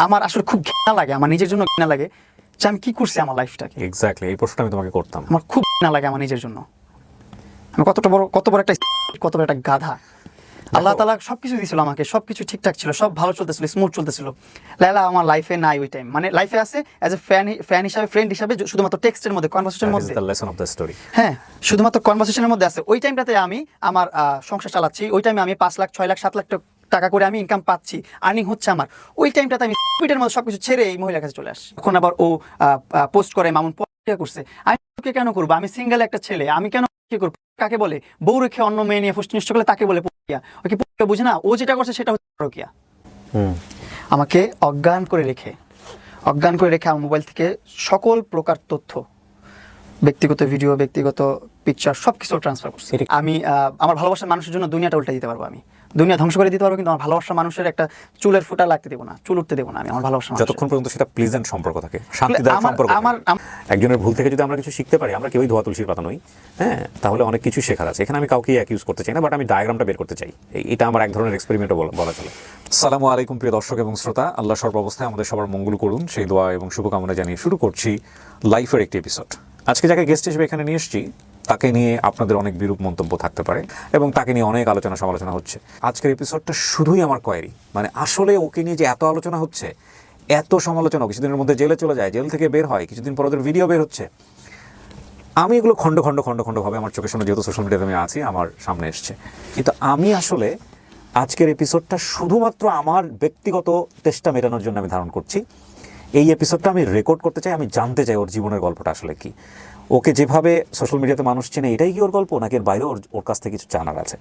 আমার আসলে খুব ঘৃণা লাগে, আমার নিজের জন্য ঘৃণা লাগে যে আমি কি করছি আমার লাইফটাকে। এক্স্যাক্টলি এই প্রশ্নটা আমি তোমাকে করতাম। আমার খুব ঘৃণা লাগে আমার নিজের জন্য, আমি কত বড় একটা গাধা। আল্লাহ তাআলা সবকিছু দিয়েছিল আমাকে, সবকিছু ঠিকঠাক ছিল, সব ভালো চলতেছিল, স্মুথ চলতেছিল। লায়লা আমার লাইফে নাই ওই টাইম, মানে লাইফে আছে অ্যাজ এ ফ্যান হিসাবে, ফ্রেন্ড হিসাবে, শুধুমাত্র টেক্সটের মধ্যে, কনভারসেশনের মধ্যে। That is the lesson of the story. হ্যাঁ, শুধুমাত্র কনভারসেশনের মধ্যে আছে। ওই টাইমটাতে আমি আমার সংসার চালাচ্ছি, ওই টাইমে আমি 5 লাখ 6 লাখ 7 লাখ টাকা করে আমি ইনকাম পাচ্ছি, আর্নিং হচ্ছে আমার। ওই টাইমটাতে আমি স্পিডের মধ্যে সবকিছু ছেড়ে এই মহিলার কাছে চলে আসি। এখন আবার ও পোস্ট করে মামুন করছে, আমি ওকে কেন করবো? আমি সিঙ্গেল একটা ছেলে, আমি কেন কি করবো? কাকে বলে বউ রেখে অন্য মেয়ে নিয়ে ফুষ্টি নষ্ট করলে তাকে বলে পরকিয়া। ওকে পরকিয়া বুঝে না, ও যেটা করছে সেটা হচ্ছে পরকিয়া। আমাকে অজ্ঞান করে রেখে আমার মোবাইল থেকে সকল প্রকার তথ্য, ব্যক্তিগত ভিডিও, ব্যক্তিগত পিকচার সবকিছু ট্রান্সফার করছি। আমি আমার ভালোবাসার মানুষের জন্য দুনিয়াটা উল্টে দিতে পারবো, আমি দুনিয়া ধ্বংস করে দিতে পারবো, কিন্তু আমার ভালোবাসার মানুষের একটা চুলের ফুটা লাগতে দেবো না, চুল উঠতে দেবো না আমি আমার ভালোবাসার মানুষের। যতক্ষণ পর্যন্ত সেটা প্লিজেন্ট সম্পর্ক থাকে, শান্তিদায়ক সম্পর্ক। একজনের ভুল থেকে যদি আমরা কিছু শিখতে পারি, আমরা কেউই ধোয়া তুলসীর পাতা নই, হ্যাঁ, তাহলে অনেক কিছু শেখার আছে। এখানে আমি কাউকে অ্যাকিউজ করতে চাই না, বাট আমি ডায়াগ্রামটা বের করতে চাই। এটা আমার এক ধরনের এক্সপেরিমেন্টও বলা চলে। আসসালামু আলাইকুম প্রিয় দর্শক এবং শ্রোতা, আল্লাহ সর্বাবস্থায় আমাদের সবার মঙ্গল করুন সেই দোয়া এবং শুভকামনা জানিয়ে শুরু করছি লাইফের একটি এপিসোড। আজকে যাকে গেস্ট হিসেবে এখানে নিয়ে এসেছি, তাকে নিয়ে আপনাদের অনেক বিরূপ মন্তব্য থাকতে পারে এবং তাকে নিয়ে অনেক আলোচনা সমালোচনা হচ্ছে। আজকের এপিসোডটা শুধুই আমার কোয়েরি, মানে আসলে ওকে নিয়ে যে এত আলোচনা হচ্ছে, এত সমালোচনা, কিছুদিনের মধ্যে জেলে চলে যায়, জেল থেকে বের হয়, কিছুদিন পর ওদের ভিডিও বের হচ্ছে। আমি এগুলো খণ্ড ভাবে আমার চোখের সামনে, যেহেতু সোশ্যাল মিডিয়াতে আমি আছি, আমার সামনে এসছে। কিন্তু আমি আসলে আজকের এপিসোডটা শুধুমাত্র আমার ব্যক্তিগত তেষ্টা মেটানোর জন্য আমি ধারণ করছি। এই এপিসোডটা আমি রেকর্ড করতে চাই, আমি জানতে চাই ওর জীবনের গল্পটা আসলে কি। ওকে যেভাবে সোশ্যাল মিডিয়াতে মানুষ চেনে, এটাই কি ওর গল্প, নাকি এর বাইরে ওর কাছ থেকে কিছু জানার আছে?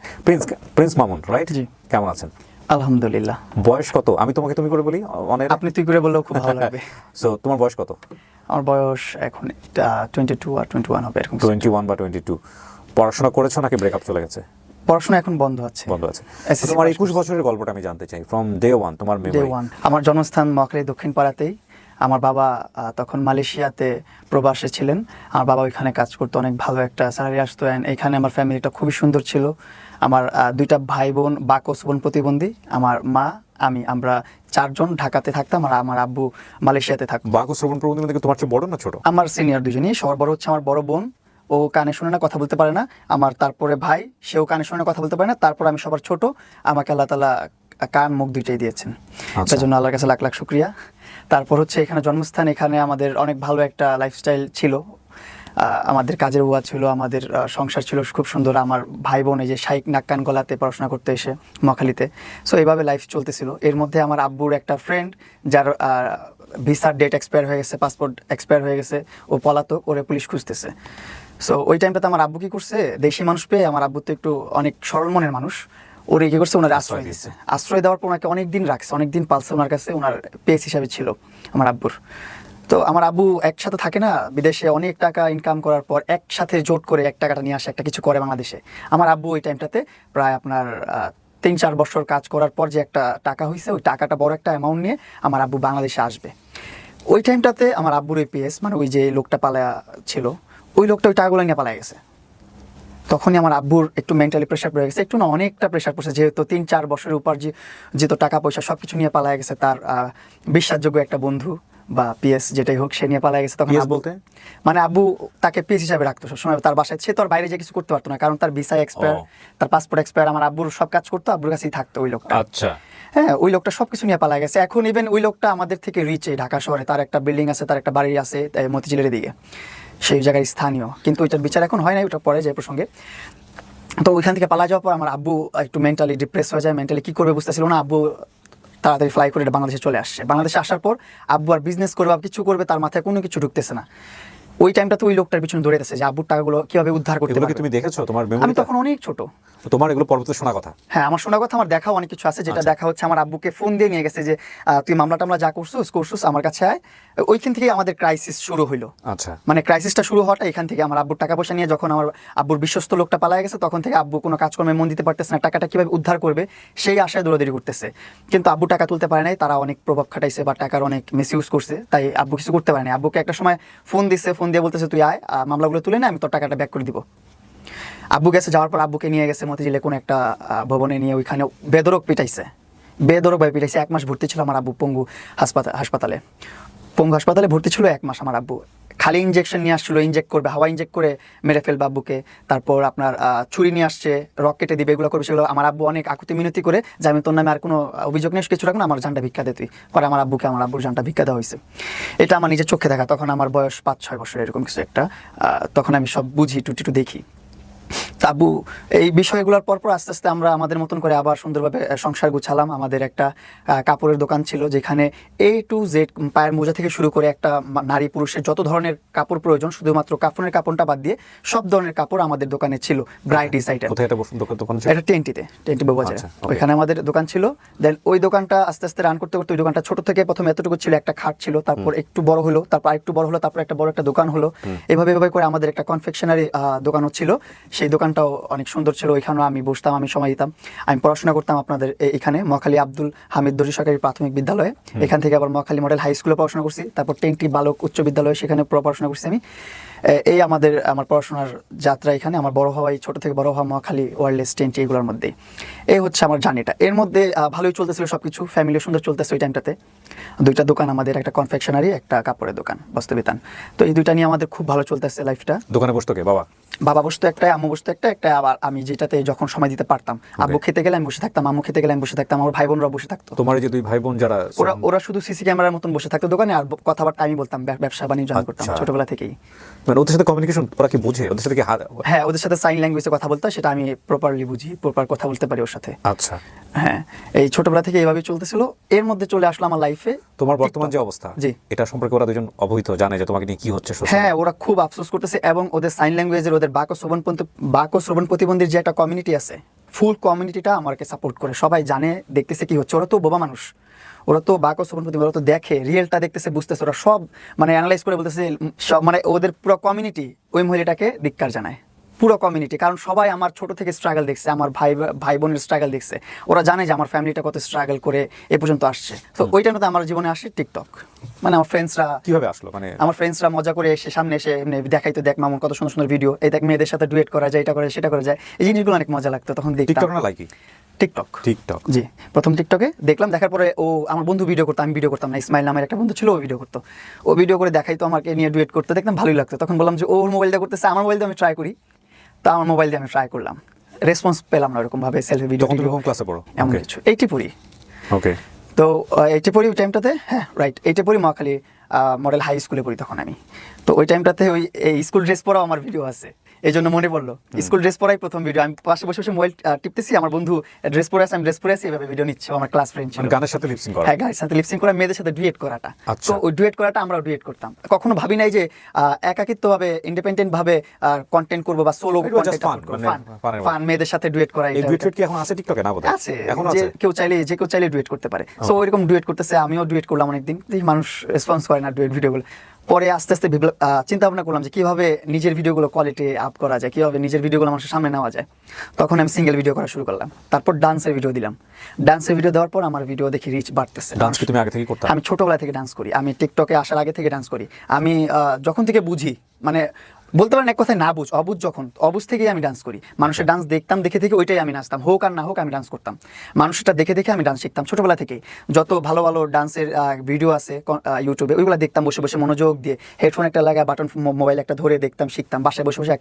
Prince Mamun, right? জি। কেমন আছেন? আলহামদুলিল্লাহ। বয়স কত? আমি তোমাকে তুমি করে বলি, আপনি তুই করে বললেও খুব ভালো লাগবে। সো তোমার বয়স কত? আমার বয়স এখন 22 আর 21 হবে এরকম। 21 বা 22। পড়াশোনা করেছো নাকি ব্রেকআপ চলে গেছে? পড়াশোনা এখন বন্ধ আছে। তোমার 21 বছরের গল্পটা আমি জানতে চাই, ফ্রম ডে ওয়ান, তোমার মেমরি। আমার জন্মস্থান মহাখালী দক্ষিণ পাড়াতেই। আমার বাবা তখন মালয়েশিয়াতে প্রবাসে ছিলেন। আমার বাবা ওইখানে কাজ করতো, অনেক ভালো একটা স্যালারি আসতো। এইখানে আমার ফ্যামিলিটা খুবই সুন্দর ছিল। আমার 2টা ভাই বোন, বাকস বোন প্রতিবন্ধী। আমার মা, আমরা 4 জন ঢাকাতে থাকতাম, আর আমার আব্বু মালয়েশিয়াতে থাকতো। বাকস বোন প্রতিবন্ধী মানে তোমার চেয়ে বড় না ছোট? আমার সিনিয়র দুজনই। সবার বড় হচ্ছে আমার বড় বোন, ও কানে শুনে না, কথা বলতে পারে না। আমার তারপরে ভাই, সেও কানে শুনে না, কথা বলতে পারে না। তারপর আমি সবার ছোট, আমাকে আল্লাহ তাআলা কান মুখ দুইটাই দিয়েছেন, তার জন্য আল্লাহর কাছে লাখ লাখ শুকরিয়া। তারপর হচ্ছে এখানে জন্মস্থান, এখানে আমাদের অনেক ভালো একটা লাইফস্টাইল ছিল, আমাদের কাজের ওয়া ছিল, আমাদের সংসার ছিল খুব সুন্দর। আমার ভাই বোন এই যে শাইখ নাক কান গলাতে পড়াশোনা করতে এসে মহাখালীতে। সো এইভাবে লাইফ চলতেছিল। এর মধ্যে আমার আব্বুর একটা ফ্রেন্ড, যার ভিসার ডেট এক্সপায়ার হয়ে গেছে, পাসপোর্ট এক্সপায়ার হয়ে গেছে, ও পলাতক, ওরে পুলিশ খুঁজতেছে। সো ওই টাইমটাতে আমার আব্বু কি করছে, দেশি মানুষ পেয়ে, আমার আব্বু তো একটু অনেক সরল মনের মানুষ, ওরে কি করছে, ওনার আশ্রয় দিচ্ছে। আশ্রয় দেওয়ার পর ওনাকে অনেকদিন রাখছে, অনেকদিন পালছে ওনার কাছে, ওনার পেস হিসাবে ছিল আমার আব্বুর। তো আমার আব্বু একসাথে থাকে না, বিদেশে অনেক টাকা ইনকাম করার পর একসাথে জোট করে টাকাটা নিয়ে আসে, একটা কিছু করে বাংলাদেশে। আমার আব্বু ওই টাইমটাতে প্রায় আপনার 3-4 বছর কাজ করার পর যে একটা টাকা হয়েছে, ওই টাকাটা বড় একটা অ্যামাউন্ট নিয়ে আমার আব্বু বাংলাদেশে আসবে। ওই টাইমটাতে আমার আব্বুর ওই পিএস, মানে ওই যে লোকটা পালায়া ছিল, ওই লোকটা ওই টাকাগুলো নিয়ে পালায় গেছে। তখনই আমার আব্বুর একটু মেন্টালি প্রেশার পড়ে গেছে, একটু না অনেকটা প্রেশার পড়ছে, যেহেতু 3-4 বছরের উপর যেহেতু টাকা পয়সা সব কিছু নিয়ে পালায় গেছে। তার বিশ্বাসযোগ্য একটা বন্ধু বা পিএস যেটাই হোক, সে নিয়ে পালায় গেছে। তখন বলতে মানে আব্বু তাকে পিএস হিসাবে রাখতো সবসময় তার বাসায়। সে তো আর বাইরে যে কিছু করতে পারতো না, কারণ তার ভিসা এক্সপায়ার, তার পাসপোর্ট এক্সপায়ার। আমার আব্বুর সব কাজ করতো, আব্বুর কাছেই থাকতো ওই লোকটা। আচ্ছা, হ্যাঁ, ওই লোকটা সবকিছু নিয়ে পালায় গেছে। এখন ইভেন ওই লোকটা আমাদের থেকে রিচে, ঢাকা শহরে তার একটা বিল্ডিং আছে, তার একটা বাড়ি আছে মতিঝিলের দিকে, সেই জায়গায় স্থানীয়। কিন্তু ওইটার বিচার এখন হয় না, ওইটা পরে যে প্রসঙ্গে। তো ওইখান থেকে পালা যাওয়ার পর আমার আব্বু একটু মেন্টালি ডিপ্রেস হয়ে যায়, মেন্টালি কী করবে বুঝতেছিল না। আব্বু তাড়াতাড়ি ফ্লাই করে বাংলাদেশে চলে আসছে। বাংলাদেশে আসার পর আব্বু আর বিজনেস করবে বা কিছু করবে, তার মাথায় কোনো কিছু ঢুকতেছে না। ওই টাইমটা তো ওই লোকটার পিছনে দৌড়াইতেছে যে আব্বুর টাকাগুলো কিভাবে উদ্ধার করতে পারবে। তুমি দেখেছো তোমার মেমোরি? আমি তখন অনেক ছোট, তোমার এগুলো পরবর্তী শোনা কথা? হ্যাঁ, আমার শোনা কথা, আমার দেখাও অনেক কিছু আছে। যেটা দেখা হচ্ছে, আমার আব্বুকে ফোন দিয়ে নিয়ে গেছে যে তুই মামলা টামলা যা করছিস আমার কাছে আয়। ওইখান থেকে আমাদের ক্রাইসিস শুরু হইলো। আচ্ছা, মানে ক্রাইসিসটা শুরু হওয়াটা এখান থেকে। আমার আব্বুর টাকা পয়সা নিয়ে যখন আমার আব্বুর বিশ্বস্ত লোকটা পালায় গেছে, তখন থেকে আব্বু কোনো কাজকর্মে মন দিতে পারতেছে না, টাকাটা কিভাবে উদ্ধার করবে সেই আশায় দৌড়াদৌড়ি করতেছে। কিন্তু আব্বু টাকা তুলতে পারে নাই, তারা অনেক প্রভাব খাটাইছে বা টাকার অনেক মিস ইউজ করছে, তাই আব্বু কিছু করতে পারে নাই। আব্বুকে একটা সময় ফোন দিচ্ছে, ফোন দিয়ে বলতেছে তুই আয়, মামলাগুলো তুলে না, আমি তোর টাকাটা ব্যাক করে দিব। আব্বু গেছে, যাওয়ার পর আব্বুকে নিয়ে গেছে মতিঝিলে কোনো একটা ভবনে নিয়ে, ওইখানে বেদরক পিটাইছে। বেদরকভাবে পিটাইছে। 1 মাস ভর্তি ছিল আমার আব্বু পঙ্গু হাসপাতালে। পঙ্গু হাসপাতালে ভর্তি ছিল 1 মাস আমার আব্বু। খালি ইনজেকশন নিয়ে আসছিল, ইনজেক্ট করবে, হাওয়া ইনজেক্ট করে মেরে ফেলবে আব্বুকে। তারপর আপনার ছুরি নিয়ে আসছে, রক কেটে দিবে, এগুলো করবে। সেগুলো আমার আব্বু অনেক আকুতি মিনতি করে যে আমি তোর নামে আর কোনো অভিযোগ নিয়ে কিছু রাখবো না, আমার জানটা ভিক্ষা দে তুই। পরে আমার আব্বুর জানটা ভিক্ষা দেওয়া হয়েছে। এটা আমার নিজের চোখে দেখা। তখন আমার বয়স 5-6 বছর এরকম কিছু একটা। তখন আমি সব বুঝি, টুটি দেখি। আব্বু এই বিষয়গুলোর পরপর আস্তে আস্তে আমরা আমাদের মতন করে আবার সুন্দরভাবে সংসার গুছালাম। আমাদের একটা কাপড়ের দোকান ছিল, যেখানে A to Z পায়ের মোজা থেকে শুরু করে একটা নারী পুরুষের যত ধরনের কাপড় প্রয়োজন, শুধুমাত্র কাফনের কাপড়টা বাদ দিয়ে সব ধরনের কাপড় আমাদের দোকানে ছিল। ব্রাইটিস আইটেম। কোথায় এটা দোকান ছিল? এটা টেন্টি বাজারে। ওইখানে আমাদের দোকান ছিল। দেন ওই দোকানটা আস্তে আস্তে রান করতে করতে ওই দোকানটা ছোট থেকে প্রথম এতটুকু ছিল, একটা খাট ছিল, তারপর একটু বড় হলো, তারপর আরেকটু বড় হলো, তারপর একটা বড় একটা দোকান হলো। এভাবে করে আমাদের একটা কনফেকশনারি দোকানও ছিল। সেই দোকানটাও অনেক সুন্দর ছিল। ওইখানেও আমি বসতাম, আমি সময় দিতাম। আমি পড়াশোনা করতাম আপনাদের এখানে মহাখালী আব্দুল হামিদ দর্জি সরকারি প্রাথমিক বিদ্যালয়ে। এখান থেকে আবার মহাখালী মডেল হাই স্কুলে পড়াশোনা করছি। তারপর টেন্টি বালক উচ্চ বিদ্যালয়ে, সেখানে পড়াশোনা করছি আমি। এই আমার পড়াশোনার যাত্রা এখানে। আমার বড় হওয়া, ছোট থেকে বড় হওয়া মহাখালী, ওয়ারলেস, টেন্টি, এগুলোর মধ্যেই। এই হচ্ছে আমার জার্নিটা। এর মধ্যে ভালোই চলতেছিল সবকিছু, ফ্যামিলি সুন্দর চলতেছে ওই টাইমটাতে। 2টা দোকান আমাদের, একটা কনফেকশনারি, একটা কাপড়ের দোকান, বস্ত্রবিতান। তো এই 2টা নিয়ে আমাদের খুব ভালো চলতেছে লাইফটা। দোকানে বসতো কে? বাবা বসতো একটাই, আম্মু বসতো একটা। আবার আমি যেটাতে যখন সময় দিতে পারতাম, আব্বু খেতে গেলে আমি বসে থাকতাম, আম্মু খেতে গেলে আমি বসে থাকতাম, আমার ভাই বোনরা বসে থাকতো। তোমার যে 2 ভাই বোন যারা, ওরা শুধু সিসি ক্যামেরার মতন বসে থাকতো দোকানে, আর কথাবার্তা আমি বলতাম, ব্যবসা বাণিজ্য আমি করতাম ছোটবেলা থেকেই। মানে ওদের সাথে কমিউনিকেশন ওরা কি বুঝে? ওদের সাথে কি? হ্যাঁ, ওদের সাথে সাইন ল্যাঙ্গুয়েজে কথা বলতে, সেটা আমি প্রপারলি বুঝি, প্রপার কথা বলতে পারি ওর সাথে। আচ্ছা, হ্যাঁ, এই ছোটবেলা থেকে এইভাবেই চলতেছিল। এর মধ্যে চলে আসলো আমার লাইফে তোমার বর্তমান যে অবস্থা, জি, এটা সম্পর্কে ওরা দুজন অবহিত, জানে যে তোমাকে নিয়ে কি হচ্ছে? হ্যাঁ, ওরা খুব আফসোস করতেছে। এবং ওদের সাইন ল্যাঙ্গুয়েজের, ওদের বাক ও শ্রবণ প্রতিবন্ধীর যে একটা কমিউনিটি আছে, ফুল কমিউনিটিটা আমাকে সাপোর্ট করে। সবাই জানে, দেখতেছে কি হচ্ছে। ওরা তো বোবা মানুষ, ওরা তো বাক ও শ্রবণ প্রতিবন্ধী, ওরা তো দেখে, রিয়েলটা দেখতেছে, বুঝতেছে। ওরা সব অ্যানালাইজ করে বলতেছে সব, ওদের পুরো কমিউনিটি ওই মহিলাটাকে ধিক্কার জানায়, পুরো কমিউনিটি। কারণ সবাই আমার ছোট থেকে স্ট্রাগল দেখছে, আমার ভাই বোনের স্ট্রাগল দেখছে। ওরা জানে যে আমার ফ্যামিলিটা কত স্ট্রাগল করে এ পর্যন্ত আসছে। তো ওই টাইমে আমার জীবনে আসে টিকটক। আমার ফ্রেন্ডসরা কিভাবে আসলো? আমার ফ্রেন্ডসরা মজা করে এসে সামনে এসে দেখাইতো, দেখ মামুন কত সুন্দর সুন্দর ভিডিও, এই দেখ মেয়েদের সাথে ডুয়েট করা যায়, এটা করে সেটা করা যায়। এই জিনিসগুলো অনেক মজা লাগতো তখন দেখতাম। টিকটক না লাইকি? টিকটক, জি। প্রথম টিকটকে দেখলাম, দেখার পরে আমার বন্ধু ভিডিও করতো, আমি ভিডিও করতাম না। ইসমাইল নামের একটা বন্ধু ছিল, ও ভিডিও করতো। ও ভিডিও করে দেখাইতো, আমাকে নিয়ে ডুয়েট করতে, দেখতাম ভালোই লাগতো। তখন বললাম যে ওর মোবাইল দিয়ে করতেছে, আমার মোবাইল দিয়ে আমি ট্রাই করি। তা আমার মোবাইল দিয়ে আমি ট্রাই করলাম, রেসপন্স পেলাম না ওরকম ভাবে। সেলফি ভিডিও, কোন ক্লাসে পড়ো? এমন কিছু, 80 পড়ি। ওকে। তো 80 পড়ি ওই টাইমটাতে। হ্যাঁ, রাইট, 80 পড়ি, মহাখালী মডেল হাই স্কুলে পড়ি তখন আমি। তো ওই টাইমটাতে ওই স্কুল ড্রেস পরাও আমার ভিডিও আছে, এই জন্য মনে পড়লো। স্কুল ড্রেস পরাই প্রথম ভিডিও। আমি পাশে বসে বসে মোবাইল টিপতেছি, আমার বন্ধু ড্রেস পরে আছে, আমি ড্রেস পরে আছি, এভাবে ভিডিও নিচ্ছে। আমার ক্লাস ফ্রেন্ড ছিল। গানের সাথে লিপসিং করা? হ্যাঁ, গানের সাথে লিপসিং করা, মেয়েদের সাথে ডুয়েট করাটা। তো ওই ডুয়েট করাটা আমরাও ডুয়েট করতাম। কখনো ভাবি নাই যে একাকিত্ব ভাবে, ইন্ডিপেন্ডেন্ট ভাবে কন্টেন্ট করবো বা সোলো কন্টেন্ট করব। ফান, মেয়েদের সাথে ডুয়েট করা। এই ডুয়েট কি এখন আছে টিকটকে? না বোধহয় আছে, যে কেউ চাইলে ডুয়েট করতে পারে। সো ওইরকম ডুয়েট করতেছে, আমিও ডুয়েট করলাম অনেকদিন। মানুষ রেসপন্স করে না ডুয়েট ভিডিওগুলো। পরে আস্তে আস্তে চিন্তা ভাবনা করলাম যে কিভাবে নিজের ভিডিওগুলো কোয়ালিটি আপ করা যায়, কিভাবে নিজের ভিডিওগুলো মানুষের সামনে নেওয়া যায়। তখন আমি সিঙ্গেল ভিডিও করা শুরু করলাম। তারপর ডান্সের ভিডিও দিলাম। ডান্সের ভিডিও দেওয়ার পর আমার ভিডিও দেখি রিচ বাড়তেছে। ডান্স কি তুমি আগে থেকে করতে? আমি ছোটবেলা থেকে ডান্স করি। আমি টিকটকে আসার আগে থেকে ডান্স করি। আমি যখন থেকে বুঝি, বলতে পারেন এক কথায় না অবুঝ থেকেই আমি ডান্স করি। মানুষের ডান্স দেখতাম, দেখে থেকে ওইটাই আমি নাচতাম, হোক আর না হোক আমি ডান্স করতাম। মানুষটা দেখে দেখে আমি ডান্স শিখতাম ছোটবেলা থেকেই। যত ভালো ভালো ডান্সের ভিডিও আছে ইউটিউবে, ওইগুলো দেখতাম বসে বসে মনোযোগ দিয়ে, হেডফোন একটা লাগায়, বাটন মোবাইল একটা ধরে দেখতাম, শিখতাম। বাসায় বসে বসে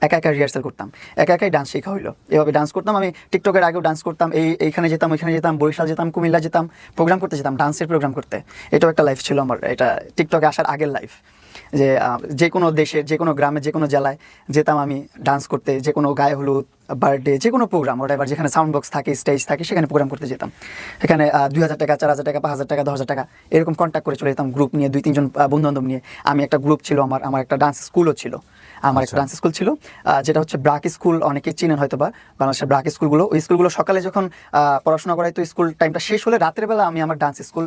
একা রিহার্সাল করতাম, একাই ডান্স শেখা হইলো। এভাবে ডান্স করতাম। আমি টিকটকের আগেও ডান্স করতাম। এইখানে যেতাম, ওইখানে যেতাম, বরিশাল যেতাম, কুমিল্লা যেতাম, প্রোগ্রাম করতে যেতাম, ডান্সের প্রোগ্রাম করতে। এটাও একটা লাইফ ছিল আমার, এটা টিকটকে আসার আগের লাইফ। যে যে কোনো দেশের, যে কোনো গ্রামে, যে কোনো জেলায় যেতাম আমি ডান্স করতে। যে কোনো গায়ে হলুদ, বার্থডে, যে কোনো প্রোগ্রাম, ওটা এবার যেখানে সাউন্ড বক্স থাকে, স্টেজ থাকে, সেখানে প্রোগ্রাম করতে যেতাম। এখানে 2000 টাকা, 4000 টাকা, 5000 টাকা, 10,000 টাকা এরকম কন্ট্যাক্ট করে চলে যেতাম গ্রুপ নিয়ে, 2-3 জন বন্ধু বান্ধব নিয়ে। আমি একটা গ্রুপ ছিল, আমার একটা ডান্স স্কুলও ছিল। আমার একটা ডান্স স্কুল ছিল, যেটা হচ্ছে ব্রাক স্কুল। অনেকে চিনেন হয়তো বা, বাংলাদেশের ব্রাক স্কুলগুলো। ওই স্কুলগুলো সকালে যখন পড়াশোনা করাইতো, স্কুল টাইমটা শেষ হলে রাতের বেলা আমি আমার ডান্স স্কুল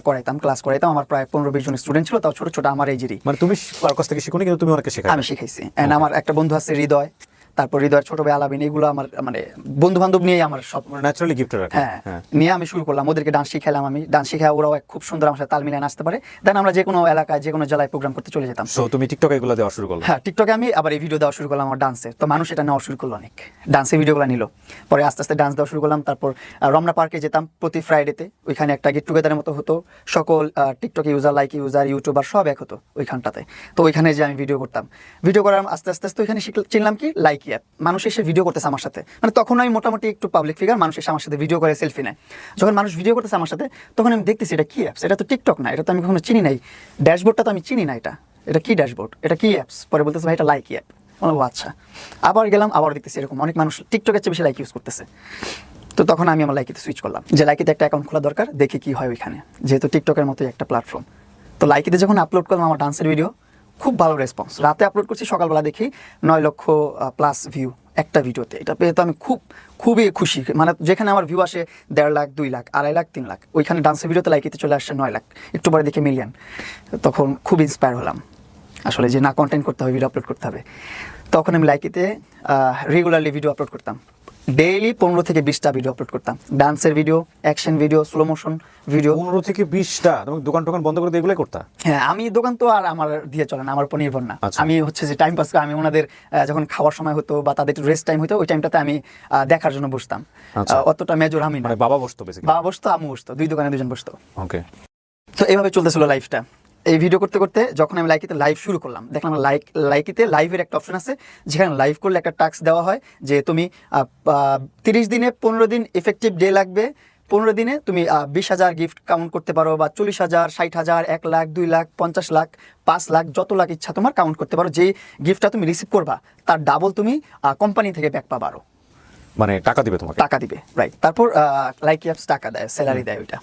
করাইতাম, ক্লাস করাইতাম। আমার প্রায় 15-20 জন স্টুডেন্ট ছিল, তাও ছোট ছোট আমার এজেরই। তুমি কার কাছ থেকে শিখোনি, কিন্তু তুমি অনেকে শেখাই? আমি শিখাইছি। এন্ড আমার একটা বন্ধু আছে হৃদয়, তারপর হৃদয়ের ছোট ভাই আলাবিন, এগুলো আমার মানে বন্ধু বান্ধব নিয়েই আমার সব ন্যাচারালি গিফটেড আর কি। হ্যাঁ নিয়ে আমি শুরু করলাম, ওদেরকে ডান্স শিখালাম, আমি ডান্স শিখা ওরাও খুব সুন্দর আমার সাথে তাল মিলিয়ে নাচতে পারে। দেন আমরা যে কোনো এলাকায় যে কোনো জেলায় প্রোগ্রাম করতে চলে যেতাম। সো তুমি টিকটকে এগুলো দেওয়া শুরু করলে? হ্যাঁ, টিকটকে আমি আবার এই ভিডিও দেওয়া শুরু করলাম আমার ডান্সের, তো মানুষ এটা নেওয়া শুরু করলো, অনেক ডান্সের ভিডিওগুলো নিল। পরে আস্তে আস্তে ডান্স দেওয়া শুরু করলাম। তারপর রমনা পার্কে যেতাম প্রতি ফ্রাইডেতে, ওইখানে একটা গেট টুগেদারের মতো হতো, সকল TikTok user, like user, YouTuber সব এক হতো ওইখানটাতে। তো ওইখানে যে আমি ভিডিও করতাম, ভিডিও করার আস্তে আস্তে আস্তে ওইখানে চিনলাম কি লাইক অ্যাপ। মানুষ এসে ভিডিও করতেছে আমার সাথে, মানে তখন আমি মোটামুটি একটু পাবলিক ফিগার, মানুষ এসে আমার সাথে ভিডিও করে, সেলফি নেয়। যখন মানুষ ভিডিও করতেছে আমার সাথে, তখন আমি দেখতেছি এটা কি অ্যাপস, এটা তো টিকটক না, এটা তো আমি কখনো চিনি নাই, ড্যাশবোর্ডটা তো আমি চিনি না, এটা কি ড্যাশবোর্ড, এটা কি অ্যাপস। পরে বলতেছে ভাই এটা লাইক অ্যাপ। ও আচ্ছা। আবার গেলাম, আবার দেখতেছি এরকম অনেক মানুষ টিকটকের চেয়ে বেশি লাইক ইউজ করতেছে। তো তখন আমি আমার লাইকিতে সুইচ করলাম, যে লাইকিতে একটা অ্যাকাউন্ট খোলা দরকার, দেখি কি হয় ওইখানে, যেহেতু টিকটকের মতোই একটা প্ল্যাটফর্ম। তো লাইকিতে যখন আপলোড করলাম আমার ডান্সের ভিডিও, খুব ভালো রেসপন্স। রাতে আপলোড করছি, সকালবেলা দেখি 9 লক্ষ প্লাস ভিউ একটা ভিডিওতে। এটা পেয়ে তো আমি খুবই খুশি, মানে যেখানে আমার ভিউ আসে 1.5 লাখ, 2 লাখ, 2.5 লাখ, 3 লাখ, ওইখানে ডান্সের ভিডিওতে লাইকিতে চলে আসছে 9 লাখ, একটু পরে দেখে মিলিয়ন। তখন খুব ইন্সপায়ার হলাম আসলে, যে না কন্টেন্ট করতে হবে, ভিডিও আপলোড করতে হবে। তখন আমি লাইকিতে রেগুলারলি ভিডিও আপলোড করতাম, ডেইলি 15 থেকে 20টা ভিডিও আপলোড করতাম, ডান্সের video, action video, slow motion video. 15 থেকে 20টা? তুমি দোকান টোকান বন্ধ করে দিয়ে এগুলোই করতা? হ্যাঁ, আমি দোকান তো আর আমার দিয়ে চলে না, আমার উপর নির্ভর না। আচ্ছা। আমি হচ্ছে যে টাইম পাস করে, আমি ওনাদের যখন খাওয়ার সময় হতো বা তাদের রেস্ট টাইম হতো, ওই টাইমটাতে আমি দেখার জন্য বসতাম। আচ্ছা। অতটা মেজর আমি না। মানে বাবা বসতো বেসিক্যালি? বাবা বসতো, আম্মু বসতো, দুই দোকানে দুজন বসতো। ওকে। তো এইভাবে চলতেছিল লাইফটা। এই ভিডিও করতে করতে যখন আমি লাইকিতে লাইভ শুরু করলাম, দেখলাম লাইকিতে লাইভের একটা অপশন আছে, যেখানে লাইভ করলে একটা টাস্ক দেওয়া হয় যে তুমি 30 দিনে 15 দিন ইফেক্টিভ ডে লাগবে, 15 দিনে তুমি 20,000 গিফট কাউন্ট করতে পারো, বা 40,000, 60,000, 1 লাখ, 2 লাখ, 50 লাখ, 5 লাখ, যত লাখ ইচ্ছা তোমার কাউন্ট করতে পারো। যেই গিফটটা তুমি রিসিভ করবা তার ডাবল তুমি কোম্পানি থেকে ব্যাক পাবা, আরো মানে টাকা দিবে তোমাকে? টাকা দিবে, রাইট। তারপর লাইক অ্যাপস টাকা দেয়, স্যালারি দেয় ওইটা।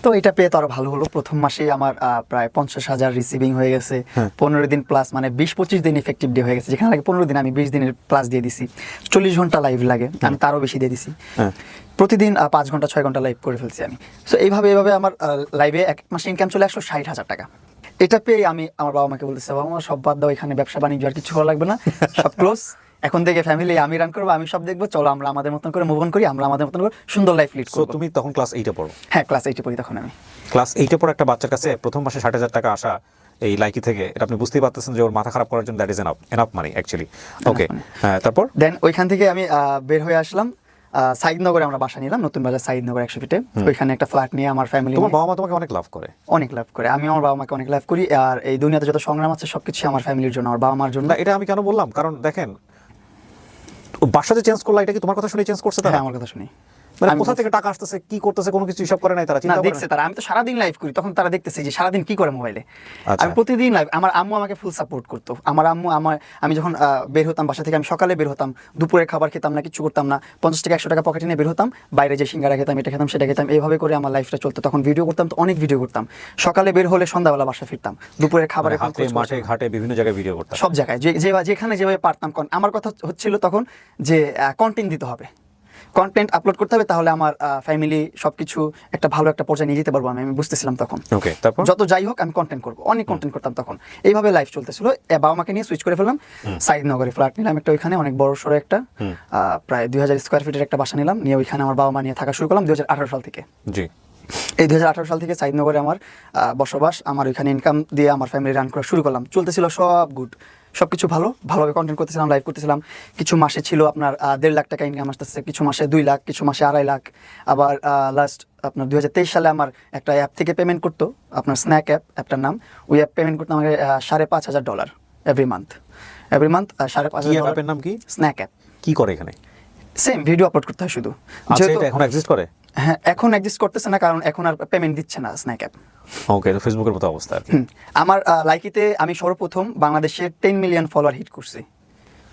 তো এটা পেয়ে তো আরো ভালো হলো। প্রথম মাসেই আমার প্রায় 50,000 রিসিভিং হয়ে গেছে। 15 দিন প্লাস, মানে 20-25 দিন ইফেক্টিভ ডে হয়ে গেছে। যেখানে লাগে 15 দিন, আমি 20 দিনের প্লাস দিয়ে দিছি। 40 ঘন্টা লাইভ লাগে, আমি তারও বেশি দিয়ে দিছি। প্রতিদিন 5 ঘন্টা 6 ঘন্টা লাইভ করে ফেলছি আমি। সো এইভাবে আমার লাইভে এক মাসে ইনকাম চলে 160,000 টাকা। এটা পেয়ে আমি আমার বাবা মাকে বলতেছি, বাবা মা সব বাদ দাও, এখানে ব্যবসা বাণিজ্য আর কিছু করা লাগবে না, সব ক্লোজ। এখন থেকে ফ্যামিলি আমি রান করবো, আমি সব দেখবো, চলো আমরা আমাদের মতন করে মুভ অন করি, আমরা আমাদের মতন করে সুন্দর লাইফ লিড করব। তুমি তখন ক্লাস 8-এ পড়ো? হ্যাঁ, ক্লাস 8-এ পড়ি তখন আমি। ক্লাস 8-এ পড়া একটা বাচ্চার কাছে প্রথম মাসে 60,000 টাকা আসা এই লাইকি থেকে, এটা আপনি বুঝতেই পারতেছেন যে ওর মাথা খারাপ করার জন্য that is enough money actually. Okay, হ্যাঁ, তারপর দেন ওইখান থেকে আমি বের হয়ে আসলাম। সাইদনগরে আমরা বাসা নিলাম, নতুন বাজার সাইদনগর 100 ফিটে। ওইখানে একটা ফ্ল্যাট নিয়ে আমার ফ্যামিলি। তোমার বাবা মা তোমাকে অনেক লাভ করে? অনেক লাভ করে, আমি আমার বাবা মাকে অনেক লাভ করি। আর এই দুনিয়াতে যত সংগ্রাম আছে সবকিছু আমার ফ্যামিলির জন্য, আমার বাবা মার জন্য। এটা আমি কেন বললাম, কারণ দেখেন বাসা যে চেঞ্জ করলা, এটা কি তোমার কথা শুনে চেঞ্জ করছে তারা? হ্যাঁ, আমার কথা শুনি। মানে কোথা থেকে টাকা আসতেছে, কি করতেছে, কোনো কিছু হিসাব করে নাই তারা? না, দেখছে তারা, আমি তো সারাদিন লাইভ করি, তখন তারা দেখতেছে যে সারাদিন কি করে মোবাইলে। আচ্ছা। আমি প্রতিদিন লাইভ। আমার আম্মু আমাকে ফুল সাপোর্ট করতো। আমার আম্মু আমি যখন বের হতাম বাসা থেকে, আমি সকালে বের হতাম, দুপুরে খাবার খেতাম না, কিছু করতাম না, 50 থেকে 100 টাকা পকেটে নিয়ে বের হতাম, বাইরে যে সিঙ্গারা খেতাম, এটা খেতাম, সেটা খেতাম, এইভাবে করে আমার লাইফটা চলতো। তখন ভিডিও করতাম, তো অনেক ভিডিও করতাম। সকালে বের হলে সন্ধ্যাবেলা বাসা ফিরতাম, দুপুরে খাবারে হাতে মাঠে ঘাটে বিভিন্ন জায়গায় ভিডিও করতাম, সব জায়গায় যেখানে যেভাবে পারতাম। আমার কথা হচ্ছিল তখন যে কন্টেন্ট দিতে হবে, কন্টেন্ট আপলোড করতে হবে, তাহলে আমার ফ্যামিলি সবকিছু একটা ভালো একটা পর্যায়ে নিয়ে যেতে পারবো। আমি বুঝতেছিলাম তখন। ওকে, তারপর যত যাই হোক আমি কন্টেন্ট করবো, অনেক কন্টেন্ট করতাম তখন। এইভাবে লাইফ চলতেছিল। বাবা মাকে নিয়ে সুইচ করে ফেললাম, সাইদনগরে ফ্ল্যাট নিলাম একটা, ওইখানে অনেক বড় সড়ো একটা প্রায় 2000 স্কোয়ার ফিটের একটা বাসা নিলাম, নিয়ে ওইখানে আমার বাবা মা নিয়ে থাকা শুরু করলাম 2018 সাল থেকে। জি। এই 2018 সাল থেকে সাইদনগরে আমার বসবাস, আমার ওইখানে ইনকাম দিয়ে আমার ফ্যামিলি রান করা শুরু করলাম। চলতেছিল সব গুড, সবকিছু ভালোভাবে কন্টেন্ট করতেছিলাম, লাইভ করতেছিলাম। কিছু মাসে ছিল আপনার 1.5 লাখ টাকা ইনকাম আসতেছে, কিছু মাসে 2 লাখ, কিছু মাসে 2.5 লাখ। আবার লাস্ট আপনার 2023 সালে আমার একটা অ্যাপ থেকে পেমেন্ট করতো, আপনার স্ন্যাক অ্যাপটার নাম। ওই অ্যাপ পেমেন্ট করতো আমাকে $5,500 এভরি মান্থ। 5,500 অ্যাপের নাম কি? Snack app. কি করে এখানে? সেম ভিডিও আপলোড করতে হয় শুধু। এটা এখন এক্সিস্ট করে? হ্যাঁ, এখন এক্সিস্ট করতেছে না, কারণ এখন আর পেমেন্ট দিচ্ছে না স্ন্যাক অ্যাপ। ওকে, তো ফেসবুকের মতো অবস্থা আর কি। আমার লাইকিতে আমি সর্বপ্রথম বাংলাদেশের 10 মিলিয়ন ফলোয়ার হিট করছি।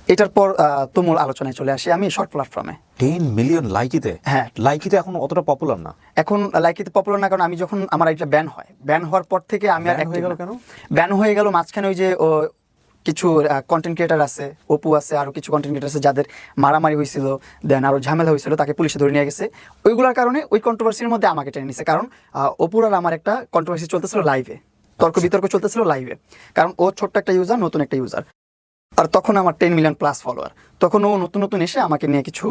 এটার পর তুমুল আলোচনায় চলে আসি আমি শর্ট প্ল্যাটফর্মে। 10 মিলিয়ন লাইকিতে? হ্যাঁ। লাইকিতে এখন অতটা পপুলার না এখন। লাইকিতে পপুলার না, কারণ আমি যখন আমার এটা ব্যান হওয়ার পর থেকে আমি আর হয়ে গেল কেন? ব্যান হয়ে গেল মাঝখানে ওই যে কিছু কন্টেন্ট ক্রিয়েটার আছে, অপু আছে, আরো কিছু কন্টেন্ট ক্রিয়েটার আছে যাদের মারামারি হয়েছিল, দেন আরো ঝামেলা হয়েছিল, তাকে পুলিশে ধরে নিয়ে গেছে। ওইগুলোর কারণে ওই কন্ট্রোভার্সির মধ্যে আমাকে টেনে নিছে, কারণ অপুর আর আমার একটা কন্ট্রোভার্সি চলতেছিল লাইভে, তর্ক বিতর্ক চলতেছিল লাইভে, কারণ ও ছোট্ট একটা ইউজার, নতুন একটা ইউজার। আর তখন আমার 10 মিলিয়ন প্লাস ফলোয়ার। তখন ও নতুন নতুন এসে আমাকে নিয়ে কিছু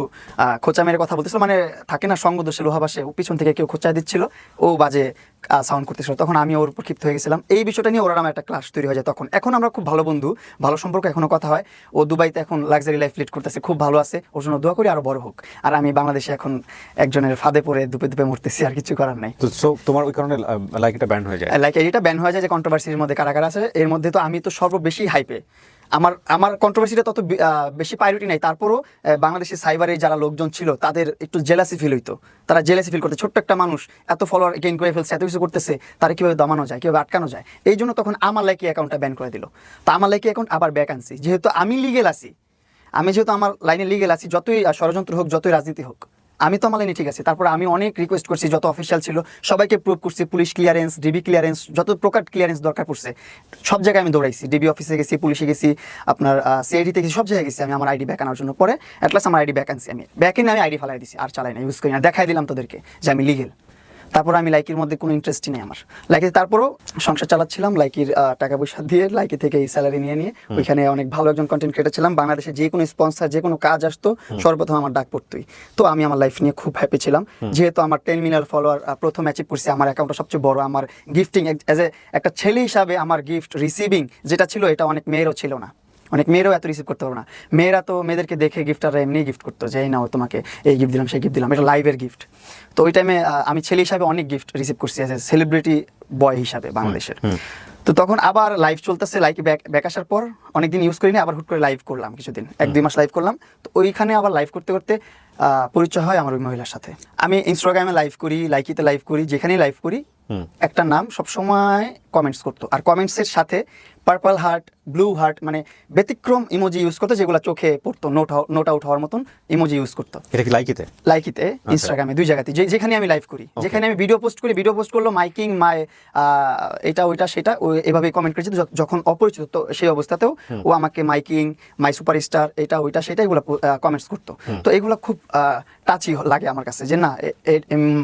খোঁচা মেরে কথা বলতেছিল, মানে থাকে না সঙ্গ দোষে লোহাবাসে, ও পিছন থেকে কেউ খোঁচা দিচ্ছিল, ও বাজে সাউন্ড করতেছিল। তখন আমি ওর উপর ক্ষিপ্ত হয়ে গেছিলাম। এই বিষয়টা নিয়ে ওর আমার একটা ক্লাস তৈরি হয়ে যায়। তখন এখন আমরা খুব ভালো বন্ধু, ভালো সম্পর্ক, এখনো কথা হয়। ও দুবাইতে এখন লাক্সারি লাইফ লিড করতেছে, খুব ভালো আছে। ওর জন্য দোয়া করি আরো বড় হোক। আর আমি বাংলাদেশে এখন একজনের ফাঁদে পড়ে দুপে দুপে মরতেছি, আর কিছু করার নাই। তো সো তোমার ওই কারণে লাইক এটা ব্যান হয়ে যায়? লাইক এটা ব্যান হয়ে যায় যে কন্ট্রোভার্সির মধ্যে কারাগার আছে। এর মধ্যে তো আমি তো সর্ববেশি হাইপে, আমার কন্ট্রোভার্সিটা তত বেশি প্রায়োরিটি নাই। তারপরও বাংলাদেশের সাইবারে যারা লোকজন ছিল তাদের একটু জেলাসি ফিল হইতো, তারা জেলাসি ফিল করতে, ছোট্ট একটা মানুষ এত ফলোয়ার গেইন করে ফেলছে, এত কিছু করতেছে, তারা কীভাবে দমানো যায়, কীভাবে আটকানো যায়। এই জন্য তখন আমার লাইকি অ্যাকাউন্টটা ব্যান করে দিল। তো আমার লাইকি অ্যাকাউন্ট আবার ব্যাক আনছি, যেহেতু আমি লিগেল আছি, আমি যেহেতু আমার লাইনে লিগেল আছি, যতই ষড়যন্ত্র হোক, যতই রাজনীতি হোক, আমি তো আমার লাইনে ঠিক আছে। তারপর আমি অনেক রিকোয়েস্ট করছি, যত অফিসিয়াল ছিল সবাইকে প্রুভ করছি, পুলিশ ক্লিয়ারেন্স, ডিবি ক্লিয়ারেন্স, যত প্রকার ক্লিয়ারেন্স দরকার পড়ছে সব জায়গায় আমি দৌড়াইছি। ডিবি অফিসে গেছি, পুলিশে গেছি, আপনার সিআইডিতে গেছি, সব জায়গায় গেছি আমি আমার আইডি ব্যাক আনার জন্য। পরে অ্যাটলাস্ট আমার আইডি ব্যাক আনছি, আমি ব্যাক এনে আমি আইডি ফালাই দিছি, আর চালাই না, ইউজ করি না, দেখাই দিলাম তোদেরকে যে আমি লিগেল। তারপর আমি লাইকির মধ্যে কোনো ইন্টারেস্টই নেই আমার। লাইকি তারপরও সংসার চালাচ্ছিলাম লাইকির টাকা পয়সা দিয়ে, লাইকি থেকে এই স্যালারি নিয়ে ওইখানে অনেক ভালো একজন কন্টেন্ট ক্রিয়েটার ছিলাম। বাংলাদেশে যে কোনো স্পন্সর, যে কোনো কাজ আসতো সর্বপ্রথম আমার ডাক পড়তোই। তো আমি আমার লাইফ নিয়ে খুব হ্যাপি ছিলাম, যেহেতু আমার 10 মিলিয়ন ফলোয়ার প্রথম অ্যাচিভ করছি। আমার অ্যাকাউন্টটা সবচেয়ে বড়। আমার গিফটিং অ্যাজ একটা ছেলে হিসাবে আমার গিফট রিসিভিং যেটা ছিল, এটা অনেক মেয়েরও ছিল না, অনেক মেয়েরাও এত রিসিভ করতে পারো না। মেয়েরা তো মেয়েদেরকে দেখে গিফটাররা এমনি গিফট করতো, যে এই নাও তোমাকে এই গিফট দিলাম, সেই গিফট দিলাম, এটা লাইভের গিফট। তো ওই টাইমে আমি ছেলে হিসাবে অনেক গিফট রিসিভ করছি অ্যাজ এ সেলিব্রিটি বয় হিসাবে বাংলাদেশের। তো তখন আবার লাইভ চলতেছে, লাইকে ব্যাক আসার পর অনেকদিন ইউজ করিনি, আবার হুট করে লাইভ করলাম কিছুদিন, 1-2 মাস লাইভ করলাম। তো ওইখানে আবার লাইভ করতে করতে পরিচয় হয় আমার ওই মহিলার সাথে। আমি ইনস্টাগ্রামে লাইভ করি, লাইকিতে লাইভ করি, যেখানেই লাইভ করি একটা নাম সবসময় কমেন্টস করতো, আর কমেন্টসের সাথে পার্পল হার্ট, ব্লু হার্ট, মানে ব্যতিক্রম ইমোজি ইউজ করতো, যেগুলো চোখে পড়তো, নোট আউট হওয়ার মতন ইমোজি ইউজ করতো। এটা কি লাইকিতে? লাইকিতে, ইনস্টাগ্রামে, দুই জায়গাতে, যেখানে আমি লাইভ করি, যেখানে আমি ভিডিও পোস্ট করি, ভিডিও পোস্ট করলো মাইকিং মাই এটা ওইটা সেটা, ও এভাবে কমেন্ট করেছে। যখন অপরিচিত তো সেই অবস্থাতেও ও আমাকে মাইকিং, মাই সুপারস্টার, এটা ওইটা সেটা এগুলো কমেন্টস করতো। তো এগুলো খুব টাচি লাগে আমার কাছে, যে না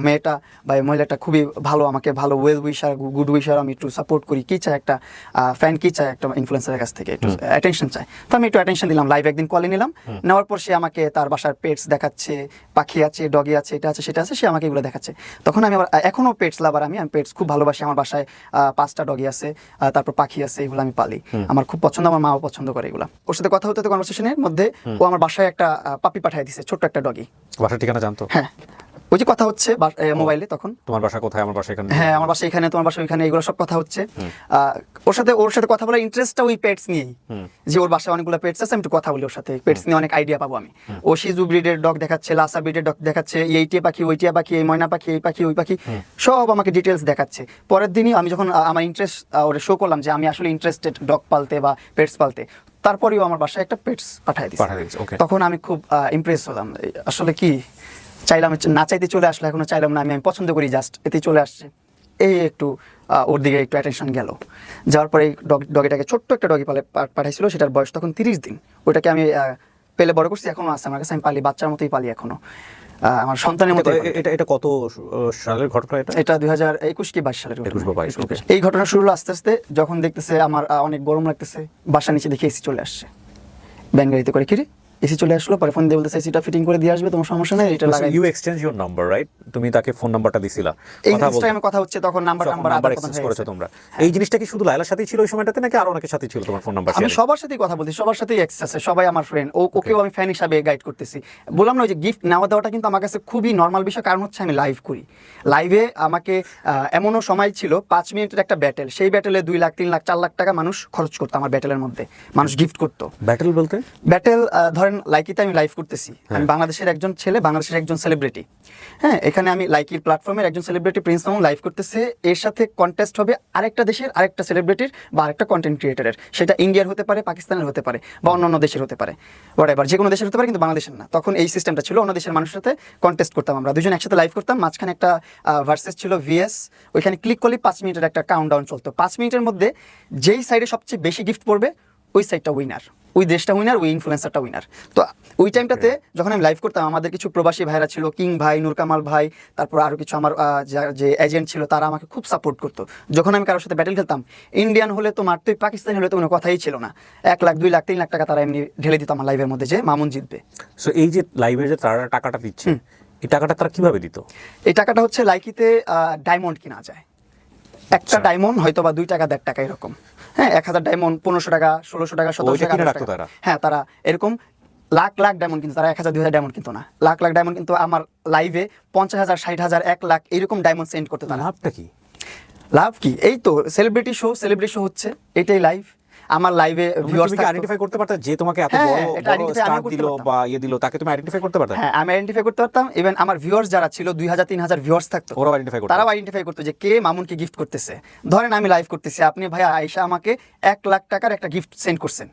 মেয়েটা বা মহিলাটা খুবই ভালো, আমাকে ভালো ওয়েল উইশার, গুড উইশার, আমি একটু সাপোর্ট করি। কি চাই একটা ফ্যান, কি চাই একটা ইনফ্লুয়েন্সারের কাছ থেকে, একটু অ্যাটেনশন চাই। তো আমি একটু অ্যাটেনশন দিলাম, লাইভ একদিন কলে নিলাম, নেওয়ার পর সে আমাকে তার বাসার পেটস দেখাচ্ছে, পাখি আছে, ডগি আছে, এটা আছে সেটা আছে, সে আমাকে এগুলো দেখাচ্ছে। তখন আমি আবার এখনও পেটস লাভার, আমি পেটস খুব ভালোবাসি। আমার বাসায় 5টা ডগি আছে, তারপর পাখি আছে, এগুলো আমি পালি, আমার খুব পছন্দ, আমার মাও পছন্দ করে এগুলো। ওর সাথে কথা হতে কনভারসেশনের মধ্যে ও আমার বাসায় একটা পাপি পাঠিয়ে দিছে, ছোট্ট একটা ডগি। বাসার ঠিকানা জানতো? হ্যাঁ, ওই যে কথা হচ্ছে মোবাইলে তখন, তোমার বাসা কোথায়, আমার বাসা এখানে, হ্যাঁ আমার বাসা এখানে, তোমার বাসা ওইখানে, এগুলো সব কথা হচ্ছে। ওর সাথে কথা বলার ইন্টারেস্টটা ওই পেটস নিয়েই, যে ওর বাসায় অনেকগুলো পেটস আছে, আমি একটু কথা বলি ওর সাথে, পেটস নিয়ে অনেক আইডিয়া পাবো আমি। ও শিজু ব্রিডের ডগ দেখাচ্ছে, লাসা ব্রিডের ডগ দেখাচ্ছে, এই টিয়া পাখি, ওই টিয়া পাখি, এই ময়না পাখি, এই পাখি, ওই পাখি, সব আমাকে ডিটেলস দেখাচ্ছে। পরের দিনই আমি যখন আমার ইন্টারেস্ট ওরে শো করলাম যে আমি আসলে ইন্টারেস্টেড ডগ পালতে বা পেটস পালতে, তারপরেও আমার বাসায় একটা পেটস পাঠিয়ে দিয়েছে। তখন আমি খুব ইমপ্রেস হলাম, আসলে কি চাইলাম, না চাইতে চলে আসলো, এখনো চাইলাম না, আমি পছন্দ করি, জাস্ট এতেই চলে আসছে। এই একটু ওর দিকে একটু অ্যাটেনশন গেল। যাওয়ার পরে এই ডগিটাকে, ছোট্ট একটা ডগি পাঠাইছিল, সেটার বয়স তখন 30 দিন। ওইটাকে আমি পেলে বড় করছি, এখনো আছে আমার কাছে, আমি পালি, বাচ্চার মতোই পালি এখনো, আমার সন্তানের মতো। এটা কত সালের ঘটনা? এটা 2021 কি 22 সালের ঘটনা। 21 বা 22। এই ঘটনা শুরু হলো আস্তে আস্তে, যখন দেখতেছে আমার অনেক গরম লাগতেছে, বাসার নিচে দেখে এসি চলে আসছে, ব্যান গাড়িতে করে। কিরে এসি চলে আসলো, পরে ফোন দিয়ে বলতেছে এসিটা ফিটিং করে দিয়ে আসবে, তোমার সমস্যা নেই, এটা লাগাই। You exchange your number, right? তুমি তাকে ফোন নাম্বারটা দিছিলা, কথা হচ্ছে, তখন নাম্বার এক্সচেঞ্জ করেছো তোমরা। এই জিনিসটা কি শুধু লায়লার সাথেই ছিল ওই সময়টাতে, নাকি আরো অনেকের সাথে ছিল তোমার ফোন নাম্বার? আমি সবার সাথেই কথা বলছি, সবার সাথেই অ্যাক্সেস আছে, সবাই আমার ফ্রেন্ড। ওকেও আমি ফ্যান হিসাবে গাইড করতেছি। বললাম না, ওই যে গিফট নেওয়া দেওয়াটা কিন্তু আমার কাছে খুবই নর্মাল বিষয়, কারণ হচ্ছে আমি লাইভ করি। লাইভে আমাকে এমনও সময় ছিল 5 মিনিটের একটা ব্যাটেল, সেই ব্যাটেলে 2 লাখ, 3 লাখ, 4 লাখ টাকা মানুষ খরচ করতো আমার ব্যাটেলের মধ্যে, মানুষ গিফট করতো। ব্যাটেল বলতে? ব্যাটেল ধরেন লাইকিতে আমি লাইভ করতেছি, আমি বাংলাদেশের একজন ছেলে, বাংলাদেশের একজন সেলিব্রিটি, হ্যাঁ, এখানে আমি লাইকির প্ল্যাটফর্মের একজন সেলিব্রিটি প্রিন্স মামুন লাইভ করতেছে, এর সাথে কন্টেস্ট হবে আরেকটা দেশের আরেকটা সেলিব্রিটির বা আরেকটা কন্টেন্ট ক্রিয়েটরের, সেটা ইন্ডিয়ার হতে পারে, পাকিস্তানের হতে পারে, বা অন্যান্য দেশের হতে পারে, হোয়াটএভার, যে কোনো দেশের হতে পারে, কিন্তু বাংলাদেশের না। তখন এই সিস্টেমটা ছিল, অন্য দেশের মানুষের সাথে কন্টেস্ট করতাম, আমরা দুজন একসাথে লাইভ করতাম, মাঝখানে একটা ভার্সেস ছিল ভিএস, ওইখানে ক্লিক করলে 5 মিনিটের একটা কাউন্টডাউন চলতো। 5 মিনিটের মধ্যে যেই সাইডে সবচেয়ে বেশি গিফট পড়বে ওই সাইডটা উইনার। ওই দেশটা উইনার, ওই ইনফ্লুয়েন্সারটা উইনার। তো ওই টাইমটাতে যখন আমি লাইভ করতাম, আমাদের কিছু প্রবাসী ভাইরা ছিল, কিং ভাই, নূর কামাল ভাই, তারপর আরও কিছু আমার যে এজেন্ট ছিল, তারা আমাকে খুব সাপোর্ট করতো। যখন আমি কারোর সাথে ব্যাটেল খেলতাম, ইন্ডিয়ান হলে তো মারতোই, পাকিস্তানি হলে তো কোনো কথাই ছিল না, 1 লাখ 2 লাখ 3 লাখ টাকা তারা এমনি ঢেলে দিত আমার লাইভের মধ্যে যে মামুন জিতবে। সো এই যে লাইভের যে তারা টাকাটা দিচ্ছে, এই টাকাটা তারা কিভাবে দিত? এই টাকাটা হচ্ছে লাইকিতে ডায়মন্ড কিনা যায়, একটা ডায়মন্ড হয়তো বা 2 টাকা 1.5 টাকা এরকম। হ্যাঁ, 1000 ডায়মন্ড 1500 টাকা, 1600 টাকা, 1700 টাকা, 1800 টাকা। হ্যাঁ, তারা এরকম লাখ লাখ ডায়মন্ড কিন্তু, তারা 1000 2000 ডায়মন্ড কিন্তু না, লাখ লাখ ডায়মন্ড কিন্তু আমার লাইভে 50,000 60,000 1 লাখ এরকম ডায়মন্ড সেন্ড করতে। তারা লাভটা কি? লাভ কি? এই তো সেলিব্রিটি শো হচ্ছে, এটাই লাইভ। আমার লাইভে ভিউয়ার্স কি আইডেন্টিফাই করতে পারতা যে তোমাকে এত বড় স্টার দিল বা দিল, তাকে তুমি আইডেন্টিফাই করতে পারতা? হ্যাঁ, আমি আইডেন্টিফাই করতে পারতাম। ইভেন আমার ভিউয়ার্স যারা ছিল 2000 3000 ভিউয়ার্স থাকতো, ওরাও আইডেন্টিফাই করতো, তারাও আইডেন্টিফাই করতো যে কে মামুনকে গিফট করতেছে। ধরেন আমি লাইভ করতেছি, আপনি ভাইয়া আয়েশা আমাকে 1 লাখ টাকার একটা গিফট সেন্ড করছেন,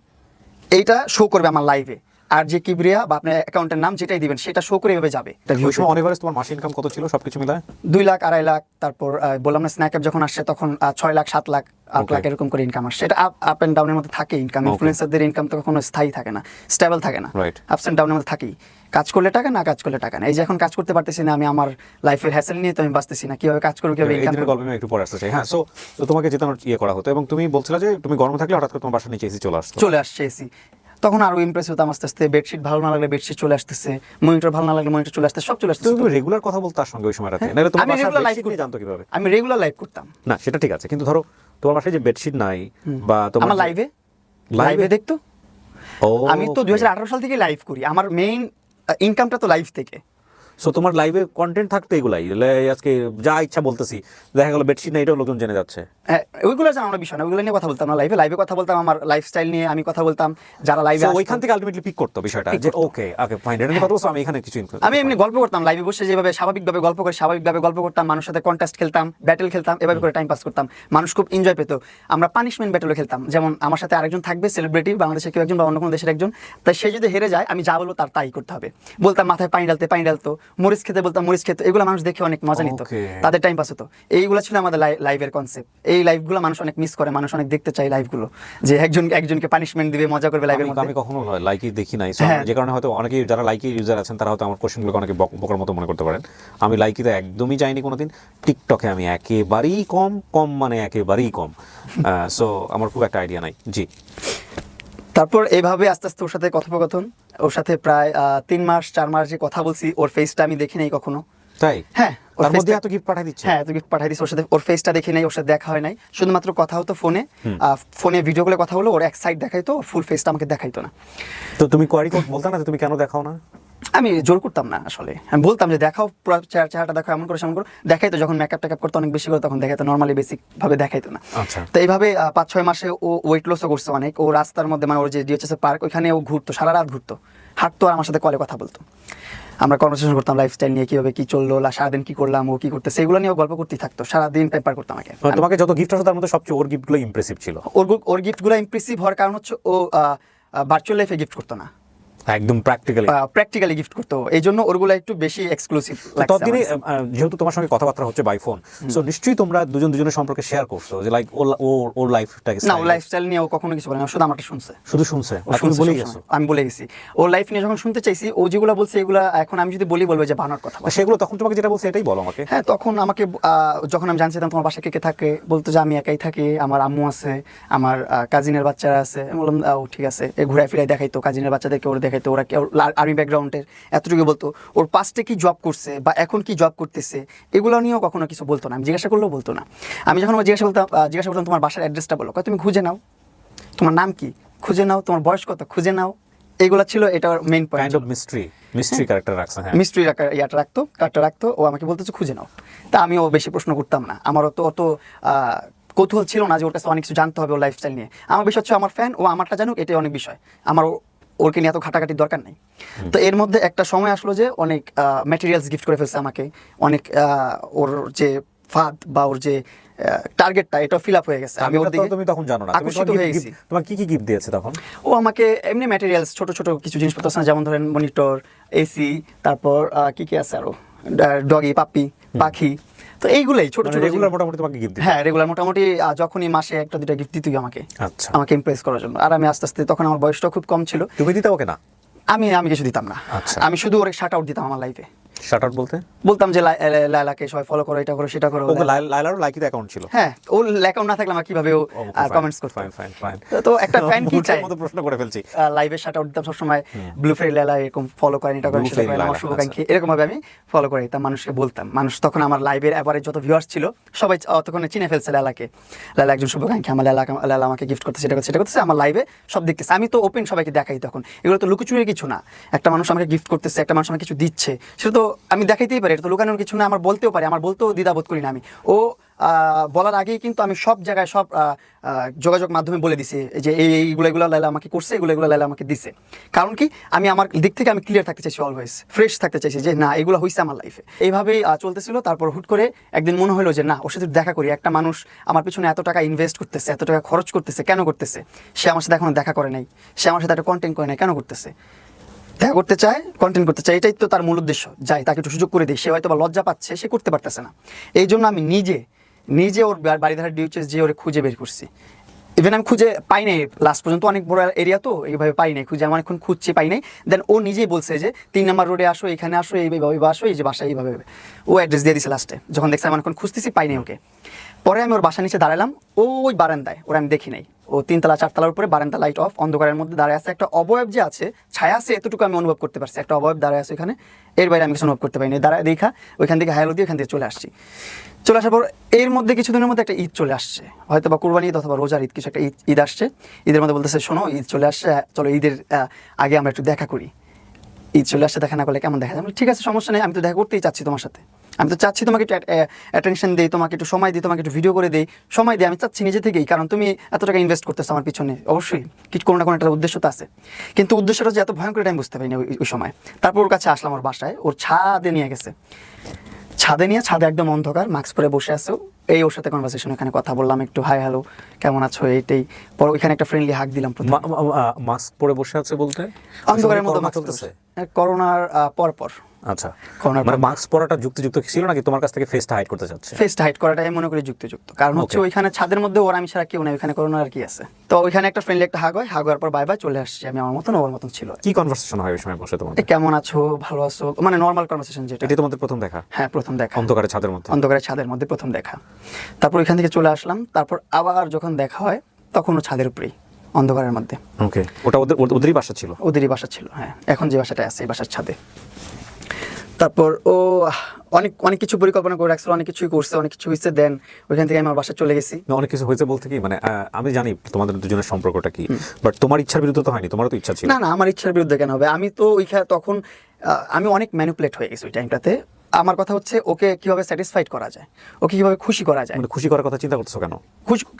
এইটা শো করবে আমার লাইভে। আর যে কিবরিয়া বা আপনার অ্যাকাউন্টের নাম যেটাই দিবেন সেটা শো করে এভাবে যাবে। ওই সময় অন এভারেজ তোমার মাসে ইনকাম কত ছিল সবকিছু মিলায়? 2 লাখ 2.5 লাখ, তারপর বললাম না স্ন্যাক অ্যাপ যখন আসছে তখন 6 লাখ 7 লাখ 8 লাখ এরকম করে ইনকাম আসছে। এটা আপ এন্ড ডাউনের মধ্যে থাকে ইনকাম। ইনফ্লুয়েন্সারদের ইনকাম তো কখনো স্থায়ী থাকে না, স্টেবল থাকে না, আপস এন্ড ডাউনের মধ্যে থাকেই। কাজ করলে টাকা, না কাজ করলে টাকা না। এই যে এখন কাজ করতে পারতেছি না, আমি আমার লাইফের হ্যাসেল নিয়ে তো আমি বাঁচতেছি না, কিভাবে কাজ করব, কিভাবে ইনকাম করব। গল্প আমি একটু পরে আসতে চাই। হ্যাঁ, সো তোমাকে জেতানোর করা হতো এবং তুমি বলছিলে যে তুমি গরমে থাকলে হঠাৎ করে তোমার বাসার নিচে এসি চলে আসছে এসি। তখন আরো ইমপ্রেস হতাম আস্তে আস্তে। বেডশিট ভালো না লাগলে বেডশিট চলে আসতেছে, মনিটর ভালো না লাগলে মনিটর চলে আসতেছে, সব চলে আসতেছে। তুমি রেগুলার কথা বলতে তার সঙ্গে ওই সময়টাতে, নাহলে তোমার বাসার বেডশিট নিয়ে জানতো কিভাবে? আমি রেগুলার লাইভ করতাম না, সেটা ঠিক আছে, কিন্তু ধরো তোমার বাসায় যে বেডশিট নাই বা তোমার আমার লাইভে দেখতো। আমি তো 2018 সাল থেকে লাইভ করি, আমার মেইন ইনকামটা তো লাইভ থেকে। সো তোমার লাইভে কন্টেন্ট থাকতো এগুলাই, আজকে যা ইচ্ছা বলতেছি, দেখা গেল বেডশিট না, এটাও লোকজন জেনে যাচ্ছে। হ্যাঁ, ওইগুলো জানানোর বিষয় না, ওইগুলো নিয়ে কথা বলতাম না। লাইভে কথা বলতাম, আমার লাইফস্টাইল নিয়ে আমি কথা বলতাম, যারা লাইভে আসতো ওইখান থেকে আলটিমেটলি পিক করতো বিষয়টা যে ওকে ফাইন, এটা নিয়ে কথা বলছো, আমি এখানে কিছু আমি এমনি গল্প করতাম লাইভে বসে, যেভাবে স্বাভাবিকভাবে গল্প করতাম, মানুষের সাথে কন্টেস্ট খেলতাম, ব্যাটেল খেলতাম, এভাবে করে টাইম পাস করতাম। মানুষ খুব এনজয় পেতো। আমরা পানিশমেন্ট ব্যাটেলও খেলতাম, যেমন আমার সাথে আরেকজন থাকবে সেলিব্রিটি, বাংলাদেশের কেউ একজন বা অন্য কোনো দেশের একজন, তাই সে যদি হেরে যায় আমি যা বলবো তার তাই করতে হবে। বলতাম মাথায় পানি ডালতো, মরিচ খেতে বলতাম মরিচ খেতে। এগুলো মানুষ দেখে অনেক মজা নিত, তাদের টাইম পাস হতো। এইগুলো ছিল আমাদের লাইভের কনসেপ্ট। এই লাইভগুলো মানুষ অনেক মিস করে, মানুষ অনেক দেখতে চায় লাইভগুলো, যে একজনকে পানিশমেন্ট দিবে, মজা করবে লাইভের মধ্যে। আমি কখনো লাইকি দেখি নাই, যে কারণে হয়তো অনেকেই যারা লাইকি ইউজার আছেন তারা হয়তো আমার কোশ্চেনগুলোকে অনেকে বকার মতো মনে করতে পারেন। আমি লাইকিতে একদমই যাইনি কোনোদিন। টিকটকে আমি একেবারেই কম মানে একেবারেই কম। সো আমার খুব একটা আইডিয়া নাই। জি, তারপর এইভাবে আস্তে আস্তে ওর সাথে কথোপকথন, ওর সাথে প্রায় 3 মাস 4 মাস যে কথা বলছি, ওর ফেসটা আমি দেখি নাই কখনো। তাই? হ্যাঁ, তার মধ্যে এত গিফট পাঠাই দিচ্ছে। হ্যাঁ, এত গিফট পাঠাই দিচ্ছে। ওর সাথে ওর ফেসটা দেখি নাই, ওর সাথে দেখা হয় নাই, শুধুমাত্র কথা হতো ফোনে ভিডিও কলে কথা হলো, ওর এক সাইড দেখাইতো, ফুল ফেসটা আমাকে দেখাইতো না। তো তুমি কোয়ারি বলতা না তুমি কেন দেখাও না? আমি জোর করতাম না আসলে, আমি বলতাম যে দেখাও, পুরো চেহারাটা দেখাও, এমন করে সেমন করে দেখাইতো। যখন মেকআপ টেকআপ করতো অনেক বেশি করে, তখন দেখাইতো, নর্মালি বেসিক ভাবে দেখাইতো না। আচ্ছা। তো এইভাবে 5-6 মাসে ও ওয়েট লসও করছে অনেক। ও রাস্তার মধ্যে, মানে ওর যে ডিএচএস পার্ক, ওইখানে ও ঘুরতো, সারা রাত ঘুরতো, হাঁটতো, আর আমার সাথে কলে কথা বলতো। আমরা কনভারসেশন করতাম লাইফস্টাইল নিয়ে, কিভাবে কি চললো, সারাদিন কি করলাম, ও কি করতে, সেগুলো নিয়ে গল্প করতেই থাকতো, সারাদিন টাইম পার করতাম। তোমাকে যত গিফট আসতো তার মধ্যে সবচেয়ে ওর গিফটগুলো ইমপ্রেসিভ ছিল। ওর গিফটগুলো ইমপ্রেসিভ হওয়ার কারণ হচ্ছে ও ভার্চুয়াল লাইফে গিফট করতো না, একদম প্র্যাকটিক্যালি গিফট করতো, এই জন্য ওরগুলো একটু বেশি এক্সক্লুসিভ লাগছে। ততদিনে যেহেতু তোমার সঙ্গে কথাবার্তা হচ্ছে বাই ফোন, সো নিশ্চয়ই তোমরা দুজনের সম্পর্কে শেয়ার করছো, যে লাইক ওর লাইফটাকে। না, ওর লাইফস্টাইল নিয়ে ও কখনো কিছু বলে না, শুধু আমারটা শুনছে। তুমি বলে গেছো? আমি বলে গেছি। ওর লাইফ নিয়ে যখন শুনতে চাইছি, ও যেগুলো বলছে এগুলো এখন আমি যদি বলবো যে বানার কথা, সেগুলো তখন তোমাকে যেটা বলছে এটাই বলো আমাকে। হ্যাঁ, তখন আমাকে যখন আমি জানছিলাম তোমার বাসায় কে থাকে, বলতো যে আমি একাই থাকি, আমার আম্মু আছে, আমার কাজিনের বাচ্চারা আছে। আমি বললাম ও ঠিক আছে। ঘুরাই ফিরাই দেখাইতো, কাজিনের বাচ্চাদেরকে ওরা দেখাইতো, ওরা আর্মি ব্যাকগ্রাউন্ডের, এতটুকু বলতো। ওর পাস্টে কি জব করছে বা এখন কি জব করতেছে এগুলো নিয়েও কখনো কিছু বলতো না। আমি জিজ্ঞাসা করলেও বলতো না। আমি যখন জিজ্ঞাসা করতাম তোমার বাসার অ্যাড্রেসটা বলো, তুমি খুঁজে নাও, তোমার নাম কি খুঁজে নাও, তোমার বয়স কত খুঁজে নাও, এগুলো ছিল এটা main point. Kind of mystery character রাখছে। হ্যাঁ, মিস্ট্রি কারেক্টার রাখতো। ও আমাকে বলতো খুঁজে নাও। তা আমিও বেশি প্রশ্ন করতাম না, আমার অত কৌতূহল ছিল না যে ওর কাছে অনেক কিছু জানতে হবে ওর লাইফস্টাইল নিয়ে। আমার বিষয় হচ্ছে আমার ফ্যান, ও আমারটা জানুক, এটাই অনেক বিষয়। আমার ওরকে নিয়ে এত ঘাটাঘাটির দরকার নেই। তো এর মধ্যে একটা সময় আসলো যে অনেক ম্যাটেরিয়ালস গিফট করে ফেলছে আমাকে, অনেক ওর যে ফাদ বা ওর যে টার্গেটটা, এটা ফিল আপ হয়ে গেছে। আমি ওর দিকে তুমি তখন জানো না আকর্ষিত হয়ে গেছি। তোমার কি গিফট দিয়েছে তখন? ও আমাকে এমনি ম্যাটেরিয়ালস, ছোট ছোট কিছু জিনিসপত্র আছে, যেমন ধরেন মনিটর, এসি, তারপর কি আছে আরো, ডগি, পাপি, পাখি, তো এইগুলাই ছোট ছোট রেগুলার মোটামুটি তোমাকে গিফট দিত? হ্যাঁ রেগুলার মোটামুটি যখনই মাসে একটা দুটা গিফট দিতই আমাকে, আচ্ছা, আমাকে ইমপ্রেস করার জন্য। আর আমি আস্তে আস্তে, তখন আমার বয়সটা খুব কম ছিল। তুমি দিতে ওকে না? আমি কিছু দিতাম না। আচ্ছা। আমি শুধু ওরে শাট আউট দিতাম আমার লাইফে। শাট আউট বলতে? বলতাম যে লায়লাকে সবাই ফলো করো, এটা করো, সেটা করো। ওকে লাইলারও লাইকিতে অ্যাকাউন্ট ছিল? হ্যাঁ, ওর অ্যাকাউন্ট না থাকলে আমার কিভাবে ও কমেন্টস করতে? ফাইন। তো একটা ফ্যান কি চায়? মতো প্রশ্ন করে ফেলছি। লাইভে শাট আউট দিতাম সবসময়, ব্লু ফেরি লায়লা এরকম ফলো করেন, এটা করেন, সেটা করেন, আমার শুভাকাঙ্ক্ষী, এরকম ভাবে আমি ফলো করে দিতাম, মানুষকে বলতাম। মানুষ তখন আমার লাইভের এভারেজ যত ভিউয়ার্স ছিল সবাই তখন চিনে ফেলছে লায়লাকে। লায়লা একজন শুভাকাঙ্ক্ষী, আমার লায়লা আমাকে গিফট করতেছে, সেটা করতেছে, আমার লাইভে সব দেখতেছে। আমি তো ওপেন সবাইকে দেখাই তখন, এগুলো তো লুকোচুরির কিছু না। একটা মানুষ আমাকে গিফট করতেছে, একটা মানুষ আমাকে কিছু দিচ্ছে, সেটা তো আমি দেখাইতেই পারি, এটা তো লুকানোর কিছু না। আমার বলতেও পারি, আমার বলতেও দ্বিধাবোধ করি না আমি। ও বলার আগেই কিন্তু আমি সব জায়গায় সব যোগাযোগ মাধ্যমে বলে দিছি যে এইগুলো লায়লা আমাকে করছে, এগুলো লায়লা আমাকে দিছে। কারণ কি, আমি আমার দিক থেকে আমি ক্লিয়ার থাকতে চাইছি, অলওয়েজ ফ্রেশ থাকতে চাইছি যে না, এগুলো হয়েছে আমার লাইফে। এইভাবেই চলতেছিল। তারপর হুট করে একদিন মনে হলো যে না, ওর সাথে দেখা করি। একটা মানুষ আমার পিছনে এত টাকা ইনভেস্ট করতেছে, এত টাকা খরচ করতেছে, কেন করতেছে? সে আমার সাথে এখনো দেখা করে নাই, সে আমার সাথে একটা কন্টেন্ট করে নাই, কেন করতেছে? দেখা করতে চায়, কন্টেন্ট করতে চায়, এটাই তো তার মূল উদ্দেশ্য। যাই, তাকে একটু সুযোগ করে দিই। সে হয়তো বা লজ্জা পাচ্ছে, সে করতে পারতেছে না। এই জন্য আমি নিজে ওর বাড়ি ধারে ডিউচেস যে ওরে খুঁজে বের করছি। ইভেন আমি খুঁজে পাই নাই লাস্ট পর্যন্ত, অনেক বড় এরিয়া তো, এইভাবে পাই নাই খুঁজে, আমার এখন খুঁজছি, পাই নাই। দেন ও নিজেই বলছে যে 3 নম্বর রোডে আসো, এখানে আসো, এইভাবে আসো, এই যে বাসা, এইভাবে ও অ্যাড্রেস দিয়ে দিছে লাস্টে। যখন দেখছি আমি এখন খুঁজতেছি, পাই নাই ওকে। পরে আমি ওর বাসা নিচে দাঁড়ালাম, ওই বারান্দায়, ওরা আমি দেখি নাই। ও 3 তলা 4 তলার উপরে বারান্দা, লাইট অফ, অন্ধকারের মধ্যে দাঁড়ায় আছে। একটা অবয়ব যে আছে, ছায়া আছে, এতটুকু আমি অনুভব করতে পারছি। একটা অবয়ব দাঁড়ায় আছে এখানে, এর বাইরে আমি কিছু অনুভব করতে পারিনি। দাঁড়ায় দেখা ওইখান থেকে হায়ালো দিয়ে ওইখান থেকে চলে আসছি। চলে আসার পর এর মধ্যে কিছুদিনের মধ্যে একটা ঈদ চলে আসছে, হয়তো বা কুরবানি ঈদ অথবা রোজার ঈদ, কিছু একটা ঈদ আসছে। ঈদের মধ্যে বলতেছে, শোনো ঈদ চলে আসছে, চলো ঈদের আগে আমরা একটু দেখা করি। ঈদ চলে আসছে, দেখা না করলে কেমন দেখা যায়? ঠিক আছে, সমস্যা নেই, আমি তো দেখা করতেই চাচ্ছি তোমার সাথে। আমি তো চাচ্ছি তোমাকে একটু অ্যাটেনশন দিই, তোমাকে একটু সময় দিই, তোমাকে একটু ভিডিও করে দিই, সময় দিই। আমি চাচ্ছি নিজে থেকেই, কারণ তুমি এত টাকা ইনভেস্ট করতেছো আমার পিছনে, অবশ্যই কিছু কোনো না কোনো একটা উদ্দেশ্য তো আছে। কিন্তু উদ্দেশ্যটা যে এত ভয়ঙ্কর, এটা আমি বুঝতে পারিনি ওই সময়। তারপর ওর কাছে আসলাম, ওর বাসায়, ওর ছাদে নিয়ে গেছে। ছাদে একদম অন্ধকার, মাস্ক পরে বসে আছে। এই ওর সাথে কনভারসেশন, এখানে কথা বললাম একটু, হাই হ্যালো, কেমন আছো, এইটাই। পরে ওইখানে একটা ফ্রেন্ডলি হাক দিলাম। মাস্ক পরে বসে আছে বলতে? অন্ধকারের মধ্যে চলতেছে, করোনার পর। আচ্ছা, মানে মাস্ক পরাটা যুক্তিযুক্ত ছিল নাকি তোমার কাছ থেকে ফেসটা হাইড করতে চাচ্ছে? ফেসটা হাইড করাটাই মনে করি যুক্তিযুক্ত, কারণ হচ্ছে ওইখানে ছাদের মধ্যে ওর আমি ছাড়া কেউ নাই, ওইখানে করোনা আর কি আছে। তো ওইখানে একটা ফ্রেন্ডলি একটা হাগ হয়, হাগ হওয়ার পর বাই বাই চলে আসছি আমি, আমার মতন ওর মতন ছিল। কি কনভারসেশন হয় ওই সময় বসে তোমাদের? কেমন আছো, ভালো আছো, মানে নরমাল কনভারসেশন যেটা। এটা তোমাদের প্রথম দেখা? হ্যাঁ, প্রথম দেখা, অন্ধকারে ছাদের মধ্যে প্রথম দেখা। তারপর ওইখান থেকে চলে আসলাম। তারপর আবার যখন দেখা হয়, তখন ও ছাদের উপরেই, অন্ধকারের মধ্যে। ওকে, ওটা ওদেরই বাসা ছিল? ওদেরই বাসা ছিল, হ্যাঁ। এখন যে বাসাটা আছে, এই বাসার ছাদে। তারপর ও অনেক কিছু পরিকল্পনা করে রাখছিল, অনেক কিছুই করছে, অনেক কিছু হয়েছে। দেন ওইখান থেকে আমি আমার বাসায় চলে গেছি। অনেক কিছু হয়েছে বলতে কি, মানে আমি জানি তোমাদের দুজনের সম্পর্কটা কি, বাট তোমার ইচ্ছার বিরুদ্ধে তো হয়নি, তোমারও তো ইচ্ছা ছিল। না, আমার ইচ্ছার বিরুদ্ধে কেন হবে? আমি তো তখন আমি অনেক ম্যানিপুলেট হয়ে গেছি ওই টাইমটাতে। আমার কথা হচ্ছে, ওকে কিভাবে স্যাটিসফাইড করা যায়, ওকে কিভাবে খুশি করা যায়। মানে খুশি করার কথা চিন্তা করছো কেন?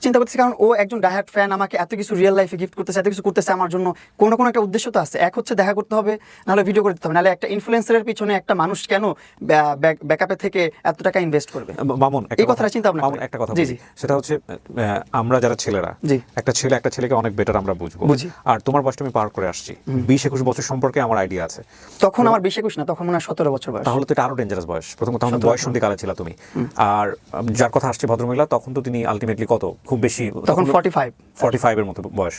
চিন্তা করতেছি কারণ ও একজন ডাইহার্ড ফ্যান, আমাকে এত কিছু রিয়েল লাইফে গিফট করতেছে, এত কিছু করতেছে আমার জন্য, কোনো না কোনো একটা উদ্দেশ্য তো আছে। এক হচ্ছে দেখা করতে হবে, নাহলে ভিডিও করতে হবে, নাহলে একটা ইনফ্লুয়েন্সারের পিছনে একটা মানুষ কেন ব্যাকআপে থেকে এত টাকা ইনভেস্ট করবে? মামুন, এই কথাটা চিন্তা ভাবনা মামুন একটা কথা বলি, সেটা হচ্ছে আমরা যারা ছেলেরা, একটা ছেলেকে অনেক বেটার আমরা বুঝি। আর তোমার বয়সটা আমি পার করে আসছি, 20-21 বছর সম্পর্কে আমার আইডিয়া আছে। তখন আমার 20-21 না, তখন মনে হয় 17 বছর বয়স। তাহলে তো এটা আরো ডেঞ্জারাস বয়স। প্রথম কথা, বয়সন্ধি কালে ছিল তুমি। আর যার কথা আসছে ভদ্রমহিলা, তখন তো তিনি আলটিমেটলি কত, খুব বেশি তখন 45 এর মতো বয়স।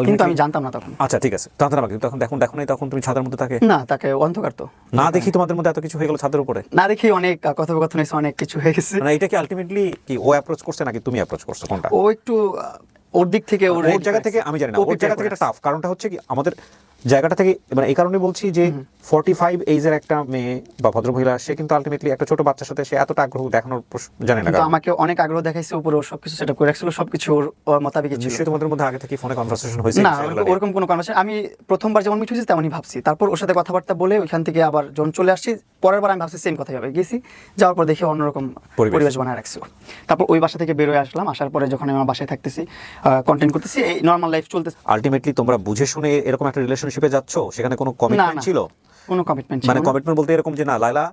কিন্তু আমি জানতাম না তখন। আচ্ছা, ঠিক আছে, জানতাম না, কিন্তু তখন দেখো নাই, তখন তুমি ছাদের মধ্যে থাকে না, তাকে অন্ধকার তো না দেখি তোমাদের মধ্যে এত কিছু হয়ে গেল ছাদের উপরে, না দেখি অনেক কথোপকথন হয়েছে, অনেক কিছু হয়ে গেছে। মানে এটা কি আলটিমেটলি কি ও অ্যাপ্রোচ করছে নাকি তুমি অ্যাপ্রোচ করছো, কোনটা? ও একটু ওর দিক থেকে, ওর জায়গা থেকে আমি জানি না, ওর জায়গা থেকে এটা টাফ। কারণটা হচ্ছে কি, আমাদের জায়গাটা থেকে, মানে এই কারণে বলছি যে 45 এজের একটা মেয়ে বা ভদ্রমহিলা, সে কিন্তু আলটিমেটলি একটা ছোট বাচ্চার সাথে সে এতটা আগ্রহ দেখানোর জানে না। আমাকে অনেক আগ্রহ দেখাইছে, উপরে সবকিছু সেটআপ করে রাখছিল, সবকিছু ওর মোতাবেকই ছিল। নিশ্চয়ই তোমাদের মধ্যে আগে থেকে ফোনে কনভারসেশন হয়েছে? না, ওরকম কোনো কনভারসেশন আমি প্রথমবার যেমন মিট হয়েছি তেমনই ভাবছি। তারপর ওর সাথে কথাবার্তা বলে ওইখান থেকে আবার যখন চলে আসছি, পরের বার আমি ভাবছি সেম কথাই হবে। গেছি, যাওয়ার পর দেখি অন্যরকম পরিবেশ বানায় রাখছি। তারপর ওই বাসা থেকে বের হয়ে আসলাম, আসার পরে যখন আমি আমার বাসায় থাকতেছি, কন্টেন্ট করতেছি, এই নরমাল লাইফ চলতেছে। আলটিমেটলি তোমরা বুঝে শুনে এরকম একটা রিলেশনশিপে যাচ্ছ, সেখানে কোনো কমিটমেন্ট ছিল? কোনো কমিটমেন্ট ছিল না। মানে কমিটমেন্ট বলতে এরকম যে না লায়লা,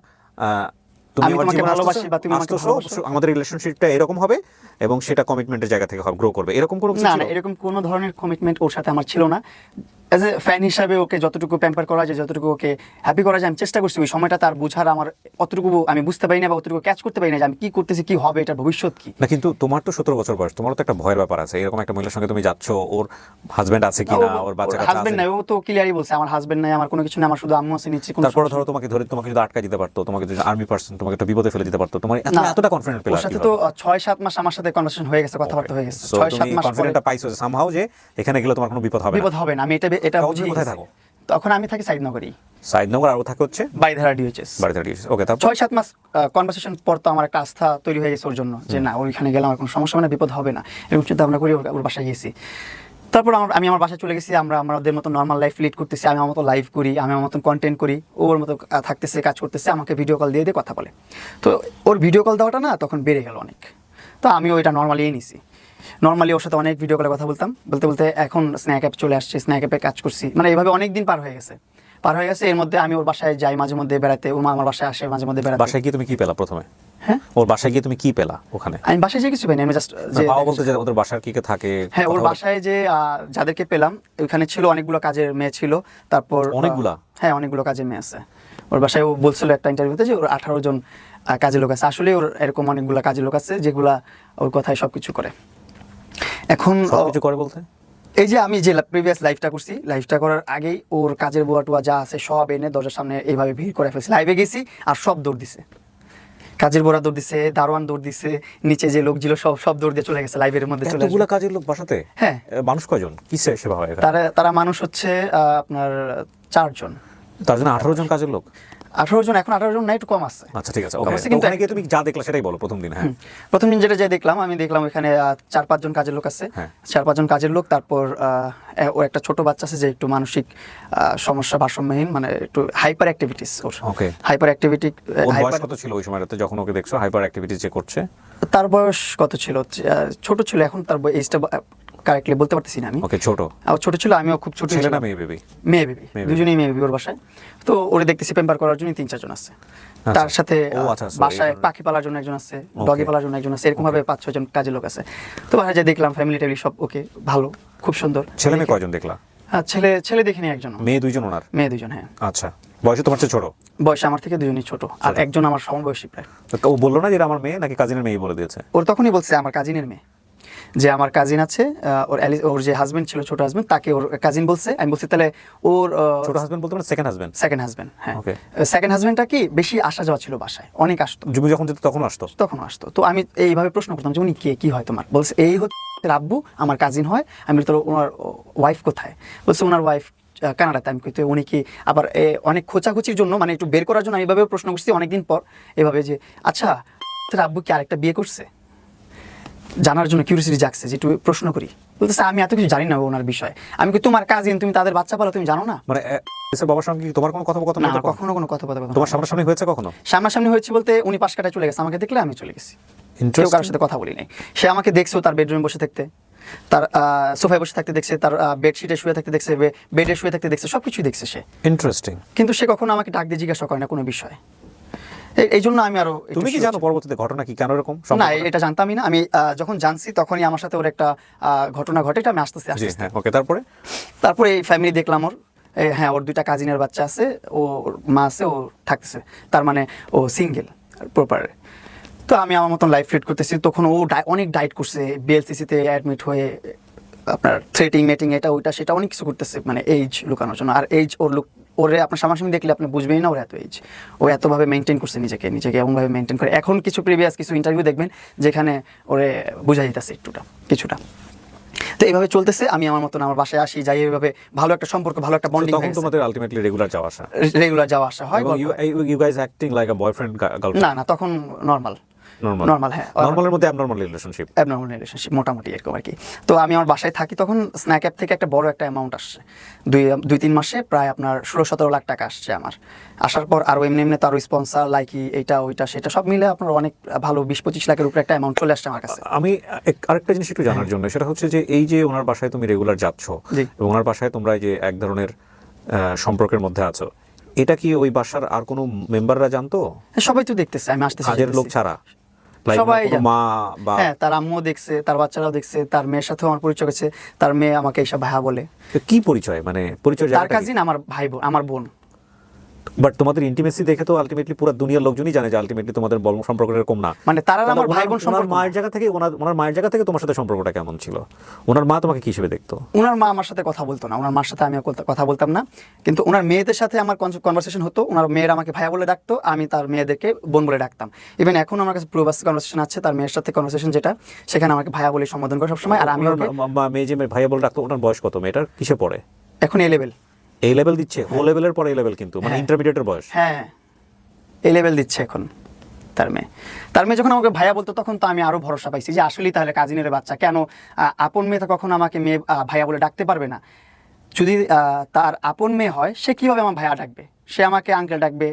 আমি তোমাকে ভালোবাসি বা তুমি আমাকে ভালোবাসো, আমাদের রিলেশনশিপটা এরকম হবে এবং সেটা কমিটমেন্টের জায়গা থেকে গ্রো করবে, এরকম কোনো কিছু না? ছিল? না, এরকম কোনো ধরনের কমিটমেন্ট ওর সাথে আমার ছিল না। অ্যাজ এ ফ্যান হিসাবে ওকে যতটুকু প্যাম্পার করা যায়, যতটুকু ওকে হ্যাপি করা যায় আমি চেষ্টা করছি। ওই সময়টা তার বুঝার আমার অতটুকু আমি বুঝতে পারি না বা অতটুকু ক্যাচ করতে পারি না যে আমি কি করতেছি, কি হবে, এটা ভবিষ্যৎ কি না। কিন্তু তোমার তো 17 বছর বয়স, তোমারও তো একটা ভয়ের ব্যাপার আছে। এরকম একটা মহিলার সঙ্গে তুমি যাচ্ছ, ওর হাজবেন্ড আছে কিনা, ওর বাচ্চা কাচ্চা আছে। হাজবেন্ড নাই, ও তো ক্লিয়ারই বলছে আমার হাজবেন্ড নাই, আমার কোনো কিছু না, আমার শুধু আম্মু আছে নিচে। তারপরে ধরো তোমাকে যদি আটকা দিতে পারতো, তোমাকে যদি আর্মি পার্সন তোমাকে একটা বিপদে ফেলে দিতে পারতো, তোমার এতটা কনফিডেন্ট পেলা? ওর সাথে তো 6-7 মাস আমার সাথে কনভারসেশন হয়ে গেছে, কথাবার্তা হয়ে গেছে। 6-7 মাস কনফিডেন্টটা পাইছো সামহাউ যে এখানে গেলে তোমার কোনো বিপদ হবে না। বিপদ হবে না, আমি এটা বুঝি। কোথায় থাকো তখন? আমি থাকি সাইদনগরী। সাইদনগর, আর ও থাকে হচ্ছে বাইধারা ডিএইচএস। বাড়িতে ডিএইচএস। ওকে, তারপর 6-7 মাস কনভারসেশন পর তো আমার একটা আস্থা তৈরি হয়ে গেছে ওর জন্য, যে না ওইখানে গেলে আমার কোনো সমস্যা হবে না, বিপদ হবে না, এরকম চিন্তা ভাবনা করি ওর বাসায় গেছি। তারপর আমি আমার বাসায় চলে গেছি, আমরা আমাদের মতো নর্মাল লাইফ লিড করতেছি, আমি আমার মতো লাইভ করি, আমি আমার মতন কন্টেন্ট করি, ওর মতো থাকতেছে, কাজ করতেছে, আমাকে ভিডিও কল দিয়ে কথা বলে। তো ওর ভিডিও কল দেওয়াটা না তখন বেড়ে গেল অনেক, তো আমি ওইটা নর্মালিই নিছি। নর্মালি ওর সাথে অনেক ভিডিও কলে কথা বলতাম, বলতে বলতে এখন স্ন্যাক অ্যাপ চলে আসছে, স্ন্যাক অ্যাপে কাজ করছি, মানে এইভাবে অনেক দিন পার হয়ে গেছে। এর মধ্যে আমি ওর বাসায় যাই মাঝে মধ্যে বেড়াতে, ও আমার বাসায় আসে মাঝে মধ্যে বেড়াতে। বাসায় গিয়ে তুমি কি পেলা প্রথমে? হ্যাঁ, ওর বাসায় গিয়ে তুমি কি পেলা ওখানে? আমি বাসায় যে কিছু পাইনি, আমি জাস্ট যে পাওয়া বলতে যে ওদের বাসার কি কে থাকে? হ্যাঁ, ওর বাসায় যে যাদেরকে পেলাম ওখানে ছিল অনেকগুলো কাজের মেয়ে ছিল। তারপর হ্যাঁ, অনেকগুলো কাজের মেয়ে আছে ওর বাসায়। ও বলছিল একটা ইন্টারভিউতে যে ওর 18 জন কাজের লোক আছে। আসলে ওর এরকম অনেকগুলো কাজের লোক আছে যেগুলা ওর কথায় সবকিছু করে। এখন সবকিছু করে বলতে এই যে আমি যে প্রিভিয়াস লাইভটা করছি, লাইভটা করার আগেই ওর কাজের বুয়া টুয়া যা আছে সব এনে দরজার সামনে এইভাবে ভিড় করে ফেলছে। লাইভে গেছি আর সব দৌড় দিছে, কাজের বোরা দৌড় দিছে, দারোয়ান দৌড় দিছে, নিচে যে লোক ছিল সব দৌড় দিয়ে চলে গেছে, লাইভের মধ্যে চলে গেছে। এতগুলো কাজের লোক বাসাতে? হ্যাঁ। মানুষ কয়জন, কিসে সেবা হয়? তারা মানুষ হচ্ছে আপনার 4 জন। তার জন্য 18 জন কাজের লোক? 18 জন, এখন 18 জন না, একটু কম আছে। আচ্ছা, ঠিক আছে। কিন্তু ওখানে গিয়ে তুমি যা দেখলা সেটাই বলো প্রথম দিন। হ্যাঁ, প্রথম দিন যেটা দেখলাম, আমি দেখলাম ওখানে 4-5 জন কাজের লোক আছে। 4-5 জন কাজের লোক। তারপর ও একটা ছোট বাচ্চা আছে যে একটু মানসিক সমস্যা, ভারসাম্যহীন, মানে একটু হাইপার অ্যাক্টিভিটিস ওর। ওকে, হাইপার অ্যাক্টিভিটি। ওর বয়স কত ছিল ওই সময়টাতে যখন ওকে দেখছো হাইপার অ্যাক্টিভিটিস যে করছে? তার বয়স কত ছিল? ছোট ছিল, এখন তার এজটা কারেক্টলি বলতে পারতেছি না আমি। ওকে, ছোট ছিল, আমিও খুব ছোট ছিল। ছিলাম। না, মেয়ে বেবি? মেয়ে বেবি, দুজনেই মেয়ে বেবি ওর বাসায়। তো ওরে দেখতেছি পেম্পার করার জন্য 3-4 জন আছে। তার সাথে বাসায় পাখি পালার জন্য একজন আছে, ডগি পালার জন্য একজন আছে, এরকম ভাবে 5-6 জন কাজের লোক আছে। তো বাসায় যে দেখলাম ফ্যামিলি টেবিল সব ওকে, ভালো, খুব সুন্দর। ছেলে মেয়ে কয়জন দেখলা? হ্যাঁ, ছেলে দেখিনি একজন। মেয়ে 2 জন ওনার? মেয়ে 2 জন, হ্যাঁ। আচ্ছা, বয়সে তোমার চেয়ে ছোট? বয়সে আমার থেকে 2 জনই ছোট, আর একজন আমার সমবয়সী প্রায়। ও বললো না যে এটা আমার মেয়ে, নাকি কাজিনের মেয়ে বলে দিয়েছে? ওর তখনই বলছে আমার কাজিনের মেয়ে, যে আমার কাজিন আছে। ওর যে হাজবেন্ড ছিল, ছোট হাজবেন্ড, তাকে ওর কাজিন বলছে। আমি বলছি তাহলে ওর ছোট হাজবেন্ড বলতে মানে সেকেন্ড হাজবেন্ড? হ্যাঁ, সেকেন্ড হাজবেন্ডটা কি বেশি আসা যাওয়া ছিল বাসায়, অনেক আসতো। তুমি যখন যেত তখন আসতো? তো আমি এইভাবে প্রশ্ন করতাম যে উনি কে, কি হয় তোমার? বলছে এই হচ্ছে আব্বু, আমার কাজিন হয়। আমি বলি তোর ওনার ওয়াইফ কোথায়? বলছে ওনার ওয়াইফ কানাডাতে। আমি কই তো উনি কি আবার অনেক খোঁচাখুচির জন্য, মানে একটু বের করার জন্য আমি এভাবে প্রশ্ন করছি অনেকদিন পর, এভাবে যে আচ্ছা তোর আব্বু কি আরেকটা বিয়ে করছে, জানার জন্য কিউরিওসিটি জাগছে যে একটু প্রশ্ন করি। বলতেছে আমি এত কিছু জানি না ওনার বিষয়। আমি কই তোমার কাজিন, তুমি তাদের বাচ্চা পালো, তুমি জানো না? মানে বাবার সঙ্গে তোমার কোনো কথোপকথন? না, কখনো কোনো কথোপকথন। তোমার সামনাসামনি হয়েছে কখনো? সামনাসামনি হয়েছে বলতে উনি পাশ কাটায় চলে গেছে, আমাকে দেখলে আমি চলে গেছি, কেউ কারোর সাথে কথা বলি নাই। সে আমাকে দেখছো তার বেডরুমে বসে থাকতে, তার সোফায় বসে থাকতে দেখছে, তার বেডশিটে শুয়ে থাকতে দেখছে, বেডে শুয়ে থাকতে দেখছে, সবকিছুই দেখছে সে। ইন্টারেস্টিং। কিন্তু সে কখনো আমাকে ডাক দিয়ে জিজ্ঞাসা করে না কোনো বিষয়। এই জন্য আমি আরো। তুমি কি জানো পরবর্তীতে ঘটনা কি, কেন এরকম? না, এটা জানতামই না আমি। যখন জানছি তখনই আমার সাথে ওর একটা ঘটনা ঘটে, এটা আমি আস্তে আস্তে। ওকে, তারপরে এই ফ্যামিলি দেখলাম ওর। হ্যাঁ, ওর 2টা কাজিনের বাচ্চা আছে, ওর মা আছে, ও থাকতেছে, তার মানে ও সিঙ্গেল প্রপার। তো আমি আমার মতন লাইফ লিড করতেছি। তখন ও অনেক ডায়েট করছে, বিএলসিসিতে অ্যাডমিট হয়ে আপনার থ্রেটিং মেটিং এটা ওইটা সেটা অনেক কিছু করতেছে, মানে এইজ লুকানোর জন্য। আর এইজ ওরে আপনার সামনাসামনি দেখলে আপনি বুঝবেনই না ওর এত এইজ। ও এতভাবে মেনটেন করছে নিজেকে এমনভাবে মেনটেন করে। এখন কিছু প্রিভিয়াস কিছু ইন্টারভিউ দেখবেন যেখানে ওরে বোঝা যেতেছে কিছুটা। তো এইভাবে চলতেছে। আমি আমার মতন আমার বাসায় আসি, যাই, এইভাবে ভালো একটা সম্পর্ক, ভালো একটা বন্ডিং। তখন তোমাদের আলটিমেটলি রেগুলার যাওয়া আসা হয়? You guys acting like a boyfriend girlfriend? না, তখন নরমাল। হ্যাঁ, নরমালের মধ্যে অ্যাবনরমাল রিলেশনশিপ মোটামুটি এরকম আর কি। তো আমি আমার বাসায় থাকি, তখন স্ন্যাক অ্যাপ থেকে একটা বড় একটা অ্যামাউন্ট আসছে 2-3 মাসে, প্রায় আপনার 16-17 লাখ টাকা আসছে আমার। আসার পর আরো এমনি তো আরো স্পন্সর লাইকি এইটা ওইটা সেটা সব মিলে আপনার অনেক ভালো 20-25 লাখের উপরে একটা অ্যামাউন্ট চলে আসছে আমার কাছে। আমি আরেকটা জিনিস একটু জানার জন্য, সেটা হচ্ছে যে এই যে ওনার বাসায় তুমি রেগুলার যাচ্ছ এবং ওনার বাসায় তোমরা যে এক ধরনের সম্পর্কের মধ্যে আছো, এটা কি ওই বাসার আর কোনো মেম্বাররা জানতো? সবাই তো দেখতেছে আমি আসতেছি, কাজের লোক ছাড়া? সবাই জানে। মা বা হ্যাঁ, তার আম্মুও দেখছে, তার বাচ্চারাও দেখছে, তার মেয়ের সাথেও আমার পরিচয় হয়েছে, তার মেয়ে আমাকে এইসব ভাইয়া বলে। কি পরিচয়, মানে পরিচয় তার কাজিন, আমার ভাই বোন, আমার বোন। বাট তোমাদের ইন্টিমেসি দেখে তো আলটিমেটলি পুরো দুনিয়ার লোকজনই জানে যে আলটিমেটলি তোমাদের সম্পর্ক এরকম না। মানে তারা আমার ভাই বোন সম্পর্ক। মায়ের জায়গা থেকে ওনার মায়ের জায়গা থেকে তোমার সাথে সম্পর্কটা কেমন ছিল? ওনার মা তোমাকে কি হিসেবে দেখতো? ওনার মা আমার সাথে কথা বলতো না, ওনার মার সাথে আমি কথা বলতাম না, কিন্তু ওনার মেয়েদের সাথে আমার কনভারসেশন হতো। ওনার মেয়েরা আমাকে ভাইয়া বলে ডাকতো, আমি তার মেয়েদেরকে বোন বলে ডাকতাম। ইভেন এখন আমার কাছে প্রুভাস কনভারসেশন আছে, তার মেয়ের সাথে কনভারসেশন যেটা, সেখানে আমাকে ভাইয়া বলে সম্বোধন করে সবসময়। আর আমি মেয়ে যে ভাইয়া বলে ডাকতো, ওনার বয়স কত? মেয়েটার কিসে পড়ে এখন? এ লেভেল। এই লেভেল দিচ্ছে? ও লেভেলের পরে এই লেভেল, কিন্তু মানে ইন্টারমিডিয়েটের বয়স। হ্যাঁ, এই লেভেল দিচ্ছে এখন তার মেয়ে যখন আমাকে ভাইয়া বলতো, তখন তো আমি আরো ভরসা পাইছি যে আসলেই তাহলে কাজিনের বাচ্চা, কেন আপন মেয়ে তো কখনো আমাকে মেয়ে ভাইয়া বলে ডাকতে পারবে না। যদি তার আপন মেয়ে হয়, সে কিভাবে আমার ভাইয়া ডাকবে? সে আমাকে আঙ্কেল ডাকবে,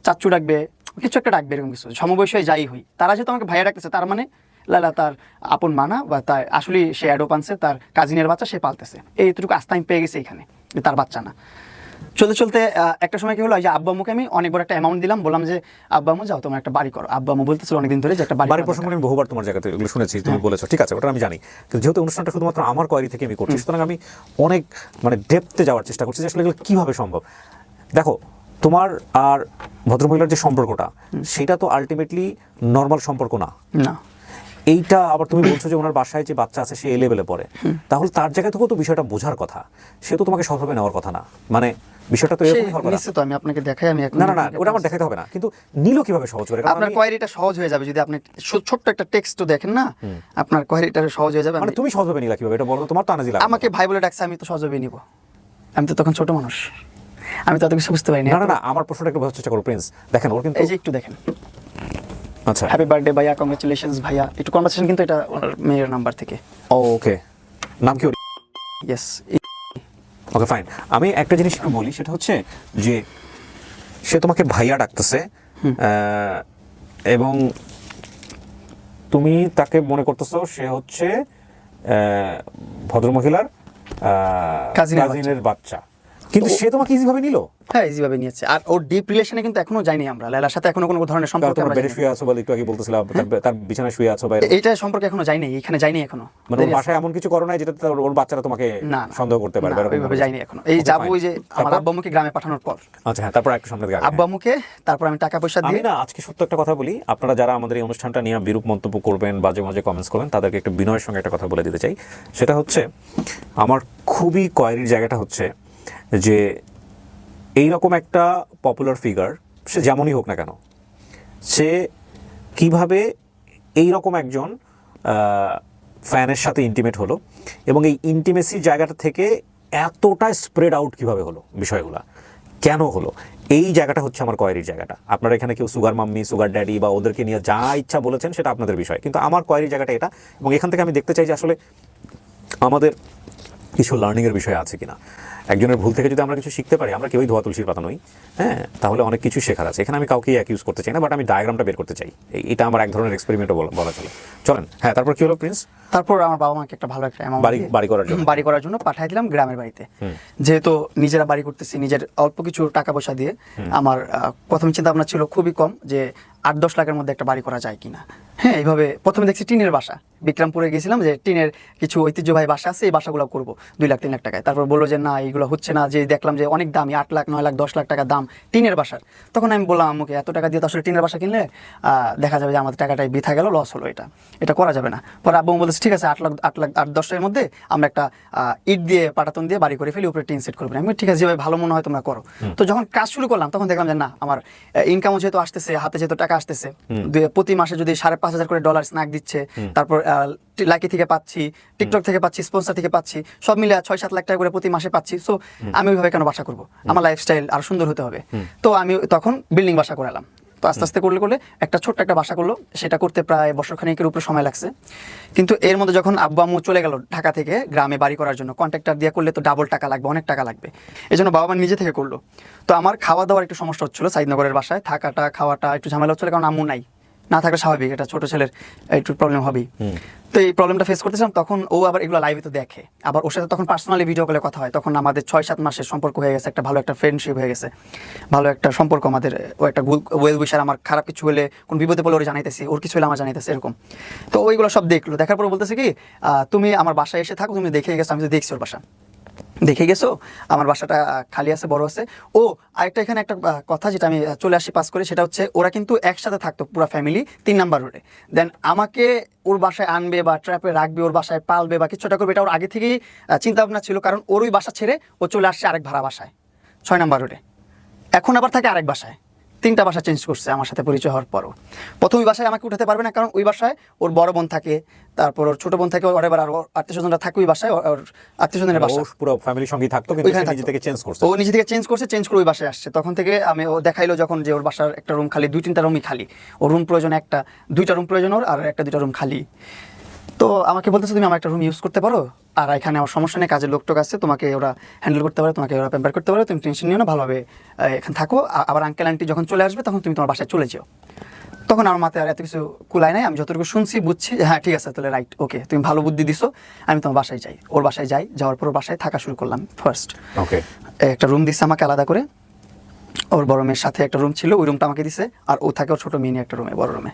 চাচ্চু ডাকবে, কিছু একটা ডাকবে, এরকম কিছু। সমবয়সী যাই হই, তারা যেহেতু আমাকে ভাইয়া ডাকতেছে, তার মানে লালা তার আপন মানা, বা তার আসলে সে অ্যাডোপ আনছে, তার কাজিনের বাচ্চা সে পালতেছে। এইটুকু আস্থা আমি পেয়ে গেছি এখানে, তার বাচ্চা না। চলতে চলতে একটা সময় কি হলো, যে আব্বা আম্মুকে আমি অনেক বড় একটা অ্যামাউন্ট দিলাম, বললাম যে আব্বা আম্মু যাও তোমার একটা বাড়ি করো। আব্বা আম্মু বলতেছিল অনেকদিন ধরে যে একটা বাড়ির প্রসঙ্গ আমি বহুবার তোমার জায়গাতে এগুলো শুনেছি, তুমি বলেছো, ঠিক আছে, ওটা আমি জানি। কিন্তু যেহেতু অনুষ্ঠানটা শুধুমাত্র আমার কোয়ারি থেকে আমি করছি, সুতরাং আমি অনেক মানে ডেপথে যাওয়ার চেষ্টা করছি যে আসলে এগুলো কিভাবে সম্ভব। দেখো, তোমার আর ভদ্রমহিলার যে সম্পর্কটা, সেটা তো আলটিমেটলি নর্মাল সম্পর্ক না। না, এইটা আবার তুমি বলছো যে ওনার বাসায় যে বাচ্চা আছে সে এ লেভেলে পড়ে, তাহলে তার জায়গা থেকেও তো বিষয়টা বোঝার কথা। সে তো তোমাকে সহজভাবে নেওয়ার কথা না, মানে বিষয়টা তো এরকমই হওয়ার কথা। নিশ্চিত আমি আপনাকে দেখাই, আমি এখন না না না, ওটা আমার দেখাতে হবে না, কিন্তু নিল কিভাবে সহজ করে? আপনার কোয়ারিটা সহজ হয়ে যাবে যদি আপনি ছোট্ট একটা টেক্সট দেখেন না, আপনার কোয়ারিটা সহজ হয়ে যাবে। মানে তুমি সহজভাবে নিলা কিভাবে এটা বলো, তোমার তো আনাজি লাগে। আমাকে ভাই বলে ডাকছে, আমি তো সহজভাবে নিব, আমি তো তখন ছোট মানুষ, আমি তো অত কিছু বুঝতে পারিনি। না না না, আমার প্রশ্নটা একটু বোঝার চেষ্টা করো প্রিন্স। দেখেন, ওর কিন্তু এই যে একটু দেখেন, আচ্ছা, হ্যাপি বার্থডে ভাইয়া, কংগ্রেচুলেশনস ভাইয়া, একটু কনভারসেশন, কিন্তু এটা ওনার মেয়ের নাম্বার থেকে। ওকে, নাম কি ওর? ইয়েস। Okay fine. আমি একটা জিনিস একটু বলি, সেটা হচ্ছে যে সে তোমাকে ভাইয়া ডাকতেছে, এবং তুমি তাকে মনে করতেছো সে হচ্ছে ভদ্রমহিলার কাজিনের বাচ্চা, কিন্তু সে তোমাকে ইজিভাবে নিল। হ্যাঁ, ইজিভাবে নিয়েছে। আর ওর ডিপ রিলেশনে কিন্তু এখনো যাইনি আমরা, লাইলার সাথে এখনো কোনো ধরনের সম্পর্ক আমরা বেডে শুয়ে আছো বলে একটু আগে বলতেছিলাম, তার বিছানায় শুয়ে আছো বাইরে, এইটা সম্পর্কে এখনো যাইনি, এখানে যাইনি এখনো। মানে ওর বাসায় এমন কিছু করো নাই যেটা ওর বাচ্চারা তোমাকে সন্দেহ করতে পারবে? ওইভাবে যাইনি এখনো। এই যাবো ওই যে আমার আব্বা আম্মুকে গ্রামে পাঠানোর পর। আচ্ছা হ্যাঁ, তারপর একটু সামনে দিকে আব্বা আম্মুকে, তারপর আমি টাকা পয়সা দিয়ে। আমি না আজকে সত্য একটা কথা বলি, আপনারা যারা আমাদের এই অনুষ্ঠানটা নিয়ে বিরূপ মন্তব্য করবেন, বাজে মাঝে কমেন্টস করবেন, তাদেরকে একটু বিনয়ের সঙ্গে একটা কথা বলে দিতে চাই। সেটা হচ্ছে, আমার খুবই কোয়ারির জায়গাটা হচ্ছে যে এইরকম একটা পপুলার ফিগার, সে যেমনই হোক না কেন, সে কিভাবে এইরকম একজন ফ্যানের সাথে ইন্টিমেট হলো, এবং এই ইন্টিমেসির জায়গাটা থেকে এতটা স্প্রেড আউট কিভাবে হলো বিষয়গুলো, কেন হলো, এই জায়গাটা হচ্ছে আমার কোয়ারির জায়গাটা। আপনারা এখানে কেউ সুগার মাম্মি, সুগার ড্যাডি বা ওদেরকে নিয়ে যা ইচ্ছা বলেছেন, সেটা আপনাদের বিষয়, কিন্তু আমার কোয়ারির জায়গাটা এটা। এবং এখান থেকে আমি দেখতে চাই যে আসলে আমাদের কিছু লার্নিংয়ের বিষয় আছে কিনা। একজনের ভুল থেকে যদি আমরা কিছু শিখতে পারি, আমরা কেউই ধোয়া তুলসীর পাতা নই, হ্যাঁ, তাহলে অনেক কিছু শেখার আছে। এখানে আমি কাউকেই অ্যাকিউজ করতে চাই না, বাট আমি ডায়াগ্রামটা বের করতে চাই। এটা আমার এক ধরনের এক্সপেরিমেন্টও বলা চলে। চলেন, হ্যাঁ, তারপর কি হলো প্রিন্স? তারপর আমার বাবা মাকে একটা ভালো একটা অ্যামাউন্ট বাড়ি করার জন্য পাঠিয়ে দিলাম গ্রামের বাড়িতে। যেহেতু নিজেরা বাড়ি করতেছি, নিজের অল্প কিছু টাকা পয়সা দিয়ে, আমার প্রথম চিন্তা ভাবনা ছিল খুবই কম, যে 8-10 লাখের মধ্যে একটা বাড়ি করা যায় কিনা। হ্যাঁ, এইভাবে প্রথমে দেখছি টিনের বাসা, বিক্রমপুরে গেছিলাম, যে টিনের কিছু ঐতিহ্যবাহী বাসা আছে, এই বাসাগুলো করবো 2-3 লাখ টাকায়। তারপর বললো যে না, এইগুলো হচ্ছে না, যে দেখলাম যে অনেক দামি, 8 লাখ, 9 লাখ, 10 লাখ টাকা দাম টিনের বাসার। তখন আমি বললাম আম্মুকে, এত টাকা দিয়ে তো আসলে টিনের বাসা কিনলে দেখা যাবে যে আমাদের টাকাটাই বৃথা গেল, লস হলো, এটা করা যাবে না। পরে আব্বু বলেছে ঠিক আছে, 8-10 লাখের মধ্যে আমরা একটা ইট দিয়ে, পাটাতন দিয়ে বাড়ি করে ফেলি, উপরে টিন সেট করবেন। আমি ঠিক আছে, যেভাবে ভালো মনে হয় তোমরা করো। তো যখন কাজ শুরু করলাম, তখন দেখলাম যে না, আমার ইনকামও যেহেতু আসতেছে, হাতে যেহেতু টাকা আসতেছে, প্রতি মাসে যদি $5,500 করে ডলার স্ন্যাক দিচ্ছে, তারপর লাকি থেকে পাচ্ছি, টিকটক থেকে পাচ্ছি, স্পন্সর থেকে পাচ্ছি, সব মিলে 6-7 লাখ টাকা করে প্রতি মাসে পাচ্ছি। সো আমি ওইভাবে কেন বাসা করবো? আমার লাইফস্টাইল আরো সুন্দর হতে হবে। তো আমি তখন বিল্ডিং বাসা করালাম। তো আস্তে আস্তে করলে একটা ছোট্ট একটা বাসা করলো, সেটা করতে প্রায় বছরখানেকের উপরে সময় লাগছে। কিন্তু এর মধ্যে যখন আব্বু আম্মু চলে গেল ঢাকা থেকে গ্রামে বাড়ি করার জন্য, কন্ট্রাক্টর দিয়ে করলে তো ডাবল টাকা লাগবে, অনেক টাকা লাগবে, এই জন্য বাবা মা নিজে থেকে করলো। তো আমার খাওয়া দাওয়ার একটু সমস্যা হচ্ছিল, সাইদনগরের বাসায় থাকাটা, খাওয়াটা একটু ঝামেলা হচ্ছিল, কারণ আম্মু নাই, না থাকলে স্বাভাবিক, এটা ছোট ছেলের একটু প্রবলেম হবেই। তো এই প্রবলেমটা ফেস করতেছিলাম, তখন ও আবার এগুলো লাইভে তো দেখে, আবার ওর সাথে তখন পার্সোনালি ভিডিও কলে কথা হয়। তখন আমাদের 6-7 মাসের সম্পর্ক হয়ে গেছে, একটা ভালো একটা ফ্রেন্ডশিপ হয়ে গেছে, ভালো একটা সম্পর্ক আমাদের। ও একটা ওয়েল উইশার, আমার খারাপ কিছু হলে কোন বিপদে পড়লে ওরা জানাইতেছি, ওর কিছু হলে আমার জানাইতেছে এরকম। তো ওইগুলো সব দেখলো, দেখার পর বলতেছে কি তুমি আমার বাসায় এসে থাকো, তুমি দেখে গেছো, আমি তো দেখছি ওর বাসা, দেখে গেছো আমার বাসাটা খালি আছে, বড় আছে। ও আরেকটা এখানে একটা কথা যেটা আমি চলে আসি পাস করে, সেটা হচ্ছে ওরা কিন্তু একসাথে থাকতো পুরো ফ্যামিলি 3 নাম্বার রোডে। দেন আমাকে ওর বাসায় আনবে বা ট্র্যাপে রাখবে, ওর বাসায় পালবে বা কিছুটা করবে, এটা ওর আগে থেকেই চিন্তা ভাবনা ছিল। কারণ ওর ওই বাসা ছেড়ে ও চলে আসছে আরেক ভাড়া বাসায় 6 নাম্বার রোডে, এখন আবার থাকে আরেক বাসায়। 3টা বাসা চেঞ্জ করছে আমার সাথে পরিচয় হওয়ার পরও। প্রথম ওই বাসায় আমাকে উঠাতে পারবে না, কারণ ওই বাসায় ওর বড় বোন থাকে, তারপর ওর ছোট বোন থাকে, ওর এবার আর আত্মীয় স্বজনরা থাকে ওই বাসায়, ওর আত্মীয় স্বজনের বাসা পুরো ফ্যামিলির সঙ্গেই থাকতো, কিন্তু সে নিজে থেকে চেঞ্জ করছে। ও নিজে থেকে চেঞ্জ করছে, চেঞ্জ করে ওই বাসায় আসছে। তখন থেকে আমি, ও দেখাইলো যখন যে ওর বাসার একটা রুম খালি, 2-3টা রুমই খালি, ওর রুম প্রয়োজন একটা, 2টা রুম প্রয়োজন ওর, আর 1-2টা রুম খালি। তো আমাকে বলতেছে তুমি আমার একটা রুম ইউজ করতে পারো, আর এখানে আমার সমস্যা নেই, কাজের লোকটোক আছে, তোমাকে ওরা হ্যান্ডেল করতে পারে, তোমাকে ওরা প্যাম্পার করতে পারে, তুমি টেনশন নিও না, ভালোভাবে এখানে থাকো। আবার আঙ্কেল আন্টি যখন চলে আসবে তখন তুমি তোমার বাসায় চলে যেও। তখন আমার মাথায় আর এত কিছু কুলায় নাই, আমি যতটুকু শুনছি বুঝছি, হ্যাঁ ঠিক আছে তাহলে রাইট, ওকে তুমি ভালো বুদ্ধি দিছো, আমি তোমার বাসায় যাই। ওর বাসায় যাই, যাওয়ার পর ওর বাসায় থাকা শুরু করলাম ফার্স্ট। ওকে, একটা রুম দিচ্ছে আমাকে আলাদা করে, ওর বড় মেয়ের সাথে একটা রুম ছিল, ওই রুমটা আমাকে দিছে, আর ও থাকে ওর ছোটো মেয়ে নিয়ে একটা রুমে, বড় রুমে।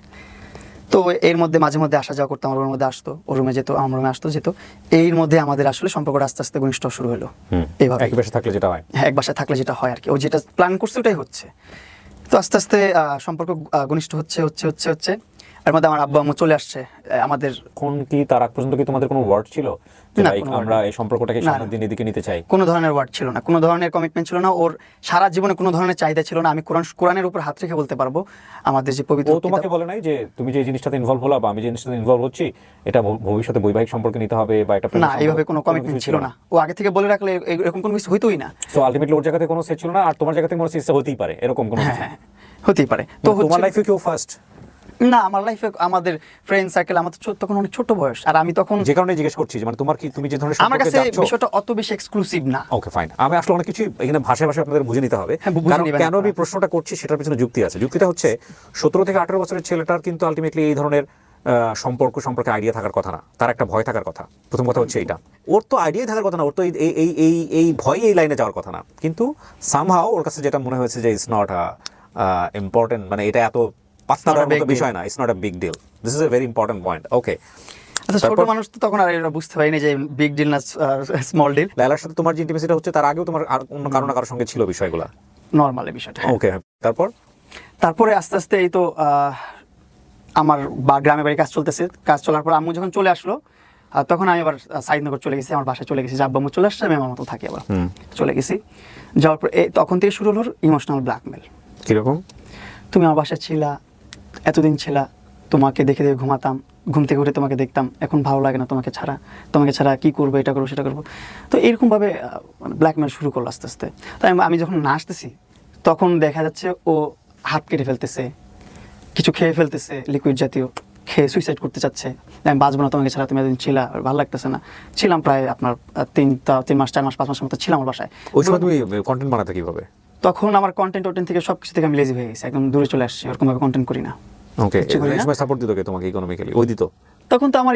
তো এর মধ্যে মাঝে মধ্যে আসা যাওয়া করতাম, আমার রুমের মধ্যে আসতো, ওর রুমে যেত, আমার রুমে আসতো যেত। এর মধ্যে আমাদের আসলে সম্পর্কটা আস্তে আস্তে ঘনিষ্ঠ শুরু হলো এইভাবে। এক বাসায় থাকলে যেটা হয়, হ্যাঁ এক বাসায় থাকলে যেটা হয় আর কি, ও যেটা প্ল্যান করছে ওটাই হচ্ছে। তো আস্তে আস্তে সম্পর্ক ঘনিষ্ঠ হচ্ছে হচ্ছে হচ্ছে হচ্ছে এর মধ্যে আমার আব্বু আম্মু চলে আসছে আমাদের। কোন কি তার আগ পর্যন্ত কি তোমাদের কোনো ওয়ার্ড ছিল যে না, like কোনো আমরা word এই সম্পর্কটাকে না, সামনের দিন এদিকে নিতে চাই? কোনো ধরনের ওয়ার্ড ছিল না, কোনো ধরনের কমিটমেন্ট ছিল না, ওর সারা জীবনে কোনো ধরনের চাহিদা ছিল না। আমি কোরআনের উপর হাত রেখে বলতে পারবো আমাদের যে পবিত্র ও তোমাকে বলে নাই যে তুমি যে এই জিনিসটাতে ইনভলভ হলা বা আমি যে জিনিসটাতে ইনভলভ হচ্ছি এটা ভবিষ্যতে বৈবাহিক সম্পর্কে নিতে হবে বা এটা না, এইভাবে কোনো কমিটমেন্ট ছিল না। ও আগে থেকে বলে রাখলে এরকম কোনো কিছু হইতোই না। সো আলটিমেটলি ওর জায়গাতে কোনো সেট ছিল না, আর তোমার জায়গাতে কোনো সেট হতেই পারে এরকম কোনো কিছু? হ্যাঁ হতেই পারে। তো তোমার লাইফে কেউ ফার্স্ট? না, আমার লাইফে আমাদের ফ্রেন্ড সার্কেল, আমার তো তখন অনেক ছোট বয়স, আর আমি তখন যে কারণে জিজ্ঞেস করছি, মানে তোমার কি, তুমি যে ধরনের আমার সম্পর্কে কাছে যাচ্ছ বিষয়টা অত বেশি এক্সক্লুসিভ না। ওকে ফাইন, আমি আসলে অনেক কিছু এখানে ভাষায় আপনাদের বুঝে নিতে হবে। হ্যাঁ, বুঝে কারণ নিবেন কেন আমি আপনারা। প্রশ্নটা করছি সেটার পিছনে যুক্তি আছে। যুক্তিটা হচ্ছে 17 থেকে 18 বছরের ছেলেটার কিন্তু আলটিমেটলি এই ধরনের সম্পর্কে আইডিয়া থাকার কথা না, তার একটা ভয় থাকার কথা। প্রথম কথা হচ্ছে এইটা, ওর তো আইডিয়াই থাকার কথা না, ওর তো এই ভয় এই লাইনে যাওয়ার কথা না। কিন্তু সামহাও ওর কাছে যেটা মনে হয়েছে যে ইটস নট ইম্পর্টেন্ট, মানে এটা এত পাঁচটা বিষয় না, it's not a big deal, this is a very important point. Okay, আচ্ছা, ছোট মানুষ তো তখন আর এটা বুঝতে পারিনি যে বিগ ডিল না স্মল ডিল। লায়লার সাথে তোমার যে ইন্টিমেসিটা হচ্ছে তার আগেও তোমার আর অন্য কারো না কারোর সঙ্গে ছিল বিষয়গুলো? নরমাল এই বিষয়টা। ওকে, তারপরে আস্তে আস্তে এই তো আমার গ্রামে বাড়ি কাজ চলতেছে, কাজ চলার পর আম্মু যখন চলে আসলো তখন আমি আবার সাইদনগর চলে গেছি, আমার বাসায় চলে গেছি, যে আব্বা আম্মু চলে আসছে, আমি আমার মতো থাকি, আবার চলে গেছি। যাওয়ার পর তখন থেকে শুরু হলো ইমোশনাল ব্ল্যাকমেল। কিরকম? তুমি আমার বাসায় ছিলা, এতদিন ছিলা, তোমাকে দেখে দেখে ঘুমাতাম, ঘুম থেকে উঠে তোমাকে দেখতাম, এখন ভালো লাগে না তোমাকে ছাড়া কি করবো, এটা করবো সেটা করবো। তো এরকমভাবে ব্ল্যাকমেল শুরু করলো আস্তে আস্তে। তাই আমি যখন নাচতেছি তখন দেখা যাচ্ছে ও হাত কেটে ফেলতেছে, কিছু খেয়ে ফেলতেছে লিকুইড জাতীয়, খেয়ে সুইসাইড করতে চাচ্ছে। আমি বাঁচবো না তোমাকে ছাড়া, তুমি এতদিন ছিলা, ভালো লাগতেছে না। ছিলাম প্রায় আপনার 3 মাস 4 মাস 5 মাসের মতো ছিলাম আমার বাসায়। ওই সময় তুমি কন্টেন্ট বানাতে কিভাবে? তখন আমার কন্টেন্ট থেকে সবকিছু থেকে আমি লেজি হয়ে গেছি, একদম দূরে চলে আসছি, ওরকমভাবে কন্টেন্ট করি না। ওকে, এই সময় সাপোর্ট দিত কে তোমাকে ইকোনমিক্যালি? ওই দিত? তখন তো আমার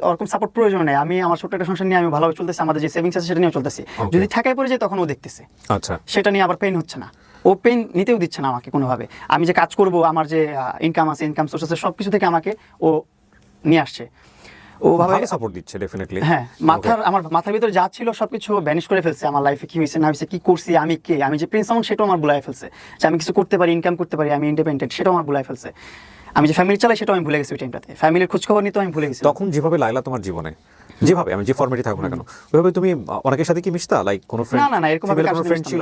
ওরকম সাপোর্ট প্রয়োজন নেই, আমি আমার ছোট্ট একটা সংসার নিয়ে আমি ভালোভাবে চলতেছি, আমাদের যে সেভিংস আছে সেটা নিয়ে চলতেছি। যদি ঠেকায় পড়ে যায় তখন ও দেখতেছে, আচ্ছা, সেটা নিয়ে আবার পেইন হচ্ছে না, ও পেইন নিতেও দিচ্ছে না আমাকে কোনোভাবে। আমি যে কাজ করব, আমার যে ইনকাম আছে, ইনকাম সোর্স আছে, সবকিছু থেকে আমাকে ও নিয়ে আসছে। ও ভাবে সাপোর্ট দিচ্ছে ডেফিনেটলি। হ্যাঁ, আমার মাথার ভিতরে যা ছিল সবকিছু ভ্যানিশ করে ফেলছে। আমার লাইফে কি হয়েছে না হয়েছে, কি করছি, আমি কে, আমি যে প্রিন্স সাউন্ড সেটাও আমার ভুলাই ফেলছে, যে আমি কিছু করতে পারি, ইনকাম করতে পারি, আমি ইন্ডিপেন্ডেন্ট সেটাও আমার ভুলাই ফেলছে। আমি যে ফ্যামিলি চালাই সেটাও আমি ভুলে গেছি ওই টাইমটাতে, ফ্যামিলির খোঁজখবর নিতে আমি ভুলে গেছি। তখন যেভাবে লায়লা তোমার জীবনে, যেভাবে আমি যে ফরম্যাটে থাকুক না কেন, ওইভাবে তুমি অনেকের সাথে কি মিশতা? লাইক কোনো ফ্রেন্ড? না, এরকম ভাবে কোনো ফ্রেন্ড ছিল?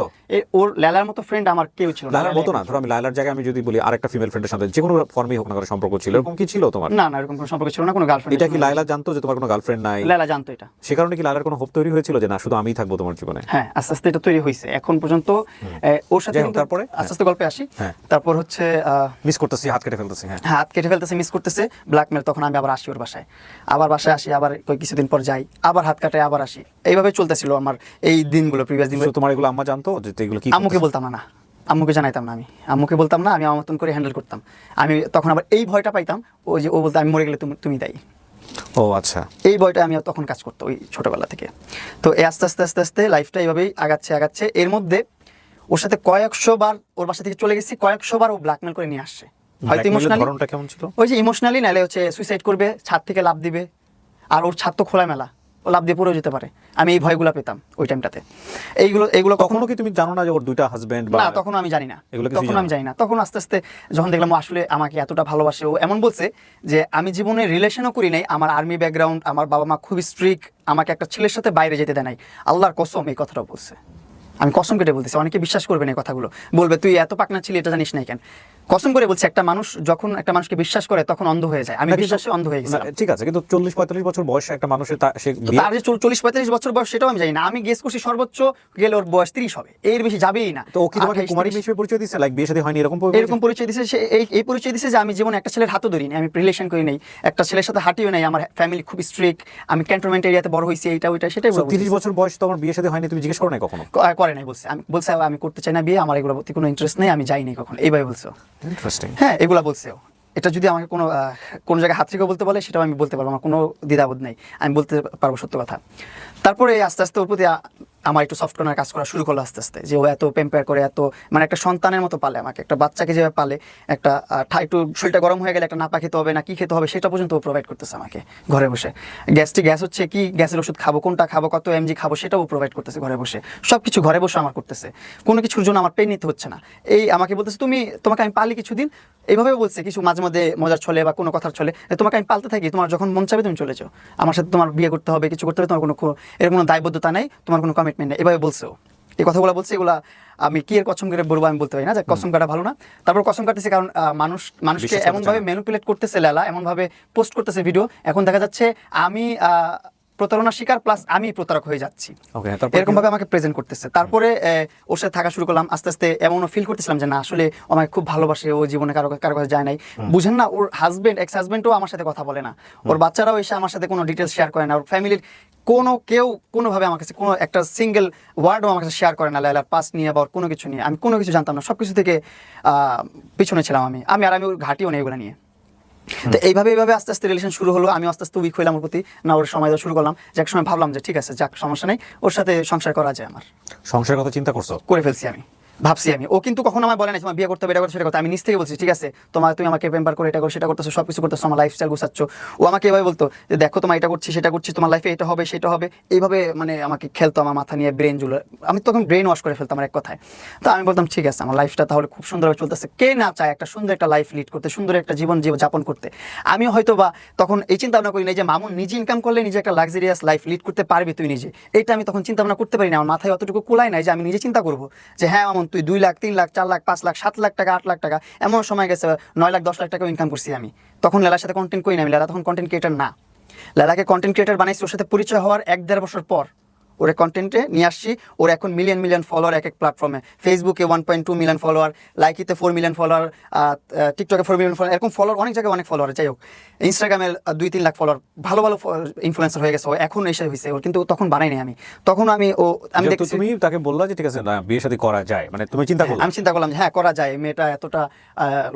ওর লায়লার মতো ফ্রেন্ড আমার কেউ ছিল না। লায়লার মতো না, ধরো আমি লায়লার জায়গায় আমি যদি বলি আরেকটা ফিমেল ফ্রেন্ডের সাথে যে কোনো ফর্মেই হোক না কোনো সম্পর্ক ছিল, এরকম কি ছিল তোমার? না, এরকম কোনো সম্পর্ক ছিল না, কোনো গার্লফ্রেন্ড। এটা কি লায়লা জানতো যে তোমার কোনো গার্লফ্রেন্ড নাই? লায়লা জানতো এটা। সে কারণে কি লায়লার কোনো হোপ তৈরি হয়েছিল যে না শুধু আমিই থাকবো তোমার জীবনে? হ্যাঁ, আস্তে আস্তে এটা তৈরি হয়েছে এখন পর্যন্ত। ওর সাথে তারপরে আস্তে আস্তে গল্পে আসি। তারপর হচ্ছে মিস করতেছি, হাত কেটে ফেলতেছি। হাত কেটে ফেলতেছে, মিস করতেছে, ব্ল্যাকমেল। তখন আমি আবার আসি ওর বাসায়, আসি, আবার কিছুদিন পর যাই, আবার হাত কাটে, আবার আসি। এইভাবে চলতেছিল আমার এই দিনগুলো, প্রিভিয়াস দিনগুলো। তোমার এগুলো আম্মা জানতো যে এগুলো কি? আম্মুকে বলতাম না, আম্মুকে জানাইতাম না, আমি আম্মুকে বলতাম না, আমি আমার মতন করে হ্যান্ডেল করতাম। আমি তখন আবার এই ভয়টা পাইতাম, ওই যে ও বলতো আমি মরে গেলে তুমি দায়ী। ও আচ্ছা, এই ভয়টা আমি তখন কাজ করতো ওই ছোটবেলা থেকে। তো এই আস্তে আস্তে আস্তে আস্তে লাইফটা এইভাবেই আগাচ্ছে। এর মধ্যে ওর সাথে কয়েকশো বার ওর বাসা থেকে চলে গেছি, কয়েকশো বার ও ব্ল্যাকমেল করে নিয়ে আসছে। হয়তো ইমোশনালি, ধরনটা কেমন ছিল? ওই যে ইমোশনালি, নাহলে হচ্ছে সুইসাইড করবে, ছাদ থেকে লাফ দিবে। আর ওর ছাদ তো খোলা মেলা, ও লাফ দিয়ে পড়েও যেতে পারে। আমি এই ভয়গুলো পেতাম ওই টাইমটাতে। এইগুলো কখনো কি তুমি জানো না যে ওর দুইটা হাজবেন্ড? না, তখন আমি জানি না, তখন আমি জানি না। তখন আস্তে আস্তে যখন দেখলাম ও আসলে আমাকে এতটা ভালোবাসে, ও এমন বলছে যে আমি জীবনে রিলেশনও করি নাই, আমার আর্মি ব্যাকগ্রাউন্ড, আমার বাবা মা খুবই স্ট্রিক্ট, আমাকে একটা ছেলের সাথে বাইরে যেতে দেয় নাই। আল্লাহর কসম এই কথাটা বলছে, আমি কসম কেটে বলতেছি। অনেকে বিশ্বাস করবে না এই কথাগুলো, বলবে তুই এত পাকনা ছিলি, এটা জানিস না কেন। কসম করে বলছে, একটা মানুষ যখন একটা মানুষকে বিশ্বাস করে তখন অন্ধ হয়ে যায়। আমি বিশ্বাসে অন্ধ হয়ে গেছি। ঠিক আছে, কিন্তু 40-45 বছর বয়সে একটা মানুষের তার যে 40-45 বছর বয়স সেটাও আমি জানি না। আমি গেস করছি সর্বোচ্চ গেলে ওর বয়স 30 হবে, এর বেশি যাবেই না। তো ও কি তোমাকে কুমারী হিসেবে পরিচয় দিছে, লাইক বিয়ে শাদী হয়নি এরকম পরিচয় দিছে? সে এই পরিচয় দিছে যে আমি জীবনে একটা ছেলের হাতও ধরিনি, আমি রিলেশন করি নাই, একটা ছেলের সাথে হাঁটিও নাই, আমার ফ্যামিলি খুব স্ট্রিক্ট, আমি ক্যান্টনমেন্ট এরিয়াতে বড় হয়েছি, এইটা ওইটা সেটাই বলছি। 30 বছর বয়স তো আমার বিয়ে শাদী হয়নি, তুমি জিজ্ঞেস করো না কখনো? করে নাই, বলছে আমি বলছে আমি করতে চাই না বিয়ে, আমার এগুলোর প্রতি কোনো ইন্টারেস্ট নেই, আমি যাইনি কখনো, এইভাবে বলছো। ইন্টারেস্টিং। হ্যাঁ, এগুলা বলছেও। এটা যদি আমাকে কোনো জায়গায় হাত থেকে বলতে বলে সেটাও আমি বলতে পারবো, আমার কোনো দ্বিধাবোধ নেই, আমি বলতে পারবো সত্য কথা। তারপরে আস্তে আস্তে ওর প্রতি আমার একটু সফট কর্নার কাজ করা শুরু করলো আস্তে আস্তে, যে ও এত প্যাম্পার করে, এত মানে একটা সন্তানের মতো পালে আমাকে, একটা বাচ্চাকে যেভাবে পালে, একটা একটু শরীরটা গরম হয়ে গেলে একটা নাপা খেতে হবে না কি খেতে হবে সেটা পর্যন্ত ও প্রোভাইড করতেছে আমাকে ঘরে বসে। গ্যাস হচ্ছে কি, গ্যাসের ওষুধ খাবো, কোনটা খাবো, কত এমজি খাবো, সেটাও প্রোভাইড করতেছে ঘরে বসে। সব কিছু ঘরে বসে আমার করতেছে, কোনো কিছুর জন্য আমার পেন নিতে হচ্ছে না। এই আমাকে বলতেছে তোমাকে আমি পালি কিছুদিন, এইভাবে বলছে কিছু মাঝে মধ্যে মজার ছলে বা কোনো কথার ছলে, তোমাকে আমি পালতে থাকি, তোমার যখন মন চাবে তুমি চলে যাও, আমার সাথে তোমার বিয়ে করতে হবে, কিছু করতে হবে, তোমার এর কোনো দায়বদ্ধতা নেই, তোমার কোনো কমিটমেন্ট নেই, এভাবে বলছে। এই কথাগুলো বলছে, এগুলা আমি কি এর কসম করে বলবো আমি বলতে পারি না, যে কসম কাটা ভালো না। তারপর কসম কাটতেছে কারণ মানুষকে এমনভাবে ম্যানিপুলেট করতেছে, লেলা এমনভাবে পোস্ট করতেছে ভিডিও, এখন দেখা যাচ্ছে আমি প্রতারণা শিকার প্লাস আমি প্রতারক হয়ে যাচ্ছি, এরকম ভাবে আমাকে প্রেজেন্ট করতেছে। তারপরে ওর সাথে থাকা শুরু করলাম, আস্তে আস্তে এমনও ফিল করতেছিলাম যে না আসলে আমাকে খুব ভালোবাসে, ও জীবনে কারো কাছে যায় নাই, বুঝেন না। ওর এক্স হাজবেন্ডও আমার সাথে কথা বলে না, ওর বাচ্চারাও এসে আমার সাথে কোনো ডিটেলস শেয়ার করে না, ওর ফ্যামিলির কেউ কোনোভাবে আমার কাছে কোনো একটা সিঙ্গেল ওয়ার্ডও আমার কাছে শেয়ার করে না লাইলার পাস নিয়ে বা কোনো কিছু নিয়ে। আমি কোনো কিছু জানতাম না, সব কিছু থেকে পিছনে ছিলাম আমি ওর ঘাটিও নেই এগুলো নিয়ে। তো এইভাবে আস্তে আস্তে রিলেশন শুরু হলো, আমি আস্তে আস্তে উইক হইলাম ওর প্রতি, না ওর সময় দেওয়া শুরু করলাম, যে এক সময় ভাবলাম যে ঠিক আছে যাক সমস্যা নেই, ওর সাথে সংসার করা যায়। আমার সংসারের কথা চিন্তা করছো? করে ফেলছি, আমি ভাবছি ও কিন্তু কখনো আমায় বলে না তোমার বিয়ে করতে হবে, এটা করতে সেটা করতে। আমি নিজ থেকে বলছি ঠিক আছে তুমি আমাকে পেম্পার করে এটা করো সেটা করতেছো, সব কিছু করতেছো, আমার লাইফস্টাইল গুছাচ্ছ। ও আমাকে এভাবে বলতো যে দেখো তোমার এটা করছি সেটা করছি, তোমার লাইফে এটা হবে সেটা হবে, এইভাবে মানে আমাকে খেলতো আমার মাথা নিয়ে, ব্রেন জুলে। আমি তখন ব্রেন ওয়াশ করে ফেলতাম আমার এক কথায়। তো আমি বলতাম ঠিক আছে আমার লাইফটা তাহলে খুব সুন্দরভাবে চলতেছে, কে না চায় একটা সুন্দর একটা লাইফ লিড করতে, সুন্দর একটা জীবন যাপন করতে। আমি হয়তো বা তখন এই চিন্তা ভাবনা করি না যে মামুন নিজে ইনকাম করলে নিজে একটা লাক্সারিয়াস লাইফ লিড করতে পারবি তুই নিজে, এটা আমি তখন চিন্তা ভাবনা করতে পারি না, আমার মাথায় অতটুকু কুলাই নাই যে আমি নিজে চিন্তা করবো যে হ্যাঁ মামুন তুই 2 লাখ 3 লাখ 4 লাখ 5 লাখ 7 লাখ টাকা 8 লাখ টাকা, এমন সময় গেছে 9 লাখ 10 লাখ টাকা ইনকাম করছি আমি। তখন লেলার সাথে কন্টেন্ট করি না, আমি লেলা তখন কন্টেন্ট ক্রিয়েটার না, লেলাকে কন্টেন্ট ক্রিয়েটার বানাইছি ওর সাথে পরিচয় হওয়ার 1-1.5 বছর পর। ওর কন্টেন্টে নিয়ে আসছি, ওর এখন মিলিয়ন ফলোয়ার এক প্ল্যাটফর্মে, ফেসবুকে 1.2 মিলিয়ন ফলোয়ার, লাইকিতে 4 মিলিয়ন ফলোয়ার, টিকটকে 4 মিলিয়ন ফলোয়ার, এরকম ফলোয়ার অনেক জায়গায় অনেক ফলোয়ার। যাই হোক, ইনস্টাগ্রামে 2-3 লাখ ফলোয়ার, ভালো ইনফ্লুয়েন্সার হয়ে গেছে ও, এখন এসে হয়েছে ওর, কিন্তু তখন বানাই নাই আমি। তখন আমি দেখছি তুমি তাকে বললা যে ঠিক আছে না বিয়ে শাদী করা যায়, মানে তুমি চিন্তা করলে? আমি চিন্তা করলাম যে হ্যাঁ করা যায়, মেয়েটা এতটা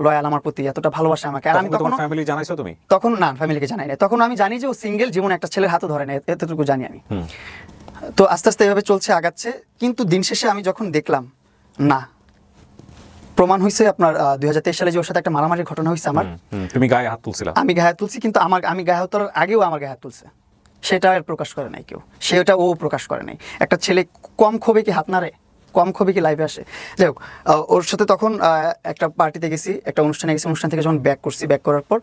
লয়াল আমার প্রতি, এতটা ভালোবাসে আমাকে। আর আমি তখন ফ্যামিলি জানাইছো তুমি? তখন না, ফ্যামিলিকে জানাই না, তখন আমি জানি যে ও সিঙ্গেল, জীবনে একটা ছেলের হাতও ধরে না, এতটুকু জানি আমি। তো আস্তে আস্তে এভাবে চলছে, আগাচ্ছে। কিন্তু দিন শেষে আমি যখন দেখলাম না, প্রমাণ হয়েছে আপনার 2023 সালে যে ওর সাথে একটা মারামারির ঘটনা হয়েছে আমার, তুমি গায়ে হাত তুলছিলা? আমি গায়ে হাত তুলছি, কিন্তু আমি গায়ে হাত তোলার আগেও আমার গায়ে হাত তুলছে, সেটা আর প্রকাশ করে নাই কেউ, সেটা ও প্রকাশ করে নাই। একটা ছেলে কম ক্ষোভে কি হাত নাড়ে, কম ক্ষোভে কি লাইভে আসে? যাই হোক, ওর সাথে তখন একটা পার্টিতে গেছি, একটা অনুষ্ঠানে গেছি, অনুষ্ঠান থেকে যখন ব্যাক করার পর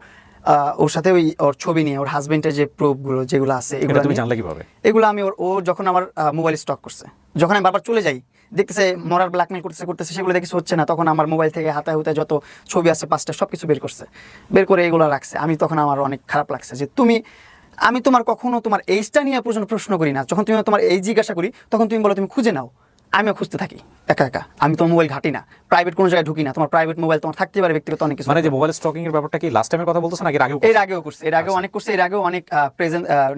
ওর সাথে ওর ছবি নিয়ে ওর হাজবেন্ডের যে প্রুফগুলো যেগুলো আছে, এগুলো তুমি জানলে কিভাবে? এগুলো আমি ও যখন আমার মোবাইল স্টক করছে, যখন আমি বারবার চলে যাই দেখতেছে মরার ব্ল্যাকমেল করতেছে, সেগুলো দেখেছি হচ্ছে না, তখন আমার মোবাইল থেকে হাতায় হুতায় যত ছবি আছে 5টা সবকিছু বের করে এগুলো রাখছে। আমি তখন আমার অনেক খারাপ লাগছে যে আমি তোমার কখনো তোমার এইজটা নিয়ে প্রশ্ন করি না, যখন তুমি তোমার এই জিজ্ঞাসা করি তখন তুমি বলো তুমি খুঁজে নাও, আমিও খুঁজতে থাকি একা একা। আমি তো মোবাইল ঘাটি না, প্রাইভেট কোনো জায়গায় ঢুকি না। তোমার প্রাইভেট মোবাইল তোমার থাকতে পারে, ব্যক্তিগত অনেক কিছু। মানে যে মোবাইল স্টকিং এর ব্যাপারটা কি লাস্ট টাইমের কথা বলতেছ নাকি এর আগেও করছে, এর আগেও অনেক করছে, এর আগেও অনেক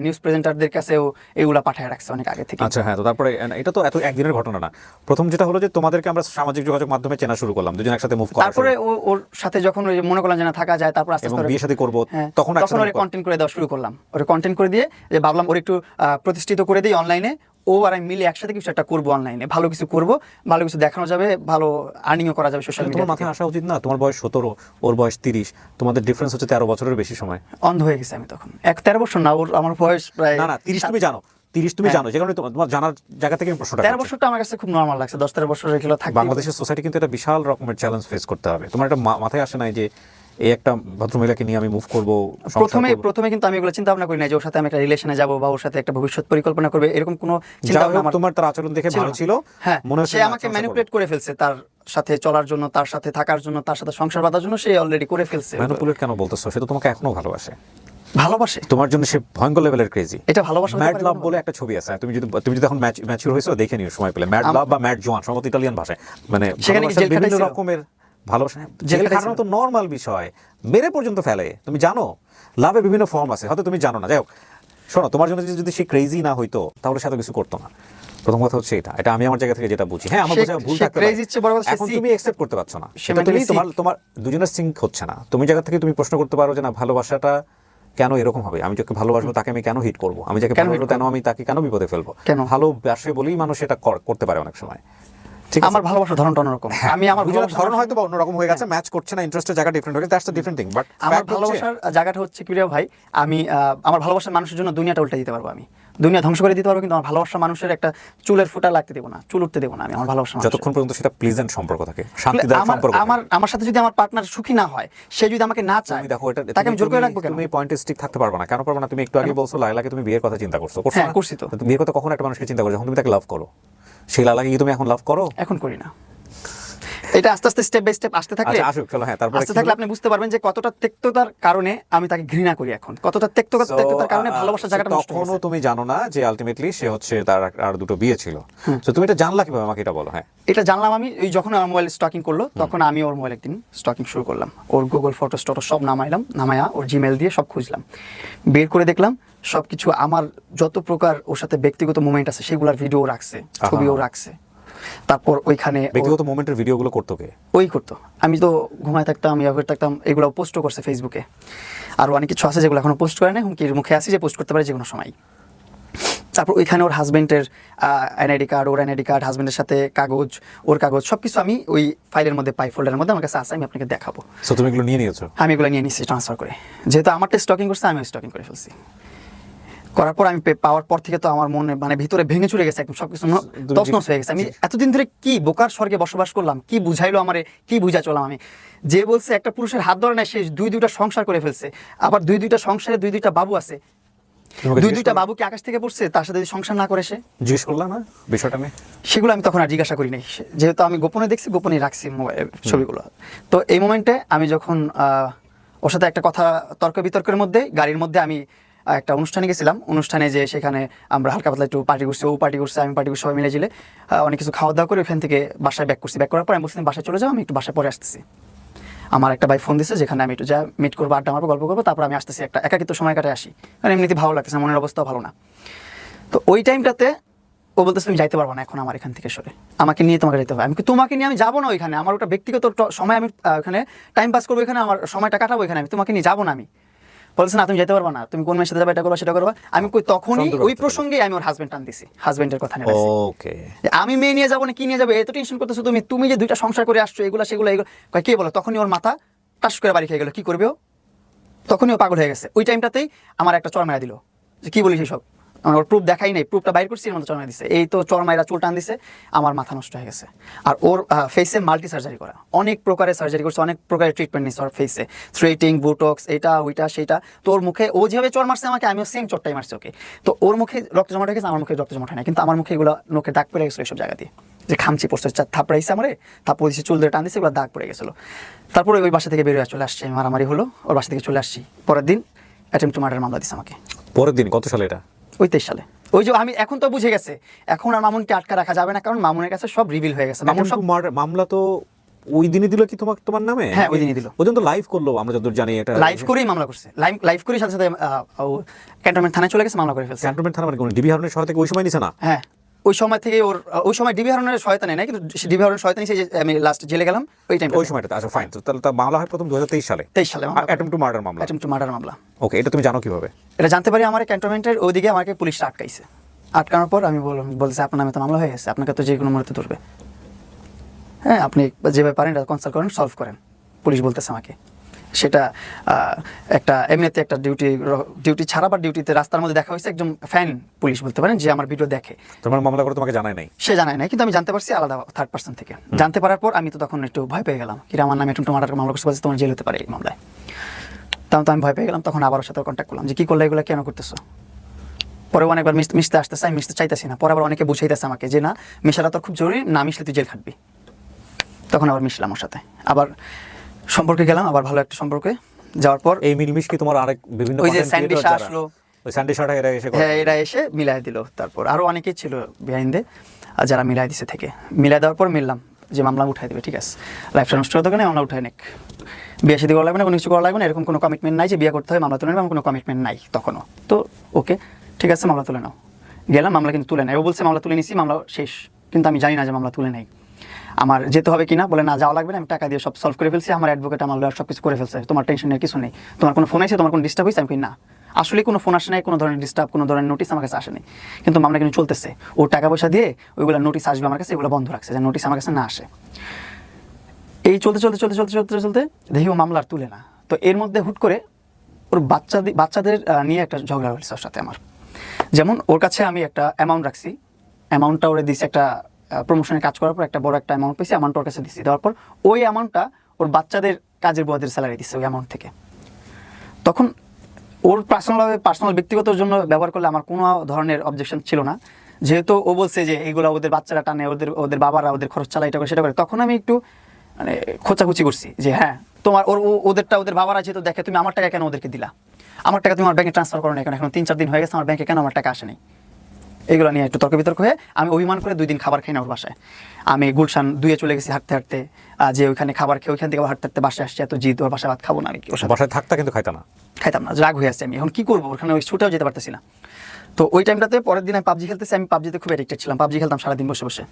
নিউজ প্রেজেন্টারদের কাছেও এগুলা পাঠিয়ে রাখছে অনেক আগে থেকে। আচ্ছা হ্যাঁ, তো তারপরে এটা তো এত একদিনের ঘটনা না। প্রথম যেটা হলো যে তোমাদেরকে আমরা সামাজিক যোগাযোগ মাধ্যমে চেনা শুরু করলাম, দুজন একসাথে মুভ করা, তারপরে ওর সাথে যখন ওই মনে করলাম যে না থাকা যায়, তারপর আস্তে এবং আস্তে বিয়ে শাদী করব, তখন ওর কন্টেন্ট করে দেওয়া শুরু করলাম। ওর কন্টেন্ট করে দিয়ে যে ভাবলাম ওর একটু প্রতিষ্ঠিত করে দিই অনলাইনে, ও আর আমি মিলে একসাথে কিছু একটা করবো অনলাইনে, ভালো কিছু করবো, ভালো কিছু দেখানো যাবে, ভালো আর্নিংও করা যাবে সোশ্যাল মিডিয়া। তোমার মাথায় আসা উচিত না? তোমার বয়স 17, ওর বয়স 30, তোমাদের ডিফারেন্স হচ্ছে 13 বছরের বেশি সময়। অন্ধ হয়ে গেছে আমি তখন। 13 বছর না, ওর আমার বয়স প্রায় না 30 তুমি জানো, 30 তুমি জানো, যে কারণে তোমার জানার জায়গা থেকে আমি প্রশ্নটা 13 বছরটা আমার কাছে খুব নরমাল লাগছে। 10-13 বছর এগুলো থাকে। বাংলাদেশের সোসাইটি কিন্তু এটা বিশাল রকমের চ্যালেঞ্জ ফেস করতে হবে। তোমার এটা মাথায় আসে নাই যে এই একটা ভদ্রমহিলাকে নিয়ে আমি মুভ করবো? প্রথমে কিন্তু আমি এগুলো চিন্তা ভাবনা করি না যে ওর সাথে আমি একটা রিলেশনে যাবো বা ওর সাথে একটা ভবিষ্যৎ পরিকল্পনা করবে, এরকম কোনো চিন্তা ভাবনা আমার। তোমার তার আচরণ দেখে ভালো ছিল, হ্যাঁ, সে আমাকে ম্যানিপুলেট করে ফেলছে তার সাথে চলার জন্য, তার সাথে থাকার জন্য, তার সাথে সংসার বাঁধার জন্য সে অলরেডি করে ফেলছে। ম্যানিপুলেট কেন বলতেছো? সে তো তোমাকে এখনো ভালোবাসে। তোমার জন্য সে ভয়ঙ্কর লেভেলের ক্রেজি। এটা ভালোবাসা। ম্যাড লাভ বলে একটা ছবি আছে, তুমি যদি এখন ম্যাচিউর হয়েছো দেখে নিও সময় পেলে। ম্যাড লাভ বা ম্যাড জোয়ান, সম্ভবত ইতালিয়ান ভাষায়, মানে বিভিন্ন রকমের ভালোবাসা। জেল খাটানো তো নর্মাল বিষয়, মেরে পর্যন্ত ফেলে। তুমি জানো লাভে বিভিন্ন ফর্ম আছে, হয়তো তুমি জানো না। যাই হোক, শোনো, তোমার জন্য যদি সে ক্রেজি না হইতো তাহলে সে এত কিছু করতো না। প্রথম কথা হচ্ছে এটা আমি আমার জায়গা থেকে যেটা বুঝি। হ্যাঁ, আমার বোঝা ভুল থাকতে পারে, এখন তুমি অ্যাকসেপ্ট করতে পারছো না, সেটা তুমি তোমার দুজনের সিঙ্ক হচ্ছে না। তুমি জায়গা থেকে তুমি প্রশ্ন করতে পারো যে না, ভালোবাসাটা কেন এরকম হবে? আমি যাকে ভালোবাসবো তাকে আমি কেন হিট করবো? আমি যাকে ভালোবাসবো কেন আমি তাকে কেন বিপদে ফেলবো? ভালোবাসে বলেই মানুষ এটা করতে পারে অনেক সময়। আমার ভালোবাসার ধরনটা অন্যরকম। আমি আমার ভালোবাসার ধরন হয়তো অন্যরকম হয়ে গেছে, ম্যাচ করছে না, ইন্টারেস্টের জায়গা ডিফারেন্ট হয়ে গেছে, that's a different thing. But আমার ভালোবাসার জায়গাটা হচ্ছে কি রে ভাই, আমি আমার ভালোবাসার মানুষের জন্য দুনিয়াটা উল্টে দিতে পারবো, আমি দুনিয়া ধ্বংস করে দিতে পারবো, কিন্তু আমার ভালোবাসার মানুষের একটা চুলের ফুটা লাগতে দেবো না, চুল উঠতে দেবো না আমি আমার ভালোবাসার মানুষের। যতক্ষণ পর্যন্ত সেটা প্লিজেন্ট সম্পর্ক থাকে, শান্তিদায়ক সম্পর্ক। আমার সাথে যদি আমার পার্টনার সুখী না হয়, সে যদি আমাকে না চায়, দেখো এটা তাকে আমি জোর করে রাখবো কেন? তুমি পয়েন্টে স্টিক থাকতে পারবে না। কেন পারবে না? তুমি একটু আগে বলছো লায়লাকে তুমি বিয়ের কথা চিন্তা করছো। হ্যাঁ, করছি তো। তুমি বিয়ের কথা কখন একটা মানুষকে চিন্তা করছো? যখন তুমি তাকে লাভ করো। সেই লায়লাকে কি তুমি এখন লাভ করো? এখন করি না। এটা আস্তে আস্তে স্টেপ বাই স্টেপ আসতে থাকলে, আসতে থাকলে আপনি বুঝতে পারবেন যে কতটা তিক্ততার কারণে আমি তাকে ঘৃণা করি এখন, কতটা তিক্ততার কারণে ভালোবাসার জায়গাটা নষ্ট হয়েছে। তখনও তুমি জানো না যে আলটিমেটলি সে হচ্ছে তার আর দুটো বিয়ে ছিল। তো তুমি এটা জানলা কিভাবে? আমাকে এটা বলো। হ্যাঁ, এটা জানলাম আমি ওই যখন আমার মোবাইল স্টকিং করলো, তখন আমি ওর মোবাইল একদিন স্টকিং শুরু করলাম। ওর গুগল ফটো সব নামায়া ওর জিমেল দিয়ে সব খুঁজলাম, বের করে দেখলাম সবকিছু আমার যত প্রকার ওর সাথে ব্যক্তিগত মোমেন্ট আছে সেগুলোর ভিডিও রাখছে, ছবিও রাখছে। তারপর ওইখানে ব্যক্তিগত মোমেন্টের ভিডিওগুলো করতো কে? ওই করতো। আমি তো ঘুমায় থাকতাম, থাকতাম, এগুলো পোস্টও করছে ফেসবুকে। আর অনেক কিছু আছে যেগুলো এখনো পোস্ট করে না, হুমকির মুখে আসি যে পোস্ট করতে পারে যে কোনো সময়। তারপর ওইখানে ওর হাজবেন্ডের এনআইডি কার্ড, ওর এনআইডি কার্ড, হাজবেন্ডের সাথে কাগজ, ওর কাগজ সবকিছু আমি ওই ফাইলের মধ্যে পাই, ফোল্ডারের মধ্যে আমার কাছে আছে, আমি আপনাকে দেখাবো। সো তুমি এগুলো নিয়ে নিয়েছো? আমি এগুলো নিয়ে নিচ্ছি ট্রান্সফার করে, যেহেতু আমারটা স্টকিং করছে আমি স্টকিং করে ফেলছি। করার পর আমি পাওয়ার পর থেকে তো আমার মনে মানে ভিতরে ভেঙে চলে গেছে, একদম সবকিছু তছনছ হয়ে গেছে। আমি এতদিন ধরে কি বোকার স্বর্গে বসবাস করলাম, কি বুঝাইলো আমারে, কি বুঝা চলাম আমি। যে বলছে একটা পুরুষের হাত ধরে না, সে দুইটা সংসার করে ফেলছে, আবার দুইটা সংসারে দুইটা বাবু আছে, দুইটা বাবু কি আকাশ থেকে পড়ছে? তার সাথে সংসার না করে সে জিজ্ঞেস করলাম না বিষয়টা আমি, সেগুলো আমি তখন আর জিজ্ঞাসা করি নাই, যেহেতু আমি গোপনে দেখছি, গোপনে রাখছি ছবিগুলো। তো এই মোমেন্টে আমি যখন ওর সাথে একটা কথা তর্ক বিতর্কের মধ্যে গাড়ির মধ্যে আমি একটা অনুষ্ঠানে গেছিলাম, অনুষ্ঠানে যে সেখানে আমরা হালকা পাতলা একটু পার্টি করছি, ও পার্টি করছে, আমি পার্টি করছি, সবাই মিলে জিলে অনেক কিছু খাওয়া দাওয়া করে ওখান থেকে বাসায় ব্যাক করছি। ব্যাক করার পর আমি বলছিলাম বাসায় চলে যাও, আমি একটু বাসায় পরে আসতেছি। আমার একটা ভাই ফোন দিচ্ছে যেখানে আমি একটু যা মিট করবো, আড্ডা মারবো, গল্প করবো, তারপর আমি আসতেছি, একটা একাকিত্ব সময় কাটে আসি, কারণ এমনিতে ভালো লাগতেছে, মনের অবস্থাও ভালো না। তো ওই টাইমটাতে ও বলতেছে তুমি যাইতে পারবো না এখন আমার এখান থেকে সরে, আমাকে নিয়ে তোমাকে যেতে হবে। আমি তোমাকে নিয়ে আমি যাবো না ওইখানে, আমার ওটা ব্যক্তিগত সময়, আমি ওখানে টাইম পাস করবো, এখানে আমার সময়টা কাটাবো, এখানে আমি তোমাকে নিয়ে যাবো না। আমি বলছে না তুমি যেতে পারবা না, তুমি কোন মেয়ের সাথে যাবে, এটা করবা সেটা করবা। আমি কই তখনই ওই প্রসঙ্গে আমি ওর হাজবেন্ড টান দিছি, হাজবেন্ডের কথা নিয়ে বলছি, ওকে আমি মেয়ে নিয়ে যাবো না, কি নিয়ে যাবে, এত টেনশন করতেছো তুমি যে দুইটা সংসার করে আসছো, এগুলো সেগুলো কে বলো। তখনই ওর মাথা টাস করে বাড়ি খেয়ে গেল, কি করবে ও, তখনই ও পাগল হয়ে গেছে। ওই টাইমটাতেই আমার একটা চড় মারা দিল, যে কি বলিস সব, ওর প্রুফ দেখাই নাই, প্রুফটা বাইর করছি, এর মধ্যে চড় মারা দিছে। এই তো চড় মাইরা চুল টান দিছে, আমার মাথা নষ্ট হয়ে গেছে। আর ওর ফেসে মাল্টি সার্জারি করা, অনেক প্রকারের সার্জারি করছে, অনেক প্রকারের ট্রিটমেন্ট নিচ্ছে ওর ফেসে, থ্রেটিং, বুটক্স, এটা ওইটা সেটা। তো ওর মুখে ও যেভাবে চড় মারছে আমাকে, আমিও সেম চড়টাই মারছি ওকে। তো ওর মুখে রক্ত জমাট হয়ে গেছে, আমার মুখে রক্ত জমাট হয় না, কিন্তু আমার মুখে এগুলো নোকে দাগ পড়ে গেছিলো এইসব জায়গা দিয়ে, যে খামচি পড়ছে, থাপড়াইছে আমারে, থাপড় দিচ্ছে, চুল ধরে টান দিচ্ছে, এগুলো দাগ পড়ে গেছিলো। তারপরে ওই বাসা থেকে বেরিয়ে চলে আসছে, মারামারি হলো, ওর বাসা থেকে চলে আসছি। পরের দিন অ্যাটেম্পট টু মার্ডার মামলা দিচ্ছে আমাকে। পরের দিন? কত সালে এটা? ওই 23 সালে। ওই যে আমি এখন তো বুঝে গেছে, এখন আর মামুনকে আটকা রাখা যাবে না, কারণ মামুনের কাছে সব রিভিল হয়ে গেছে। মামুন সব মামলা তো ওই দিনই দিল কি তোমার নামে? হ্যাঁ, ওই দিনই দিল। ওই দিন তো লাইভ করলো, আমরা যতদূর জানি এটা লাইভ করেই মামলা করছে, লাইভ করেই সাথে সাথে ক্যান্টনমেন্ট থানায় চলে গেছে, মামলা করে ফেলছে। ক্যান্টনমেন্ট থানা মানে কোন ডিবি হারুনের সহায়তা ওই সময় নিছে না? হ্যাঁ, ওই সময় থেকে ওই সময় ডিবি হারুনের সহায়তা নেই না, কিন্তু ডিবি হারুনের সহায়তা নিয়েছে যে আমি লাস্ট জেলে গেলাম ওই টাইমে, ওই সময়টা। আচ্ছা ফাইন, তাহলে তার মামলা হয় প্রথম 2023 সালে। 23 সালে অ্যাটেম্পট টু মার্ডার মামলা। অ্যাটেম্পট টু মার্ডার মামলা। ওকে, এটা তুমি জানো কিভাবে? এটা জানতে পারি আমার ক্যান্টনমেন্টের ওইদিকে আমাকে পুলিশ আটকাইছে। আটকানোর পর আমি বলছি আপনার নামে তো মামলা হয়ে গেছে, আপনাকে তো যে কোনো মুহূর্তে ধরবে, হ্যাঁ আপনি যেভাবে পারেন এটা কনসাল্ট করেন, সলভ করেন, পুলিশ বলতেছে আমাকে। সেটা একটা এমনিতে একটা ডিউটি ছাড়া বা ডিউটিতে রাস্তার মধ্যে দেখা হয়েছে একজন ফ্যান পুলিশ বলতে পারেন, যে আমার ভিডিও দেখে। তোমার মামলা করে তোমাকে জানায় নাই? সে জানায় নাই, কিন্তু আমি জানতে পারছি আলাদা থার্ড পার্সন থেকে। জানতে পারার পর আমি তো তখন একটু ভয় পেয়ে গেলাম, কি আমার নামে একটু মার্ডার মামলা করতে পারছে, তোমার জেল হতে পারে এই মামলায়। তখন তো আমি ভয় পেয়ে গেলাম, তখন আবার ওর সাথে কন্ট্যাক্ট করলাম যে কি করলে এগুলো কেন করতেছো। পরে অনেকবার মিশতে আসতেছে, আমি মিশতে চাইতেছি না। পরে আবার অনেকে বুঝাইতেছে আমাকে যে না, মিশাটা তোর খুব জরুরি, না মিশলে তুই জেল খাটবি। তখন আবার মিশলাম ওর সাথে, আবার সম্পর্কে গেলাম, আবার ভালো একটা সম্পর্কে যাওয়ার পর এই মিলমিশ কি তোমার আরেক বিভিন্ন ওই যে স্যান্ডি শাহ আসলো, ওই স্যান্ডি শাহটা এরা এসে হ্যাঁ এরা এসে মিলাই দিল। তারপর আরও অনেকেই ছিল বিহাইন্ডে যারা মিলাই দিছে থেকে, মিলাই দেওয়ার পর মিললাম যে মামলা উঠাই দেবে, ঠিক আছে লাইফটা নষ্ট হতে না, মামলা উঠাই নেক, বিয়ে শাদী করা লাগবে না, কোনো কিছু করা লাগবে না, এরকম কোনো কমিটমেন্ট নাই যে বিয়ে করতে হয় মামলা তুলে নেবে, আমার কোনো কমিটমেন্ট নাই তখনও। তো ওকে ঠিক আছে মামলা তুলে নাও। গেলাম, মামলা কিন্তু তুলে নেয়। ও বলছে মামলা তুলে নিছি, মামলা শেষ, কিন্তু আমি জানি না যে মামলা তুলে নেই। আমার যেতে হবে কিনা, বলে না যাওয়া লাগবে না, আমি টাকা দিয়ে সব সলভ করে ফেলছি, আমার অ্যাডভোকেট আমার লয়ার সব কিছু করে ফেলছে, তোমার টেনশনের কিছু নেই। তোমার কোনো ফোন আছে, তোমার কোনো ডিস্টার্ব হয়েছে? আমি কই না, আসলে কোনো ফোন আসে নাই, কোনো ধরনের ডিস্টার্ব, কোনো ধরনের নোটিস আমার কাছে আসেনি, কিন্তু মামলা কিন্তু চলতেছে। ও টাকা পয়সা দিয়ে ওইগুলো নোটিস আসবে আমার কাছে, এগুলো বন্ধ রাখছে যে নোটিস আমার কাছে না আসে। এই চলতে চলতে চলতে চলতে চলতে চলতে দেখি ও মামলা আর তুলে না। তো এর মধ্যে হুট করে ওর বাচ্চাদের নিয়ে একটা ঝগড়া হয়েছে ওর সাথে আমার। যেমন ওর কাছে আমি একটা অ্যামাউন্ট রাখছি, অ্যামাউন্টটা ওরে দিয়েছি, একটা প্রমোশনের কাজ করার পর একটা বড় একটা অ্যামাউন্ট পেয়েছি, অ্যামাউন্ট ওর কাছে দিচ্ছি। দেওয়ার পর ওই অ্যামাউন্টটা ওর বাচ্চাদের কাজের বুয়াদের স্যালারি দিচ্ছে ওই অ্যামাউন্ট থেকে। তখন ওর পার্সোনাল ব্যক্তিগত জন্য ব্যবহার করলে আমার কোনো ধরনের অবজেকশন ছিল না, যেহেতু ও বলছে যে এইগুলো ওদের বাচ্চারা টানে, ওদের বাবারা ওদের খরচ চালা, এটা করে সেটা করে। তখন আমি একটু মানে খোঁচাখুচি করছি যে হ্যাঁ তোমার ওদের বাবারা যেহেতু দেখে, তুমি আমার টাকা কেন ওদেরকে দিলা, আমার টাকা তুমি আমার ব্যাংকে ট্রান্সফার করো না, এখন 3-4 দিন হয়ে গেছে আমার ব্যাংকে কেন আমার টাকা আসেনি। এগুলো নিয়ে একটু তর্ক বিতর্ক হয়ে আমি অভিমান করে 2 দিন খাবার খাই না ওর বাসায়। আমি গুলশান 2-এ চলে গেছি হাঁটতে হাঁটতে, যে ওইখানে খাবার খেয়ে ওইখান থেকে হাঁটতে হাঁটতে বাসায় আসছে, এত জিদ, ওর বাসায় ভাত খাবো না আমি, ওর বাসায় থাকতা কিন্তু খাইতাম না, রাগ হয়ে আসছে। আমি এখন কি করবো, ওখানে ওই ছুটেও যেতে পারতেছি না। তো ওই টাইমটাতে পরের দিন আমি পাবজি খেলতেছি, আমি পাবজিতে খুব অ্যাডিক্টেড ছিলাম, পাবজি খেলতাম সারাদিন বসে বসে।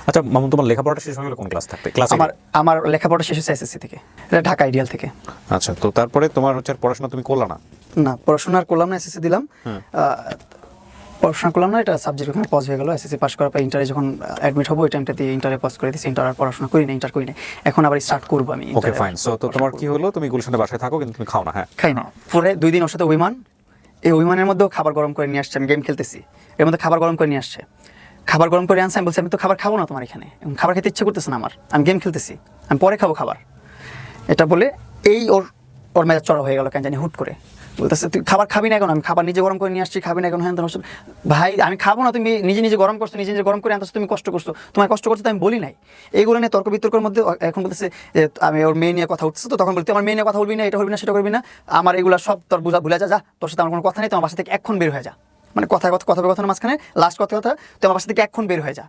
আচ্ছা মামুন, তোমার লেখাপড়াটা শেষ হয়ে গেল কোন ক্লাস থাকতে? ক্লাস আমার লেখাপড়া শেষ হয়েছে এসএসসি থেকে, এটা ঢাকা আইডিয়াল থেকে। আচ্ছা, তো তারপরে তোমার হচ্ছে পড়াশোনা তুমি করলা না? না, পড়াশোনা আর করলাম না, এসএসসি দিলাম, পড়াশোনা করলাম না, এটা সাবজেক্ট ওখানে পজ হয়ে গেল। এসএসসি পাস করার পর ইন্টারে যখন অ্যাডমিট হবো, ওই টাইমটা দিয়ে ইন্টারে পাস করে দিয়েছি, ইন্টার আর পড়াশোনা করি না, ইন্টার করি না, এখন আবার স্টার্ট করবো আমি। ওকে ফাইন। সো তো তোমার কি হলো, তুমি গুলশানের বাসায় থাকো কিন্তু তুমি খাও না? হ্যাঁ, খাই না। পরে 2 দিন ওর সাথে অভিমান, এই অভিমানের মধ্যেও খাবার গরম করে নিয়ে আসছে, আমি গেম খেলতেছি, এর মধ্যে খাবার গরম করে নিয়ে আসছে, খাবার গরম করে আনছে। আমি বলছি আমি তো খাবার খাবো না তোমার এখানে, খাবার খেতে ইচ্ছে করতেছে না আমার, আমি গেম খেলতেছি, আমি পরে খাবো খাবার। এটা বলে এই ওর মেজাজ চড়া হয়ে গেল কেন জানি, হুট করে বলতেছে তুই খাবার খাবি না এখন, আমি খাবার নিজে গরম করে নিয়ে আসছি, খাবি না এখন? হ্যাঁ ভাই আমি খাবো না, তুমি নিজে গরম করছো, নিজে গরম করে আনতেছো, তুমি কষ্ট করছো, তোমার কষ্ট করছো তো আমি বলি নাই। এইগুলো নিয়ে তর্ক বিতর্কের মধ্যে এখন বলতেছে যে আমি ওর মেয়ে নিয়ে কথা উঠছে, তো তখন বলতে আমার মেয়ে নিয়ে কথা বলবি না, এটা হবি না, সেটা করবি না, আমার এগুলো সব তোর ভুলে যা, তোর সাথে আমার কোনো কথা নেই, তোমার বাসা থেকে এখন বের হয়ে যা। মানে কথার মাঝখানে লাস্ট কথা তোমার বাসা থেকে এখন বের হয়ে যা।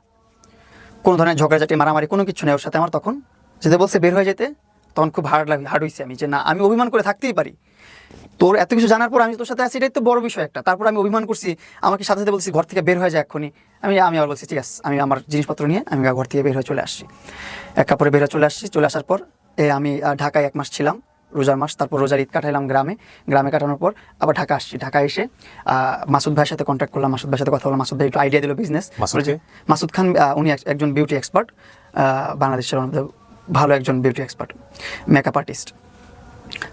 কোনো ধরনের ঝগড়াঝাটি মারামারি কোনো কিছু নেই ওর সাথে আমার। তখন যেতে বলছে বের হয়ে যেতে, তখন খুব হার্ড হয়েছে আমি, যে না আমি অভিমান করে থাকতেই পারি, তোর এত কিছু জানার পর আমি তোর সাথে আছি, এটাই তো বড় বিষয় একটা। তারপর আমি অভিমান করছি, আমাকে সাথে সাথে বলছি ঘর থেকে বের হয়ে যায় এক্ষুনি। আমি আবার বলছি ঠিক আছে, আমি আমার জিনিসপত্র নিয়ে আমি ঘর থেকে বের হয়ে চলে আসছি। এক কাপড়ে বের হয়ে চলে আসছি। চলে আসার পর আমি ঢাকায় 1 মাস ছিলাম, রোজার মাস। তারপর রোজার ঈদ কাটাইলাম গ্রামে কাটানোর পর আবার ঢাকা আসছি। ঢাকা এসে মাসুদ ভাইয়ের সাথে কন্ট্যাক্ট করলাম, মাসুদ ভাইয়ের সাথে কথা বললাম। মাসুদ ভাই একটু আইডিয়া দিল বিজনেস। মাসুদ খান উনি একজন বিউটি এক্সপার্ট, বাংলাদেশের মধ্যে ভালো একজন বিউটি এক্সপার্ট, মেকআপ আর্টিস্ট।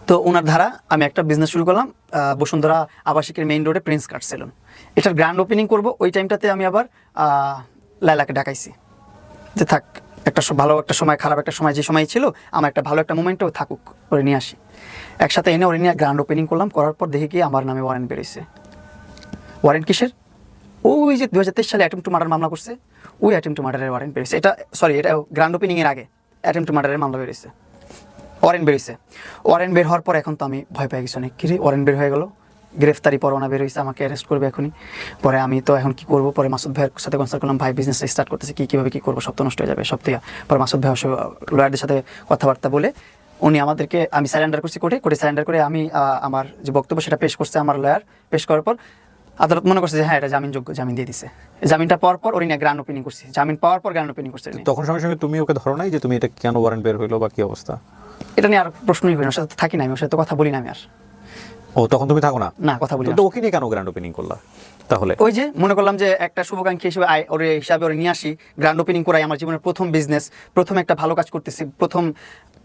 তো ওনার ধারা আমি একটা বিজনেস শুরু করলাম, বসুন্ধরা আবাসিকের মেইন রোডে প্রিন্স কাট সেলুন। এটার গ্র্যান্ড ওপেনিং করব। ওই টাইমটাতে আমি আবার লাইলাকে ডাকাইছি যে থাক, একটা ভালো একটা সময়, খারাপ একটা সময়, যে সময় ছিল আমার একটা ভালো একটা মোমেন্টও থাকুক, ওরে নিয়ে আসি। একসাথে এনে ওরে নিয়ে গ্র্যান্ড ওপেনিং করলাম। করার পর দেখি কি আমার নামে ওয়ারেন্ট বেরোইছে। ওয়ারেন্ট কিসের? ওই যে 2023 সালে অ্যাটেম্পট টু মার্ডার মামলা করছে, ওই অ্যাটেম্পট টু মার্ডারের ওয়ারেন্ট বেরোইছে। এটা গ্র্যান্ড ওপেনিংয়ের আগে অ্যাটেম্পট টু মার্ডারের মামলা বেরোইছে, ওয়ারেন্ট বেরোইছে। ওয়ারেন্ট বের হওয়ার পর এখন তো আমি ভয় পেয়ে গেছি অনেক, কিরে ওয়ারেন্ট বের হয়ে গেল, গ্রেফতারি পরোয়ানা বের হয়েছে, আমাকে অ্যারেস্ট করবে এখনই। পরে আমি তো এখন কি করবো, পরে মাসুদ ভাইয়ের সাথে কনসাল্ট করলাম, ভাই বিজনেস স্টার্ট করতেছে, কীভাবে কী করবো, সব তো নষ্ট হয়ে যাবে সব থেকে। পরে মাসুদ ভাই লয়ারদের সাথে কথাবার্তা বলে উনি আমাদেরকে, আমি স্যারেন্ডার করছি কোর্টে স্যারেন্ডার করে আমি আমার যে বক্তব্য সেটা পেশ করছে আমার লয়ার। পেশ করার পর আদালত মনে করছে যে হ্যাঁ এটা জামিনযোগ্য, জামিন দিয়ে দিছে। জামিনটা পাওয়ার পর ওর নিয়ে গ্র্যান্ড ওপেনিং করছি, জামিন পাওয়ার পর গ্র্যান্ড ওপেনিং করছে। তখন সঙ্গে সঙ্গে তুমি ওকে ধরো নাই যে তুমি এটা কেন ওয়ারেন্ট বের হইলো বা কি অবস্থা? এটা নিয়ে আর প্রশ্নই হয় না, ওর সাথে থাকি না আমি, ওর সাথে তো কথা বলি না আমি আর। ও তখন তুমি থাকো না? না, কথা বলি না। তো ওকে নিয়ে কেন গ্র্যান্ড ওপেনিং করলা তাহলে? ওই যে মনে করলাম যে একটা শুভাকাঙ্ক্ষী হিসেবে ওর হিসাবে ওরে নিয়ে আসি, গ্র্যান্ড ওপেনিং করাই, আমার জীবনের প্রথম বিজনেস, প্রথম একটা ভালো কাজ করতেছি, প্রথম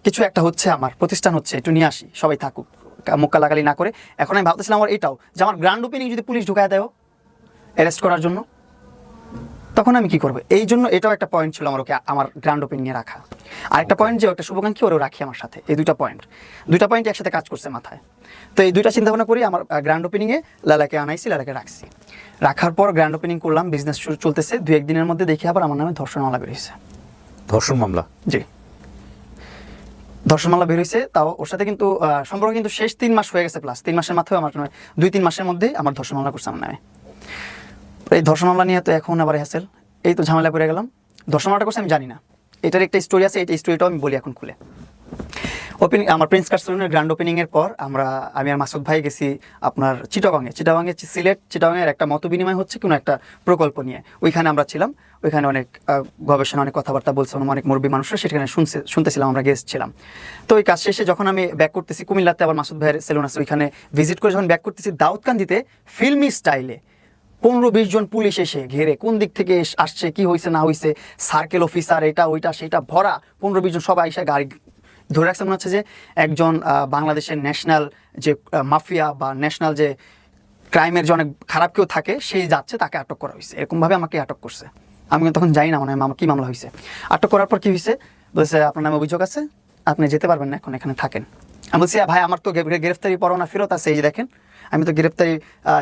কিছু একটা হচ্ছে, আমার প্রতিষ্ঠান হচ্ছে, একটু নিয়ে আসি, সবাই থাকুক, মুক্কা লাগালি না করে। এখন আমি ভাবতেছিলাম আমার এটাও যে আমার গ্র্যান্ড ওপেনিং যদি পুলিশ ঢুকায় দেয় অ্যারেস্ট করার জন্য, তখন আমি কি করবো? এই জন্য এটাও একটা পয়েন্ট ছিল আমার, ওকে আমার গ্র্যান্ড ওপেনিংয়ে রাখা। আরেকটা পয়েন্ট যে একটা শুভাকাঙ্ক্ষী ওরও রাখি আমার সাথে, এই দুইটা পয়েন্ট একসাথে কাজ করছে মাথায়। তো এই দুইটা চিন্তা ভাবনা করি আমার গ্র্যান্ড ওপেনিংয়ে লালাকে আনাইছি, লালাকে রাখছি। রাখার পর গ্র্যান্ড ওপেনিং করলাম, বিজনেস চলতেছে, 2-1 দিনের মধ্যে দেখি আবার আমার নামে ধর্ষণ মামলা বেরিয়েছে। ধর্ষণ মামলা? জি, ধর্ষণ মামলা বের হয়েছে। তাও ওর সাথে কিন্তু সম্পর্ক কিন্তু শেষ 3 মাস হয়ে গেছে, প্লাস 3 মাসের মাথায় আমার 2-3 মাসের মধ্যে আমার ধর্ষণ মামলা করছে আমার নামে। এই ধর্ষণ মামলা নিয়ে তো এখন আবার হ্যাসেল, এই তো ঝামেলা পড়ে গেলাম। ধর্ষণ মামলাটা করছে আমি জানি না, এটার একটা স্টোরি আছে, এই স্টোরিটাও আমি বলি এখন খুলে। ওপেনিং আমার প্রিন্স কাট সেলুনের গ্র্যান্ড ওপেনিংয়ের পর আমি আর মাসুদ ভাই গেছি আপনার চিটাগংয়ে চিটাগংয়ের একটা মত বিনিময় হচ্ছে কোনো একটা প্রকল্প নিয়ে, ওইখানে আমরা ছিলাম। ওইখানে অনেক গবেষণা, অনেক কথাবার্তা বলছে, অনেক মুরব্বী মানুষরা সেখানে শুনতেছিলাম, আমরা গেস্ট ছিলাম। তো ওই কাজ শেষে যখন আমি ব্যাক করতেছি কুমিল্লাতে, আবার মাসুদ ভাইয়ের সেলুন আছে, ওইখানে ভিজিট করে যখন ব্যাক করতেছি, দাউদকান্দিতে ফিল্মি স্টাইলে 15-20 জন পুলিশ এসে ঘেরে, কোন দিক থেকে আসছে, কি হয়েছে না হয়েছে, সার্কেল অফিসার, এটা ওইটা সেটা ভরা, 15-20 জন সবাই এসে গাড়ি ধরে রাখছে। মনে হচ্ছে যে একজন বাংলাদেশের ন্যাশনাল যে মাফিয়া বা ন্যাশনাল যে ক্রাইমের যে অনেক খারাপ কেউ থাকে, সেই যাচ্ছে, তাকে আটক করা হয়েছে। এরকমভাবে আমাকে আটক করছে। আমি তখন জানি না মনে হয় কী মামলা হয়েছে। আটক করার পর কী হয়েছে, বলছে আপনার নামে অভিযোগ আছে, আপনি যেতে পারবেন না, এখন এখানে থাকেন। আমি বলছি ভাই আমার তো গ্রেফতারি পরোয়ানা ফেরত আছে, এই যে দেখেন আমি তো গ্রেফতারি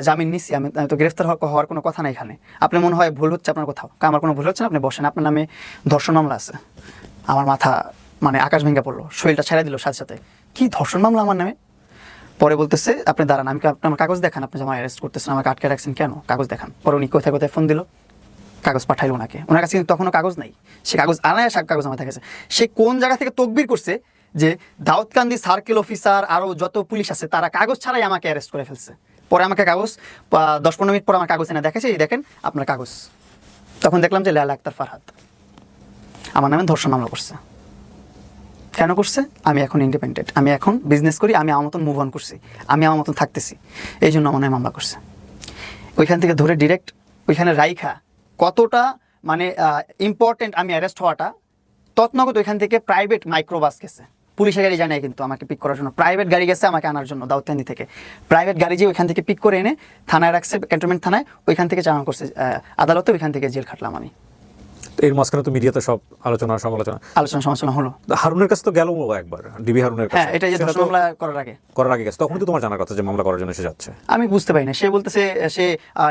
জামিন নিচ্ছি, আমি তো গ্রেফতার হওয়ার কোনো কথা নাই এখানে, আপনি মনে হয় ভুল হচ্ছে আপনার কোথাও। আমার কোনো ভুল হচ্ছে না, আপনি বসেন, আপনার নামে ধর্ষণ মামলা আছে। আমার মাথা মানে আকাশ ভেঙে পড়লো, শরীরটা ছেড়ে দিল সাথে সাথে, কি ধর্ষণ মামলা আমার নামে? পরে বলতেছে আপনি দাঁড়ান, আমি আপনার কাগজ দেখান, আপনি যেমন অ্যারেস্ট করতেছেন, আমাকে আটকে রাখছেন কেন, কাগজ দেখান। পরে উনি কোথায় কোথায় ফোন দিল, কাগজ পাঠাইলো ওনাকে, ওনার কাছে কিন্তু তখনও কাগজ নাই, সে কাগজ আনায় কাগজ আমার কাছে। সে কোন জায়গা থেকে তকবির করছে যে দাউদকান্দি সার্কেল অফিসার আরও যত পুলিশ আছে তারা কাগজ ছাড়াই আমাকে অ্যারেস্ট করে ফেলছে। পরে আমাকে কাগজ 10-15 মিনিট পর আমার কাগজ এনে দেখেছে, এই দেখেন আপনার কাগজ। তখন দেখলাম যে লায়লা আক্তার ফারহাদ আমার নামে ধর্ষণ মামলা করছে। কেন করছে? আমি এখন ইন্ডিপেন্ডেন্ট, আমি এখন বিজনেস করি, আমি আমার মতন মুভ অন করছি, আমি আমার মতন থাকতেছি, এই জন্য আমার নামে মামলা করছে। ওইখান থেকে ধরে ডিরেক্ট ওইখানে রাইখা, কতটা মানে ইম্পর্টেন্ট আমি অ্যারেস্ট হওয়াটা, তৎনগত ওইখান থেকে প্রাইভেট মাইক্রোবাস গেছে, পুলিশের গাড়ি জানায় কিন্তু আমাকে পিক করার জন্য, প্রাইভেট গাড়ি গেছে আমাকে আনার জন্য দাউদকান্দি থেকে, প্রাইভেট গাড়ি যে ওইখান থেকে পিক করে এনে থানায় রাখছে, ক্যান্টনমেন্ট থানায়, ওইখান থেকে চালান করছে আদালতে, ওইখান থেকে জেল খাটলাম আমি। এর মাঝখানে তো মিডিয়াতে সব আলোচনা সমালোচনা হলো। হারুনের কাছে তো গেল একবার, ডিবি হারুনের কাছে, হ্যাঁ, এটা যে ধর্ষণ মামলা করার আগে গেছে, তখন তো তোমার জানার কথা যে মামলা করার জন্য সে যাচ্ছে। আমি বুঝতে পারি না, সে বলতেছে সে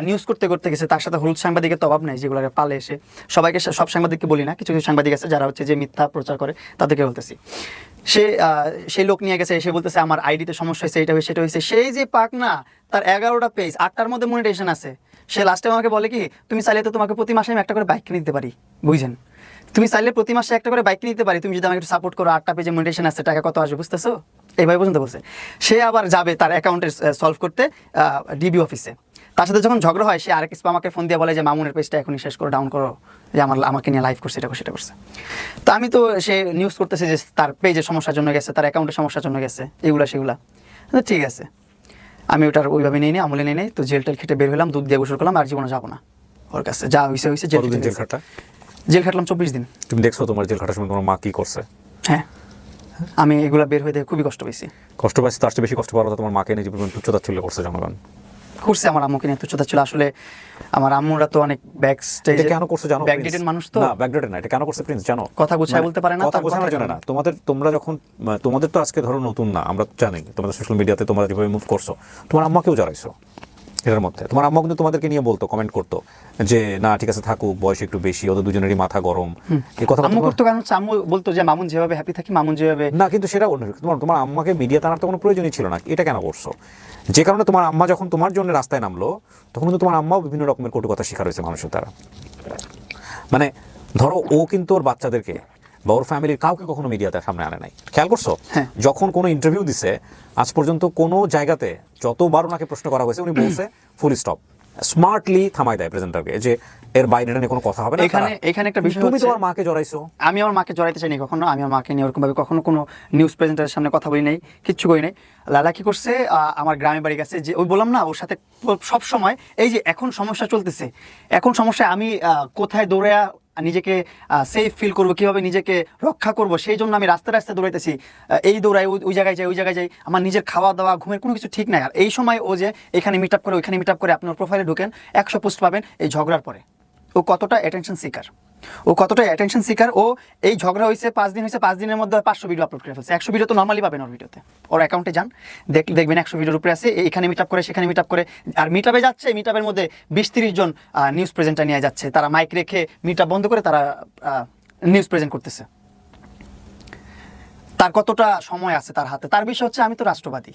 নিউজ করতে গেছে, তার সাথে হলুদ সাংবাদিকের তো অভাব নেই, যেগুলোকে পালে এসে সবাইকে, সব সাংবাদিককে বলি না, কিছু কিছু সাংবাদিক আছে যারা হচ্ছে যে মিথ্যা প্রচার করে, তাদেরকে বলতেছি। সেই লোক নিয়ে গেছে, এসে বলতেছে আমার আইডিতে সমস্যা হয়েছে, এটা হয়েছে সেটা হয়েছে। সেই যে পাক না, তার 11টা পেজ, 8টার মধ্যে মনিটাইজেশন আছে। সে লাস্টে আমাকে বলে কি, তুমি চাইলে তো তোমাকে প্রতি মাসে আমি একটা করে বাইক কিনে দিতে পারি, বুঝছেন, তুমি চাইলে প্রতি মাসে একটা করে বাইক কিনে দিতে পারি, তুমি যদি আমাকে একটু সাপোর্ট করো, 8টা পেজে মনিটাইজেশন আছে, টাকা কত আসবে বুঝতেছো, এইভাবে পর্যন্ত বলছে। সে আবার যাবে তার অ্যাকাউন্টে সলভ করতে ডিবি অফিসে, তার সাথে যখন ঝগড়া হয়, সে আরেক আমাকে ফোন দিয়ে বলে যে মামুনের পেজটা এখনই শেষ করো, ডাউন করো, যে আমাকে নিয়ে লাইভ করছে, এটা সেটা করছে। তো আমি তো সে নিউজ করতেছে যে তার পেজের সমস্যার জন্য গেছে, তার অ্যাকাউন্টের সমস্যার জন্য গেছে, এগুলা সেগুলা। ঠিক আছে, আমি ওটার ওইভাবে নিয়ে নিই, আমলে নিয়ে নেই। তো জেল টেল খেটে বের হলাম, দুধ দিয়ে গোসল করলাম, আর জীবনে যাবো না ওর কাছে, যা হয়েছে হয়েছে। জেল খাটলাম 24 দিন। তুমি দেখছো তোমার জেল খাটার সময় তোমার মা কি করছে? হ্যাঁ, আমি এগুলা বের হয়ে দেখে খুবই কষ্ট পাইছি। তার চেয়ে বেশি কষ্ট পাওয়ার কথা তোমার মাকে নিয়ে জীবন তুচ্ছতাচ্ছিল্য করছে জনগণ, করছে আমার আম্মুকে নিয়ে তুচ্ছতাচ্ছিল্য। আসলে আমার আম্মুরা তো অনেক ব্যাক স্টেজে, কেন করছে জানো? ব্যাকডেটেড মানুষ তো। না, ব্যাকডেটেড না, এটা কেন করছে প্রিন্স জানো? কথা গুছায় বলতে পারে না, কথা গোছানোর জন্য না। তোমরা যখন, তোমাদের তো আজকে ধরো নতুন না, আমরা জানি তোমাদের সোশ্যাল মিডিয়াতে তোমরা যেভাবে মুভ করছো, তোমার আম্মাকেও জানাইছো, এটার মধ্যে তোমার আম্মা কিন্তু তোমাদেরকে নিয়ে বলতো, কমেন্ট করতো যে না ঠিক আছে থাকুক, বয়স একটু বেশি, ওদের দুজনেরই মাথা গরম, এই কথা আম্মু করতো, কারণ আম্মু বলতো যে মামুন যেভাবে হ্যাপি থাকি, মামুন যেভাবে না, কিন্তু সেটা অন্য। তোমার আম্মাকে মিডিয়া টানার তো কোনো প্রয়োজনই ছিল না, এটা কেন করছো? যে কারণে তোমার আম্মা যখন তোমার জন্য রাস্তায় নামলো, তখন কিন্তু তোমার আম্মাও বিভিন্ন রকমের কটু কথা শিকার হয়েছে মানুষের দ্বারা। মানে ধরো ও কিন্তু ওর বাচ্চাদেরকে বা ওর ফ্যামিলির কাউকে কখনো মিডিয়াতে সামনে আনে নাই, খেয়াল করছো? যখন কোনো ইন্টারভিউ দিছে আজ পর্যন্ত কোনো জায়গাতে যতবার ওনাকে প্রশ্ন করা হয়েছে উনি বলছে ফুল স্টপ, স্মার্টলি থামাই দেয় প্রেজেন্টারকে যে এর বাইরে নিয়ে কোনো কথা হবে না। এখানে একটা বিষয়, তুমি তোমার মাকে জড়াইছো। আমি আমার মাকে জড়াইতে চাইনি কখনো, আমি আমার মাকে নিয়ে ওরকম ভাবে কখনো কোনো নিউজ প্রেজেন্টারের সামনে কথা বলি নাই, কিচ্ছু করি নাই। লালা কি করছে, আমার গ্রামের বাড়ি গেছে, যে ওই বললাম না ওর সাথে সব সময়, এই যে এখন সমস্যা চলতেছে, এখন সমস্যা আমি কোথায় দৌড়ে নিজেকে সেফ ফিল করবো, কিভাবে নিজেকে রক্ষা করবো, সেই জন্য আমি রাস্তায় রাস্তায় দৌড়াইতেছি, এই দৌড়াই, ওই জায়গায় যাই, ওই জায়গায় যাই, আমার নিজের খাওয়া দাওয়া ঘুমের কোনো কিছু ঠিক নাই। আর এই সময় ও যে এখানে মিট আপ করে, ওইখানে মিট আপ করে, আপনার প্রোফাইলে ঢুকেন 100 পোস্ট পাবেন এই ঝগড়ার পরে। ও কতটা অ্যাটেনশন সিকার, ও এই ঝগড়া হয়েছে 5 দিন হয়েছে, 5 দিনের মধ্যে 500 ভিডিও আপলোড করে ফেলছে। 100 ভিডিও তো নর্মালি পাবেন ওর ভিডিওতে, ওর অ্যাকাউন্টে যান দেখবেন 100 ভিডিওর উপরে আছে, এখানে মিট আপ করে, সেখানে মিট আপ করে। আর মিট আপে যাচ্ছে, মিট আপের মধ্যে 20-30 জন নিউজ প্রেজেন্টার নিয়ে যাচ্ছে, তারা মাইক রেখে মিট আপ বন্ধ করে তারা নিউজ প্রেজেন্ট করতেছে। তার কতটা সময় আছে তার হাতে? তার বিষয় হচ্ছে আমি তো রাষ্ট্রবাদী,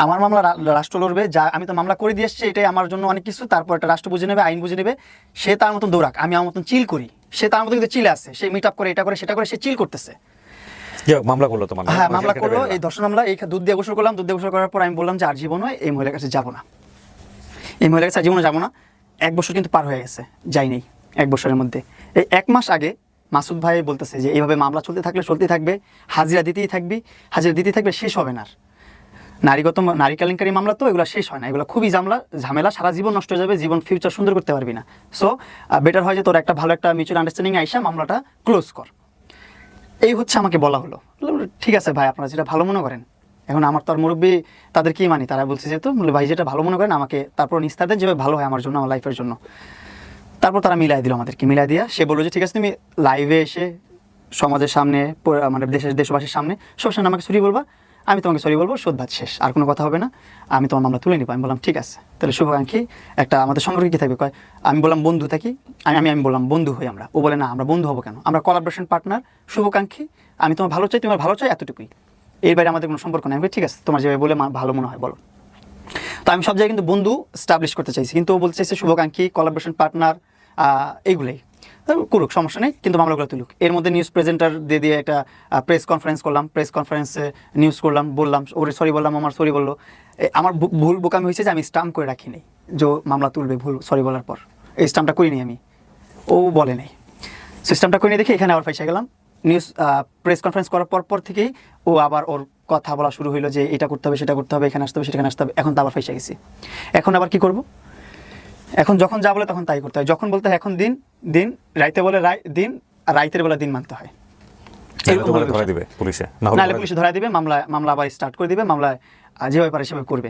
আমার মামলা রাষ্ট্র লড়বে, যা আমি তো মামলা করে দিয়ে এসছি, এটাই আমার জন্য অনেক কিছু। তারপর একটা রাষ্ট্র বুঝে নেবে, আইন বুঝে নেবে, সে তার মতন দৌড়াক, আমি আমার মতন চিল করি, সে তার মতো কিন্তু চিলে আছে, সে মিট আপ করে, এটা করে, সেটা করে, সে চিল করতেছে। মামলা করলো তোমার? হ্যাঁ, মামলা করলো, এই ধর্ষণ মামলা। এই দুধ দিয়ে গোসল করলাম, দুধ দিয়ে গোসল করার পর আমি বললাম যে আর জীবন হয় এই মহিলার কাছে যাবো না, এই মহিলার কাছে জীবনে যাবো না। 1 বছর কিন্তু পার হয়ে গেছে, যাই নেই। 1 বছরের মধ্যে এই 1 মাস আগে মাসুদ ভাই বলতেছে যে এইভাবে মামলা চলতে থাকলে চলতেই থাকবে, হাজিরা দিতেই থাকবে, শেষ হবে না। নারী কেলেঙ্কারি মামলা তো এগুলো শেষ হয় না, এগুলো খুবই ঝামেলা, সারা জীবন নষ্ট হয়ে যাবে, জীবন ফিউচার সুন্দর করতে পারবি না। সো বেটার হয় যে তোর একটা ভালো একটা মিউচুয়াল আন্ডারস্ট্যান্ডিং আইসা মামলাটা ক্লোজ কর। এই হচ্ছে আমাকে বলা হলো। ঠিক আছে ভাই, আপনারা যেটা ভালো মনে করেন। এখন আমার তো আর মুরব্বী, তাদের কি মানি, তারা বলছে যেহেতু ভাই যেটা ভালো মনে করেন আমাকে, তারপর নিস্তার দেন যেভাবে ভালো হয় আমার জন্য, আমার লাইফের জন্য। তারপর তারা মিলাই দিল আমাদেরকে, মিলাই দিয়া সে বললো যে ঠিক আছে তুমি লাইভে এসে সমাজের সামনে, মানে দেশবাসীর সামনে সবার সামনে আমাকে সরি বলবা, আমি তোমাকে সরি বলবো, শোধবাদ শেষ, আর কোনো কথা হবে না, আমি তোমার মামলা তুলে নিবো। আমি বললাম ঠিক আছে, তাহলে শুভাকাঙ্ক্ষী একটা আমাদের সম্পর্কে কী থাকবে? কয় আমি বললাম বন্ধু থাকি, আমি বললাম বন্ধু হই আমরা। ও বলে না, আমরা বন্ধু হবো কেন, আমরা কোলাবোরেশন পার্টনার, শুভাকাঙ্ক্ষী, আমি তোমার ভালো চাই, তোমার ভালো চাই, এতটুকুই, এর বাইরে আমাদের কোনো সম্পর্ক নেই। আমি ঠিক আছে, তোমার যেভাবে বলে ভালো মনে হয় বলো। তো আমি সব জায়গায় কিন্তু বন্ধু স্টাবলিশ করতে চাইছি, কিন্তু ও বলতে চাইছে শুভাকাঙ্ক্ষী, কোলাবোরেশন পার্টনার, এইগুলোই করুক, সমস্যা নেই, কিন্তু মামলাগুলো তুলুক। এর মধ্যে নিউজ প্রেজেন্টার দিয়ে একটা প্রেস কনফারেন্স করলাম, প্রেস কনফারেন্সে নিউজ করলাম, বললাম ওরে সরি বললাম, আমার সরি বললো। আমার ভুল বোকামি হয়েছে যে আমি স্টাম্প করে রাখিনি যে মামলা তুলবে, ভুল সরি বলার পর এই স্টাম্পটা করিনি আমি, ও বলে নেই। সিস্টেমটা করে নিয়ে দেখে এখানে আবার ফাইসা গেলাম। নিউজ প্রেস কনফারেন্স করার পর থেকেই ও আবার ওর কথা বলা শুরু হইলো যে এটা করতে হবে, সেটা করতে হবে, এখানে আসতে হবে, সেখানে আসতে হবে। এখন তো আবার ফাইসা গেছি, এখন আবার কি করব? এখন যখন যা বলে তখন তাই করতে হয়, যখন বলতে হয় এখন দিন, রাইতে বলে দিন, আর রাইতের বেলা দিন মানতে হয়। নাহলে পুলিশে ধরা দিবে, মামলা আবার স্টার্ট করে দিবে, মামলায় যেভাবে পারে সেভাবে করবে।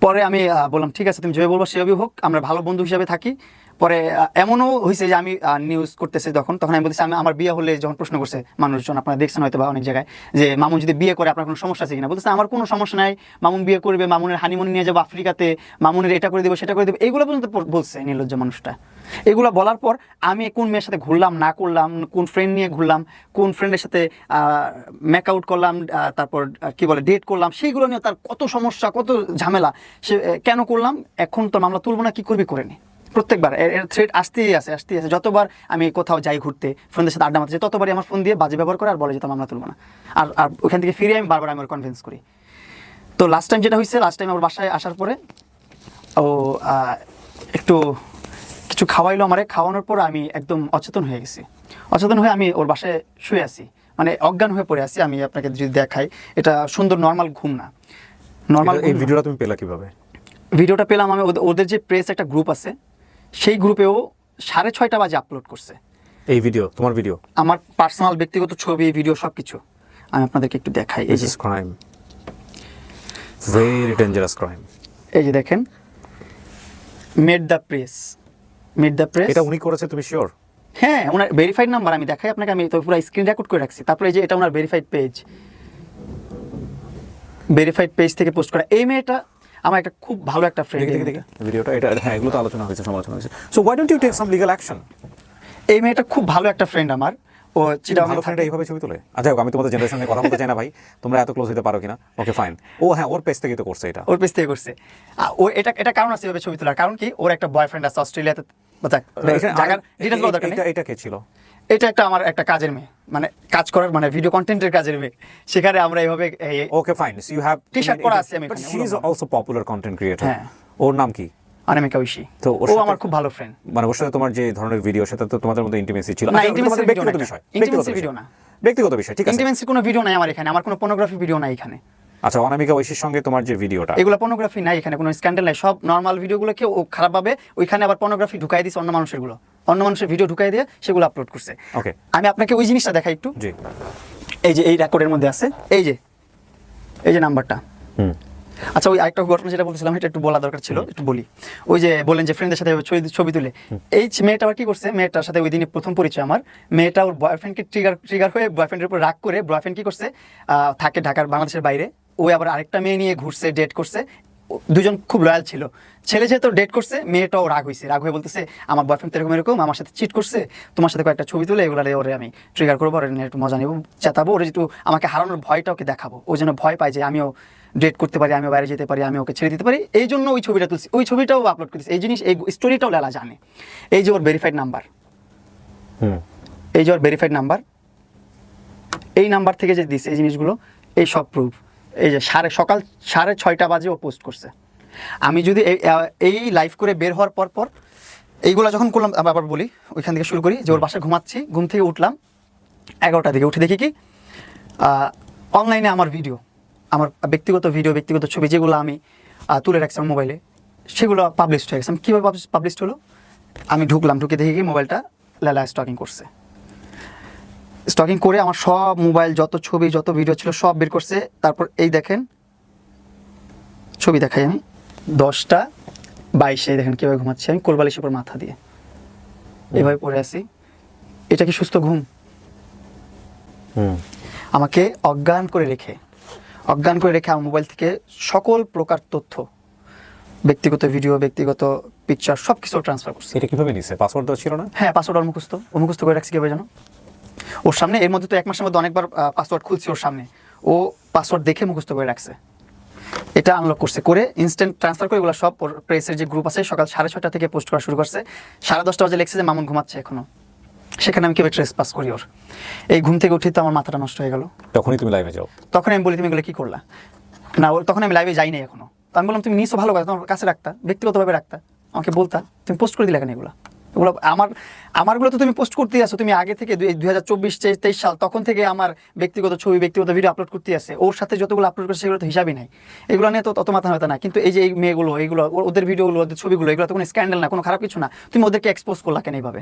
পরে আমি বললাম ঠিক আছে, তুমি যেভাবে বলবো সেভাবেই হোক, আমরা ভালো বন্ধু হিসাবে থাকি। পরে এমনও হয়েছে যে আমি নিউজ করতেছি তখন আমি বলতেছি, আমি আমার বিয়ে হলে যখন প্রশ্ন করছে মানুষজন, আপনারা দেখছেন হয়তো বা অনেক জায়গায়, যে মামুন যদি বিয়ে করে আপনার কোনো সমস্যা আছে কিনা, বলতেছে আমার কোনো সমস্যা নাই, মামুন বিয়ে করবে, মামুনের হানিমুন নিয়ে যাবো আফ্রিকাতে, মামুনের এটা করে দেবো, সেটা করে দেবো, এইগুলো পর্যন্ত বলছে নির্লজ্জ মানুষটা। এগুলো বলার পর আমি কোন মেয়ের সাথে ঘুরলাম না করলাম, কোন ফ্রেন্ড নিয়ে ঘুরলাম, কোন ফ্রেন্ডের সাথে মেক আউট করলাম, তারপর কি বলে ডেট করলাম, সেইগুলো নিয়ে তার কত সমস্যা, কত ঝামেলা, সে কেন করলাম, এখন তো মামলা তুলবো না, কি করবি করে নি। প্রত্যেকবার এর থ্রেট আসতেই আছে। যতবার আমি কোথাও যাই ঘুরতে, ফ্রেন্ডদের সাথে আড্ডা মারতে যাই, ততবারই আমার ফোন দিয়ে বাজে ব্যবহার করে আর বলে যে মামলা তুলবো না। আর ওখান থেকে ফিরে আমি বারবার আমি কনভিন্স করি। তো লাস্ট টাইম যেটা হয়েছে, লাস্ট টাইম আমার বাসায় আসার পরে ও একটু কিছু খাওয়াইলো আমারে, খাওয়ানোর পর আমি একদম অচেতন হয়ে গেছি। অচেতন হয়ে আমি ওর বাসায় শুয়ে আছি, মানে অজ্ঞান হয়ে পড়ে আছি। আমি আপনাকে যদি দেখাই, এটা সুন্দর নর্মাল ঘুম না। নর্মাল এই ভিডিওটা তুমি পেলা কিভাবে? ভিডিওটা পেলাম আমি ওদের যে প্রেস একটা গ্রুপ আছে, সেই গ্রুপেও 6:30 বাজে আপলোড করছে এই ভিডিও। তোমার ভিডিও, আমার পার্সোনাল ব্যক্তিগত ছবি, ভিডিও সবকিছু। আমি আপনাদেরকে একটু দেখাই। এই যে ক্রাইম, ভেরি ডেঞ্জারাস ক্রাইম। এই যে দেখেন, মেড দ্য প্রেস। এটা উনি করেছে, তুমি শিওর? হ্যাঁ, ওনার ভেরিফাইড নাম্বার আমি দেখাই আপনাকে, আমি তো পুরো স্ক্রিন রেকর্ড করে রাখছি। তারপরে এই যে এটা ওনার ভেরিফাইড পেজ থেকে পোস্ট করা। এই মেয়েটা আমার একটা খুব ভালো একটা ফ্রেন্ড। দেখি ভিডিওটা, এটা হ্যাঁ এগুলো তো আলোচনা হয়েছে, সমালোচনা হয়েছে। So why don't you take some legal action? এই মেয়েটা খুব ভালো একটা ফ্রেন্ড আমার, ও চিটাগাং ভালো ফ্রেন্ড এইভাবে ছবি তোলে? আচ্ছা আমি তোমাদের জেনারেশন নিয়ে কথা বলতে চাই না ভাই, তোমরা এত ক্লোজ হতে পারো কিনা? Okay fine. ও হ্যাঁ, ওর পেজ থেকে তো করছে এটা, ওর পেজ থেকে করছে। ও এটা কারণ আছে এভাবে ছবি তোলার, কারণ কি ওর একটা বয়ফ্রেন্ড আছে অস্ট্রেলিয়াতে। এটা কে ছিল? এটা আমার একটা কাজের মেয়ে, মানে কাজ করার, মানে ভিডিও কন্টেন্টের কাজের মেয়ে। সেখানে আমরা এইভাবে okay fine, so you have T-shirt পরা আছে আমি, but she is also popular content creator. হ্যাঁ। ওর নাম কি? অনামিকা ঐশী। তো ও আমার খুব ভালো ফ্রেন্ড। মানে ওর সাথে তোমার যে ধরনের ভিডিও, সেটা তো তোমাদের মধ্যে ইন্টিমেসি ছিল? না, ইন্টিমেসি ব্যক্তিগত বিষয়, ইন্টিমেসি ভিডিও না, ব্যক্তিগত বিষয়, ঠিক আছে। ইন্টিমেসি কোনো ভিডিও নাই আমার এখানে, আমার কোনো পর্নোগ্রাফি ভিডিও নাই এখানে। আচ্ছা, অনামিকা ঐশীর সঙ্গে তোমার যে ভিডিওটা, এগুলো পর্নোগ্রাফি নাই এখানে, কোনো স্ক্যান্ডাল নাই, সব নরমাল ভিডিওগুলোকে ও খারাপভাবে ওইখানে আবার পর্নোগ্রাফি ঢুকাই দিয়েছে, অন্য মানুষের ভিডিও ঢুকাই দিয়ে সেগুলো আপলোড করছে। ওকে, আমি আপনাকে ওই জিনিসটা দেখাই একটু। জি। এই যে এই রেকর্ডের মধ্যে আছে, এই যে নাম্বারটা। আচ্ছা, ওই আরেকটা ঘটনা যেটা বলছিলাম এটা একটু বলা দরকার ছিল, একটু বলি। ওই যে বলেন যে ফ্রেন্ডের সাথে ছবি তুলে, এই মেয়েটা আবার কি করছে, মেয়েটার সাথে ওই দিনে প্রথম পরিচয় আমার, মেয়েটা ওর বয়ফ্রেন্ডকে ট্রিগার হয়ে বয়ফ্রেন্ডের উপর রাগ করে, বয়ফ্রেন্ড কি করছে, থাকে ঢাকার বাংলাদেশের বাইরে, ওই আবার আরেকটা মেয়ে নিয়ে ঘুরছে, ডেট করছে, দুজন খুব লয়াল ছিল। ছেলে যেহেতু ডেট করছে, মেয়েটাও রাগ হয়ে বলতেছে আমার বয়ফ্রেন্ড এরকম আমার সাথে চিট করছে, তোমার সাথে কয়েকটা ছবি তুলে এগুলো ওরে আমি ট্রিগার করবো, ওরে একটু মজা নেবো, চেতাবো, ওরে একটু আমাকে হারানোর ভয়টা ওকে দেখাবো, ও যেন ভয় পায় যে আমিও ডেট করতে পারি, আমিও বাইরে যেতে পারি, আমি ওকে ছেড়ে দিতে পারি। এই জন্য ওই ছবিটা তুলছি, ওই ছবিটাও আপলোড করেছি। এই জিনিস, এই স্টোরিটাও লেলা জানে। এই যে ওর ভেরিফাইড নাম্বার, এই নাম্বার থেকে যে দিচ্ছে এই জিনিসগুলো, এই সব প্রুফ। এই যে সকাল 6:30 বাজে ও পোস্ট করছে। আমি যদি এই লাইভ করে বের হওয়ার পর এইগুলো যখন করলাম, আবার বলি ওইখান থেকে শুরু করি, যে ওর বাসায় ঘুমাচ্ছি, ঘুম থেকে উঠলাম 11টার দিকে, উঠে দেখি কি অনলাইনে আমার ভিডিও, আমার ব্যক্তিগত ভিডিও, ব্যক্তিগত ছবি যেগুলো আমি তুলে রাখছি আমার মোবাইলে, সেগুলো পাবলিশ হয়ে গেছে। আমি কীভাবে পাবলিশ হলো, আমি ঢুকে দেখি কি মোবাইলটা লেলা স্টকিং করছে। স্টকিং করে আমার সব মোবাইল, যত ছবি, যত ভিডিও ছিল সব বের করছে। তারপর এই দেখেন ছবি দেখাই আমি, 10:22 দেখেন কীভাবে ঘুমাচ্ছি আমি, কোলবালিশের উপর মাথা দিয়ে এভাবে পড়ে আছি। এটা কি সুস্থ ঘুম? আমাকে অজ্ঞান করে রেখে আমার মোবাইল থেকে সকল প্রকার তথ্য, ব্যক্তিগত ভিডিও, ব্যক্তিগত পিকচার সব কিছু ট্রান্সফার করছে। এটা কিভাবে নিছে? পাসওয়ার্ড দেওয়া ছিল না? হ্যাঁ, পাসওয়ার্ড মুখস্থ করে রাখছি। কীভাবে জানো? ওর সামনে, এর মধ্যে তো 1 মাসের মধ্যে অনেকবার পাসওয়ার্ড খুলছি ওর সামনে, ও পাসওয়ার্ড দেখে মুখস্থ করে রাখছে। এটা আনলক করছে, করে ইনস্ট্যান্ট ট্রান্সফার করে এগুলো সব প্রেসের যে গ্রুপ আছে সকাল 6:30 থেকে পোস্ট করা শুরু করছে। 10:30 বাজে লেখছে যে মামুন ঘুমাচ্ছে এখনো। সেখানে আমি কীভাবে ট্রেস পাস করি ওর? এই ঘুম থেকে উঠে তো আমার মাথাটা নষ্ট হয়ে গেল। তখনই তুমি লাইভে যাও? তখন আমি বলি তুমি এগুলো কি করলা? না, তখন আমি লাইভে যাই নাই এখনো। তো আমি বললাম তুমি নিশ্চয় ভালো কথা, তোমার কাছে রাখতা, ব্যক্তিগতভাবে রাখতা, আমাকে বলতা, তুমি পোস্ট করে দিলে কেন এগুলো? আমারগুলো তো তুমি পোস্ট করতেই আসো, তুমি আগে থেকে 2024-23 সাল তখন থেকে আমার ব্যক্তিগত ছবি, ব্যক্তিগত ভিডিও আপলোড করতে আসে। ওর সাথে যতগুলো আপলোড করছে সেগুলো তো হিসাবই নাই, এগুলো নিয়ে তো তত মাথা ব্যথা না। কিন্তু এই যে এই মেয়েগুলো, এগুলো ওদের ভিডিওগুলো, ওদের ছবিগুলো, এগুলো তো কোনো স্ক্যান্ডাল না, কোনো খারাপ কিছু না, তুমি ওদেরকে এক্সপোজ করলা কেন এইভাবে?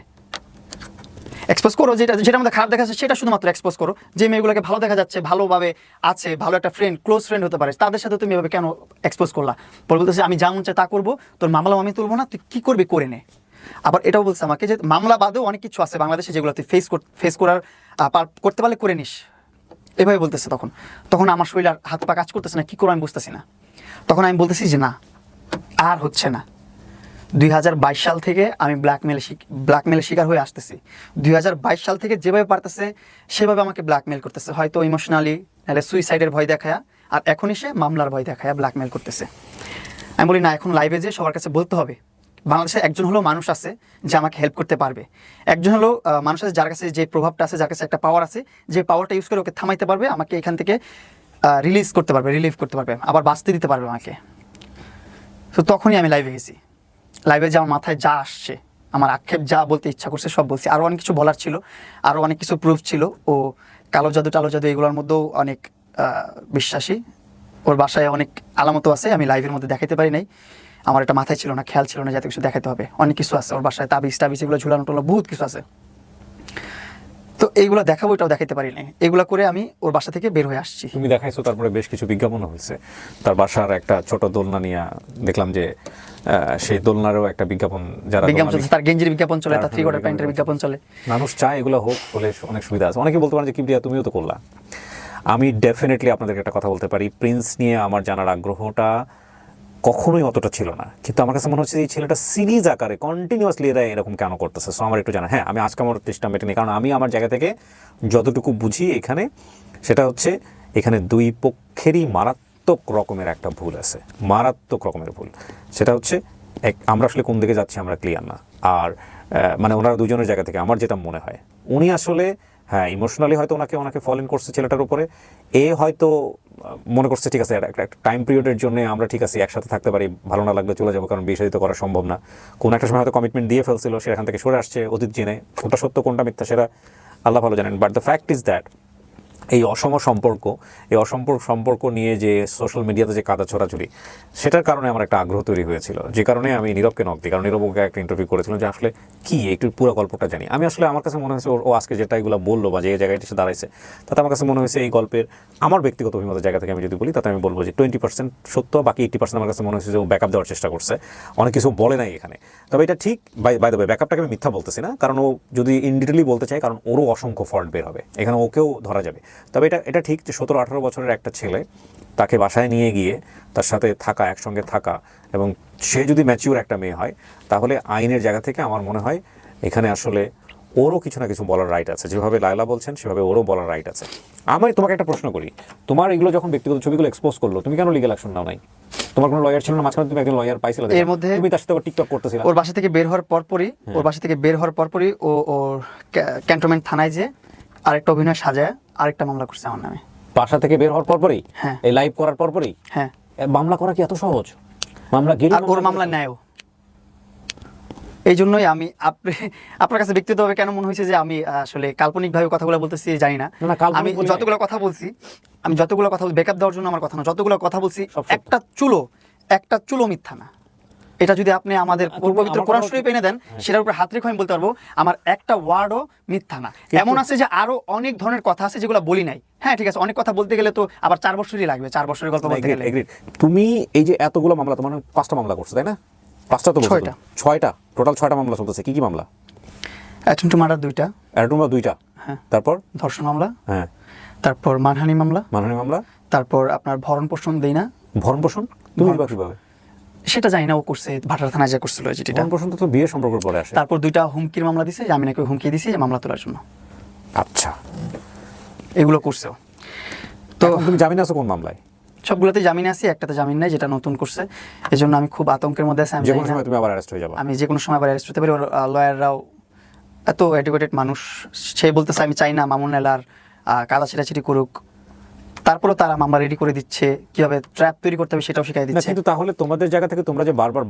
এক্সপোজ করো, যেটা আমাদের খারাপ দেখা যাচ্ছে সেটা শুধুমাত্র এক্সপোজ করো। যে মেয়েগুলোকে ভালো দেখা যাচ্ছে, ভালোভাবে আছে, ভালো একটা ফ্রেন্ড, ক্লোজ ফ্রেন্ড হতে পারে, তাদের সাথে তুমি এভাবে কেন এক্সপোজ করলা? বলতেছে আমি যা মন চাই তা করবো, তোর মামলাও আমি তুলবো না, তুই কি করবি করে নে। আবার এটাও বলছে আমাকে যে মামলা বাদেও অনেক কিছু আছে বাংলাদেশে যেগুলো তুই ফেস করতে পারলে করে নিস, এভাবে বলতেছে। তখন আমার শরীর আর হাত পা কাজ করতেছে না, কি করবো আমি বুঝতেছি না। তখন আমি বলতেছি যে না, আর হচ্ছে না। 2022 সাল থেকে আমি ব্ল্যাকমেলের শিকার হয়ে আসতেছি। 2022 সাল থেকে যেভাবে পারতেছে সেভাবে আমাকে ব্ল্যাকমেল করতেছে, হয়তো ইমোশনালি, নাহলে সুইসাইডের ভয় দেখায়া, আর এখনই সে মামলার ভয় দেখায়া ব্ল্যাকমেল করতেছে। আমি বলি না, এখন লাইভে যে সবার কাছে বলতে হবে, বাংলাদেশে একজন হলেও মানুষ আছে যে আমাকে হেল্প করতে পারবে, একজন হলেও মানুষ আছে যার কাছে যে প্রভাবটা আছে, যার কাছে একটা পাওয়ার আছে, যে পাওয়ারটা ইউজ করে ওকে থামাইতে পারবে, আমাকে এখান থেকে রিলিভ করতে পারবে, আবার বাঁচতে দিতে পারবে আমাকে। তো তখনই আমি লাইভে গেছি। লাইভে যে আমার মাথায় যা আসছে, আমার আক্ষেপ যা বলতে ইচ্ছা করছে সব বলছি। আরও অনেক কিছু বলার ছিল, আরও অনেক কিছু প্রুফ ছিল। ও কালো জাদু এগুলোর মধ্যেও অনেক বিশ্বাসী। ওর বাসায় অনেক আলামতও আছে, আমি লাইভের মধ্যে দেখাতে পারি নাই, আমার এটা মাথায় ছিল না, খেয়াল ছিল না, যাতে কিছু দেখাতে হবে। অনেক কিছু আছে ওর বাসায়, তাবিজ এগুলো ঝুলানো টোলানো বহুত কিছু আছে। তো এইগুলো দেখাবো, এটাও দেখাতে পারি নাই। এগুলো করে আমি ওর বাসা থেকে বের হয়ে আসছি। তুমি দেখাইছো, তারপরে বেশ কিছু বিজ্ঞাপন হয়েছে তার বাসার, একটা ছোট দোলনা নিয়ে দেখলাম যে সেই দোলনারও একটা বিজ্ঞাপন, চলছে, তার গেঞ্জির বিজ্ঞাপন চলে, তার 3/4 প্যান্টের বিজ্ঞাপন চলে। মানুষ চায় এগুলো হোক, বলে অনেক সুবিধা আছে। অনেকে বলতে পারেন যে কিবরিয়া তুমিও তো করলা। আমি ডেফিনেটলি আপনাদেরকে একটা কথা বলতে পারি, প্রিন্স নিয়ে আমার জানার আগ্রহটা কখনোই অতটা ছিল না, কিন্তু আমার কাছে মনে হচ্ছে এই ছেলেটা সিরিজ আকারে কন্টিনিউয়াসলি এরা এরকম কেন করতেছে। সো আমার একটু জানা, হ্যাঁ আমি আজকে আমার চেষ্টা মেটেনি, কারণ আমি আমার জায়গা থেকে যতটুকু বুঝি এখানে, সেটা হচ্ছে এখানে দুই পক্ষেরই মারাত্মক রকমের একটা ভুল আছে, মারাত্মক রকমের ভুল। সেটা হচ্ছে আমরা আসলে কোন দিকে যাচ্ছি আমরা ক্লিয়ার না। আর মানে ওনারা দুজনের জায়গা থেকে আমার যেটা মনে হয়, উনি আসলে হ্যাঁ ইমোশনালি হয়তো ওনাকে ফলো ইন করছে ছেলেটার উপরে, এ হয়তো মনে করছে ঠিক আছে একটা টাইম পিরিয়ডের জন্য আমরা ঠিক আছে একসাথে থাকতে পারি, ভালো না লাগলে চলে যাবো, কারণ বিয়ে শাদী তো করা সম্ভব না। কোন একটা সময় হয়তো কমিটমেন্ট দিয়ে ফেলছিল, সেখান থেকে সরে আসছে অতীত জেনে, কোনটা সত্য কোনটা মিথ্যা সেটা আল্লাহ ভালো জানেন। But the fact is that এই অসম সম্পর্ক নিয়ে যে সোশ্যাল মিডিয়াতে যে কাদা ছড়াছড়ি, সেটার কারণে আমার একটা আগ্রহ তৈরি হয়েছিল, যে কারণে আমি নীরবকে নক দিই। কারণ নীরবকে একটা ইন্টারভিউ করেছিলাম যে আসলে কি একটু পুরো গল্পটা জানি। আমি আসলে আমার কাছে মনে হয়েছে ও আজকে যেটা এগুলো বললো বা যে জায়গায় এসে দাঁড়াইছে, তাতে আমার কাছে মনে হয়েছে এই গল্পের আমার ব্যক্তিগত অভিমতের জায়গা থেকে আমি যদি বলি, তাতে আমি বলবো যে 20% সত্য, বাকি 80% আমার কাছে মনে হয়েছে যে ও ব্যাকআপ দেওয়ার চেষ্টা করছে, অনেক কিছু বলে নাই এখানে। তবে এটা ঠিক, বাই দ্য ওয়ে ব্যাকআপটাকে আমি মিথ্যা বলতেছি না, কারণ ও যদি ইন ডিটেইলি বলতে চায়, কারণ ওরও অসংখ্য ফল্ট বের হবে এখানে, ওকেও ধরা যাবে। তবে এটা ঠিক যে 17-18 বছরের একটা ছেলে, তাকে বাসায় নিয়ে গিয়ে তার সাথে থাকা, একসঙ্গে থাকা, এবং সে যদি ম্যাচিউর একটা মেয়ে হয়, তাহলে আইনের জায়গা থেকে আমার মনে হয় এখানে আসলে ওরও কিছু না কিছু বলার রাইট আছে। যেভাবে লায়লা বলছেন সেভাবে ওরও বলার রাইট আছে। আমি তোমাকে একটা প্রশ্ন করি, তোমার এগুলো যখন ব্যক্তিগত ছবিগুলো এক্সপোজ করলো, তুমি কেন লিগ্যাল অ্যাকশন নাও নাই? তোমার কোনো লয়ার ছিল না মাঝখানে? তুমি একজন লয়ার পাইছিলে, এর মধ্যে তুমি তার সাথে টিকটক করতেছিলে। ওর বাসা থেকে বের হওয়ার পরপরই ও ওর ক্যান্টনমেন্ট থানায় যে আরেকটা অভিনয় সাজায় আরেকটা মামলা করছে আমার নামে। বাসা থেকে বের হওয়ার পরপরই? হ্যাঁ। এই লাইভ করার পরপরই? হ্যাঁ। মামলা করা কি এত সহজ? মামলা গেলে আর ওর মামলা নেয়ও। এই জন্যই আমি আপনার কাছে ব্যক্তিগতভাবে কেন মনে হয়েছে যে আমি আসলে কাল্পনিকভাবে কথাগুলো বলতেছি জানি না। আমি যতগুলো কথা বলছি ব্যাকআপ দেওয়ার জন্য আমার কথা না, যতগুলো কথা বলছি একটা চুলো মিথ্যা না। এটা যদি আপনি আমাদের পবিত্র কোরআন শরীফ এনে দেন, সেটার উপর হাত রেখে আমি বলতে পারবো আমার একটা ওয়ার্ডও মিথ্যা না। এমন আছে যে আরো অনেক ধরনের কথা আছে যেগুলো বলি নাই। হ্যাঁ ঠিক আছে, অনেক কথা বলতে গেলে তো আবার 4 বছরই লাগবে, 4 বছরের গল্প বলতে গেলে। তুমি এই যে এতগুলো মামলা, তোমার 5টা মামলা করছো তাই না? 5টা তো 6টা টোটাল 6টা মামলা চলতেছে। কি কি মামলা? অ্যাটেম্পট টু মার্ডার 2টা, অ্যাটেম্পট টু 2টা, হ্যাঁ। তারপর ধর্ষণ মামলা, হ্যাঁ। তারপর মানহানি মামলা, তারপর আপনার ভরণ পোষণ দেই না। ভরণ পোষণ তুমি কিভাবে? সেটা জানি না, ও করছে ভাটার থানায় যা করছিল যেটা। ভরণ পোষণ তো বিয়ে সম্পর্কের পরে আসে। তারপর 2টা হুমকির মামলা দিছে যে আমি নাকি হুমকি দিছি যে মামলা তোলার জন্য। আচ্ছা, এগুলো করছে। তো তুমি জামিন আছো কোন মামলায়? সবগুলোতে জামিন আছি, একটাতে জামিন নাই, যেটা নতুন করছে। এজন্য আমি খুব আতঙ্কের মধ্যে আছি। যে কোনো সময় তুমি আবার অ্যারেস্ট হয়ে যাবে। আমি যে কোনো সময় আবার অ্যারেস্ট হতে পারি। ওর লয়াররাও এত এডুকেটেড মানুষ, সে বলতেছে আমি চাই না মামুন এলার কাদা ছিটাছিটি করুক, তারপরও তারা মামলা রেডি করে দিচ্ছে, কিভাবে ট্র্যাপ তৈরি করতে হবে সেটাও শিখাই দিচ্ছে। কিন্তু তাহলে তোমাদের জায়গা থেকে তোমরা যে বারবার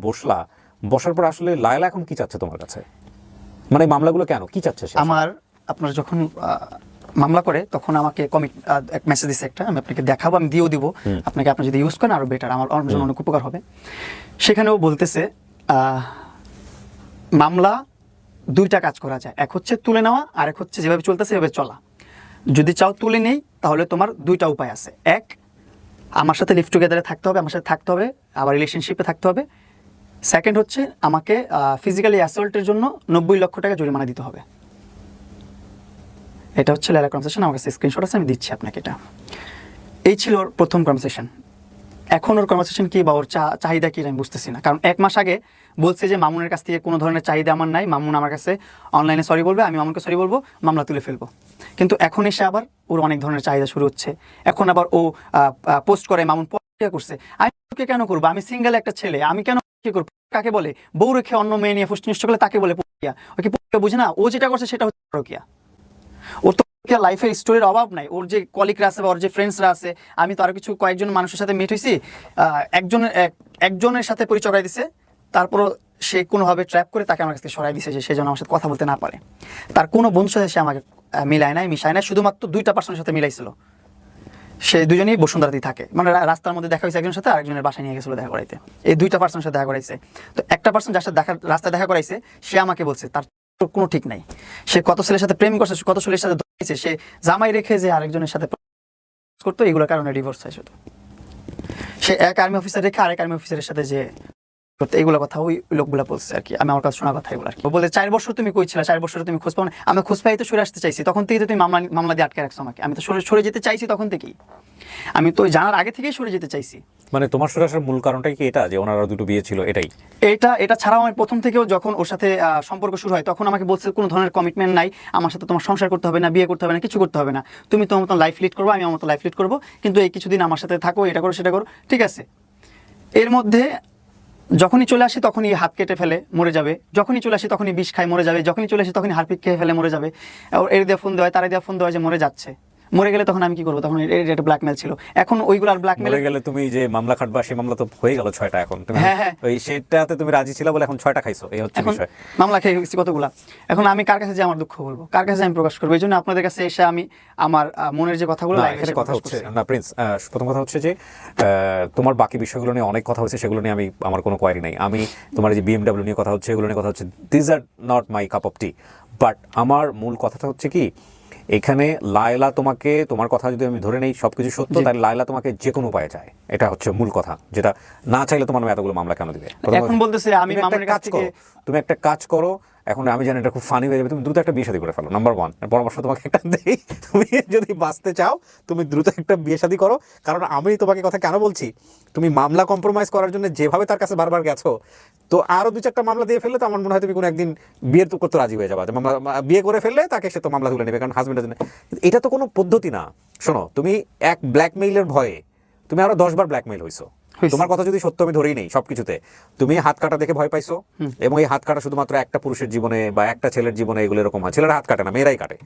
বসার পর আসলে লায়লা এখন কি চাচ্ছে তোমার কাছে? মানে মামলাগুলো কেন কি চাচ্ছে? আপনার যখন মামলা করে তখন আমাকে এক মেসেজ দিচ্ছে একটা, আমি আপনাকে দেখাবো, আমি দিয়েও দিব আপনাকে, আপনি যদি ইউজ করেন আরো বেটার, আমার জন্য অনেক উপকার হবে। সেখানেও বলতেছে মামলা 2টা কাজ করা যায়, এক হচ্ছে তুলে নেওয়া, আর এক হচ্ছে যেভাবে চলতেছে সেভাবে চলা। যদি চাও তুলে নেই তাহলে তোমার 2টা উপায় আছে। এক, আমার সাথে লিভ টুগেদারে থাকতে হবে, আমার সাথে থাকতে হবে, আবার রিলেশনশিপে থাকতে হবে। সেকেন্ড হচ্ছে আমাকে ফিজিক্যালি অ্যাসল্টের জন্য 90 লক্ষ টাকা জরিমানা দিতে হবে। এটা হচ্ছে লায়লা কনভারসেশন, আমার কাছে স্ক্রিনশট আছে, আমি দিচ্ছি আপনাকে। এটা এই ছিল ওর প্রথম কনভারসেশন। এখন ওর কনভারসেশন কি বা ওর চাহিদা কি আমি বুঝতেছি না। কারণ 1 মাস আগে বলছে যে মামুনের কাছ থেকে কোনো ধরনের চাহিদা আমার নাই, মামুন আমার কাছে অনলাইনে সরি বলবে, আমি মামুনকে সরি বলবো, মামলা তুলে ফেলবো। কিন্তু এখন এসে আবার ওর অনেক ধরনের চাহিদা শুরু হচ্ছে। এখন আবার ও পোস্ট করে মামুন প্রক্রিয়া করছে, আমি কেন করবো, আমি সিঙ্গেল একটা ছেলে, আমি কেন কি করবো, কাকে বলে বউ রেখে অন্য মেয়ে নিয়ে ফুষ্টিনিষ্ট করলে তাকে বলে প্রক্রিয়া। ওকে প্রক্রিয়া বুঝে না, ও যেটা করছে সেটা হচ্ছে প্রক্রিয়া। ওর তো লাইফের স্টোরির অভাব নাই, ওর যে কলিগরা আছে বা ওর যে ফ্রেন্ডসরা আছে, আমি তো আরো কিছু কয়েকজন মানুষের সাথে মিট হয়েছি, একজনের সাথে পরিচয় করাই দিছে, তারপরও সে কোনোভাবে ট্র্যাপ করে তাকে আমার কাছ থেকে সরাই দিছে যে সে যেন আমার সাথে কথা বলতে না পারে। তার কোনো বন্ধুর সাথে সে আমাকে মিশায় নাই, শুধুমাত্র 2টা পার্সনের সাথে মিলাইছিল। সে দুজনেই বসুন্ধরাতেই থাকে, মানে রাস্তার মধ্যে দেখা হয়েছে একজনের সাথে, আরেকজনের বাসায় নিয়ে গেছিল দেখা করাইতে। এই 2টা পার্সনের সাথে দেখা করাইছে। তো একটা পার্সন যার সাথে রাস্তায় দেখা করাইছে, সে আমাকে বলছে তার কোনো ঠিক নাই, সে কত ছেলের সাথে প্রেম করছে, কত ছেলের সাথে ধরেছে, সে জামাই রেখে যে আরেকজনের সাথে করতো, এগুলোর কারণে ডিভোর্স হয়। শুধু সে এক আর্মি অফিসার রেখে আরেক আর্মি অফিসারের সাথে যে করতে, এগুলো কথা ওই লোকগুলা বলছে আর কি। আমি আমার কাছে শোনা কথা এগুলো আর কি। বলে 4 বছর তুমি কই ছিলা, 4 বছর তুমি খোঁজ পাও না। আমি খোঁজ পাই তো সরে আসতে চাইছি, তখন থেকে তো তুমি মামলা দিয়ে আটকে রাখছো আমাকে। আমি তো সরে যেতে চাইছি তখন থেকেই, আমি তো জানার আগে থেকেই সরে যেতে চাইছি। মানে তোমার সরে আসার মূল কারণটাই কি এটা যে ওনার আরো দুটো বিয়ে ছিল এটাই? এটা ছাড়াও আমি প্রথম থেকেও যখন ওর সাথে সম্পর্ক শুরু হয় তখন আমাকে বলছে কোনো ধরনের কমিটমেন্ট নাই, আমার সাথে তোমার সংসার করতে হবে না, বিয়ে করতে হবে না, কিছু করতে হবে না, তুমি তোমার মতো লাইফ লিড করবো, আমি আমার মতো লাইফ লিড করবো, কিন্তু এই কিছুদিন আমার সাথে থাকো, এটা করো সেটা করো, ঠিক আছে। এর মধ্যে যখনই চলে আসি তখনই হাত কেটে ফেলে মরে যাবে, যখনই চলে আসি তখনই বিষ খায় মরে যাবে, যখনই চলে আসি তখনই হারপিক খেয়ে ফেলে মরে যাবে, এর দিয়ে ফোন দেওয়া, তারা দিয়ে ফোন দেওয়া যে মরে যাচ্ছে, মরে গেলে তখন আমি কি করবো, তখন এটা ব্ল্যাকমেল ছিল। এখন ওইগুলো আর ব্ল্যাকমেল মরে গেলে তুমি যে মামলা খাটবা সেই মামলা তো হয়ে গেল 6টা, এখন তুমি ওই সেটাতে তুমি রাজি ছিল বলে এখন 6টা খাইছো, এই হচ্ছে এখন বিষয়। মামলা খেয়ে গেছি কতগুলা, এখন আমি কার কাছে যে আমার দুঃখ বলবো, কার কাছে আমি প্রকাশ করবো, এই জন্য আপনাদের কাছে এসে আমি আমার মনের যে কথাগুলো এখানে কথা হচ্ছে না প্রিন্স, প্রথম কথা হচ্ছে যে তোমার বাকি বিষয়গুলো নিয়ে অনেক কথা হচ্ছে, সেগুলো নিয়ে আমার কোনো কোয়ারি নাই। আমি তোমার যে BMW নিয়ে কথা হচ্ছে, এগুলো নিয়ে কথা হচ্ছে, this are not my cup of T. But আমার মূল কথাটা হচ্ছে কি, এখানে লায়লা তোমাকে, তোমার কথা যদি আমি ধরে নেই সবকিছু সত্য, তাহলে লায়লা তোমাকে যে কোনো উপায়ে চায়, এটা হচ্ছে মূল কথা, যেটা না চাইলে তোমার নামে এতগুলো মামলা কেন দিবে? এখন বলতেছে আমি মামলার কাছ থেকে, তুমি একটা কাজ করো, এখন আমি জানি এটা খুব ফানি হয়ে যাবে, তুমি দ্রুত একটা বিয়ে শাদী করে ফেলো। নাম্বার 1 পরামর্শ তোমাকে একটা দেই, তুমি যদি বাঁচতে চাও তুমি দ্রুত একটা বিয়ে শাদী করো। কারণ আমি তোমাকে কথা কেন বলছি, তুমি মামলা কম্প্রোমাইজ করার জন্য যেভাবে তার কাছে বারবার গেছো, তো আরো 2-4টা মামলা দিয়ে ফেললে তো আমার মনে হয় তুমি কোনো একদিন বিয়ের তো করতে রাজি হয়ে যাবা, যে মামলা বিয়ে করে ফেললে তাকে সে তো মামলা তুলে নেবে, কারণ হাজবেন্ডের জন্য। এটা তো কোনো পদ্ধতি না। শোনো, তুমি এক ব্ল্যাকমেইলের ভয়ে তুমি আরো 10 বার ব্ল্যাকমেইল হইছো। তোমার কথা যদি সত্য আমি ধরেই নেই সবকিছুতে, তুমি হাত কাটা দেখে ভয় পাইছো, এবং এই হাত কাটা শুধুমাত্র একটা পুরুষের জীবনে বা একটা ছেলের জীবনে এগুলো এরকম হয়। ছেলেরা হাত কাটে না, মেয়েরাই কাটে।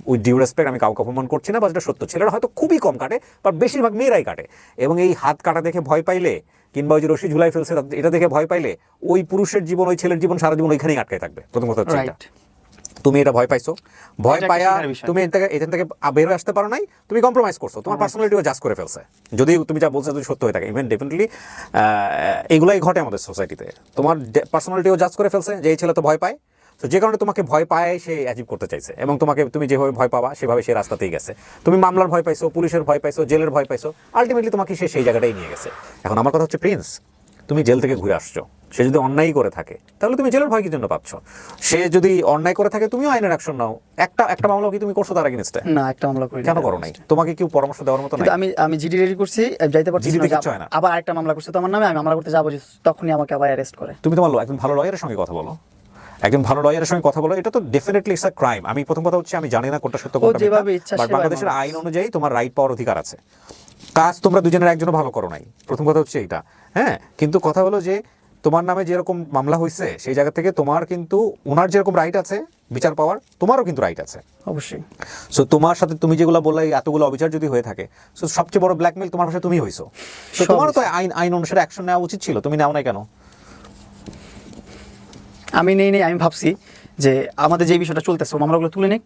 উইথ ডিউ রেসপেক্ট, আমি কাউকে অপমান করছি না, বা যেটা সত্য, ছেলেরা হয়তো খুবই কম কাটে, বাট বেশিরভাগ মেয়েরাই কাটে। এবং এই হাত কাটা দেখে ভয় পাইলে, কিংবা ওই যে রশি ঝুলাই ফেলছে এটা দেখে ভয় পাইলে, ওই পুরুষের জীবন, ওই ছেলের জীবন সারা জীবন ওইখানেই আটকে থাকবে। প্রথম কথা হচ্ছে এটা। তুমি এটা ভয় পাইছো, ভয় পাইয়া তুমি এখান থেকে বের হয়ে আসতে পারো নাই, তুমি কম্প্রোমাইজ করছো, তোমার পার্সোনালিটিও জাজ করে ফেলছে। যদি তুমি যা বলছো যদি সত্য হয়ে থাকে, ইভেন ডেফিনেটলি এগুলাই ঘটে আমাদের সোসাইটিতে। তোমার পার্সোনালিটিও জাজ করে ফেলছে যে এই ছেলে তো ভয় পায়, তো যে কারণে তোমাকে ভয় পায় সে অ্যাচিভ করতে চাইছে, এবং তোমাকে তুমি যেভাবে ভয় পাবা সেভাবে সে রাস্তাতেই গেছে। তুমি মামলার ভয় পাইছো, পুলিশের ভয় পাইছো, জেলের ভয় পাইছো, আলটিমেটলি তোমাকে সে সেই জায়গাটাই নিয়ে গেছে। এখন আমার কথা হচ্ছে প্রিন্স, তুমি জেল থেকে ঘুরে আসছো, সে যদি অন্যায় করে থাকে তাহলে তুমি জেলের ভয় কি জন্য পাচ্ছ? সে যদি অন্যায় করে থাকে তুমিও আইনের অ্যাকশন নাও। একটা মামলা কি তুমি করছো তার এগেইনস্টে? না, একটা মামলা করি। কেন করো নাই? তোমাকে কেউ পরামর্শ দেওয়ার মতো নাই? আমি জিডি রেডি করছি, যাইতে পারছি না, আবার আরেকটা মামলা করছে তো আমার নামে, আমি মামলা করতে যাবো, তখনই আমাকে আবার অ্যারেস্ট করে। তুমি তোমার একজন ভালো লয়ারের সঙ্গে কথা বলো, একজন ভালো লয়ারের সঙ্গে কথা বলো। এটা তো ডেফিনেটলি ইটস আ ক্রাইম। আমি প্রথম কথা হচ্ছে আমি জানি না কোনটা সত্য কোনটা মিথ্যা, বাট বাংলাদেশের আইন অনুযায়ী তোমার রাইট পাওয়ার অধিকার আছে। কাজ তোমরা দুজনের একজনও ভালো করো নাই, প্রথম কথা হচ্ছে এইটা। হ্যাঁ, কিন্তু কথা হলো যে তোমার নামে যেরকম মামলা হয়েছে সেই জায়গা থেকে তোমার কিন্তু ওনার যেরকম রাইট আছে বিচার পাওয়ার, তোমারও কিন্তু রাইট আছে অবশ্যই। সো তোমার সাথে তুমি যেগুলো বললে এতগুলো অবিচার যদি হয়ে থাকে, সো সবচেয়ে বড় ব্ল্যাকমেল তোমার ভাষায় তুমি হইছো। তো তোমারও তো আইন অনুসারে অ্যাকশন নেওয়া উচিত ছিল, তুমি নাও নাই কেন? আমি নেই, আমি ভাবছি যে আমাদের যে বিষয়টা চলতেছে মামলাগুলো তুলে নিক,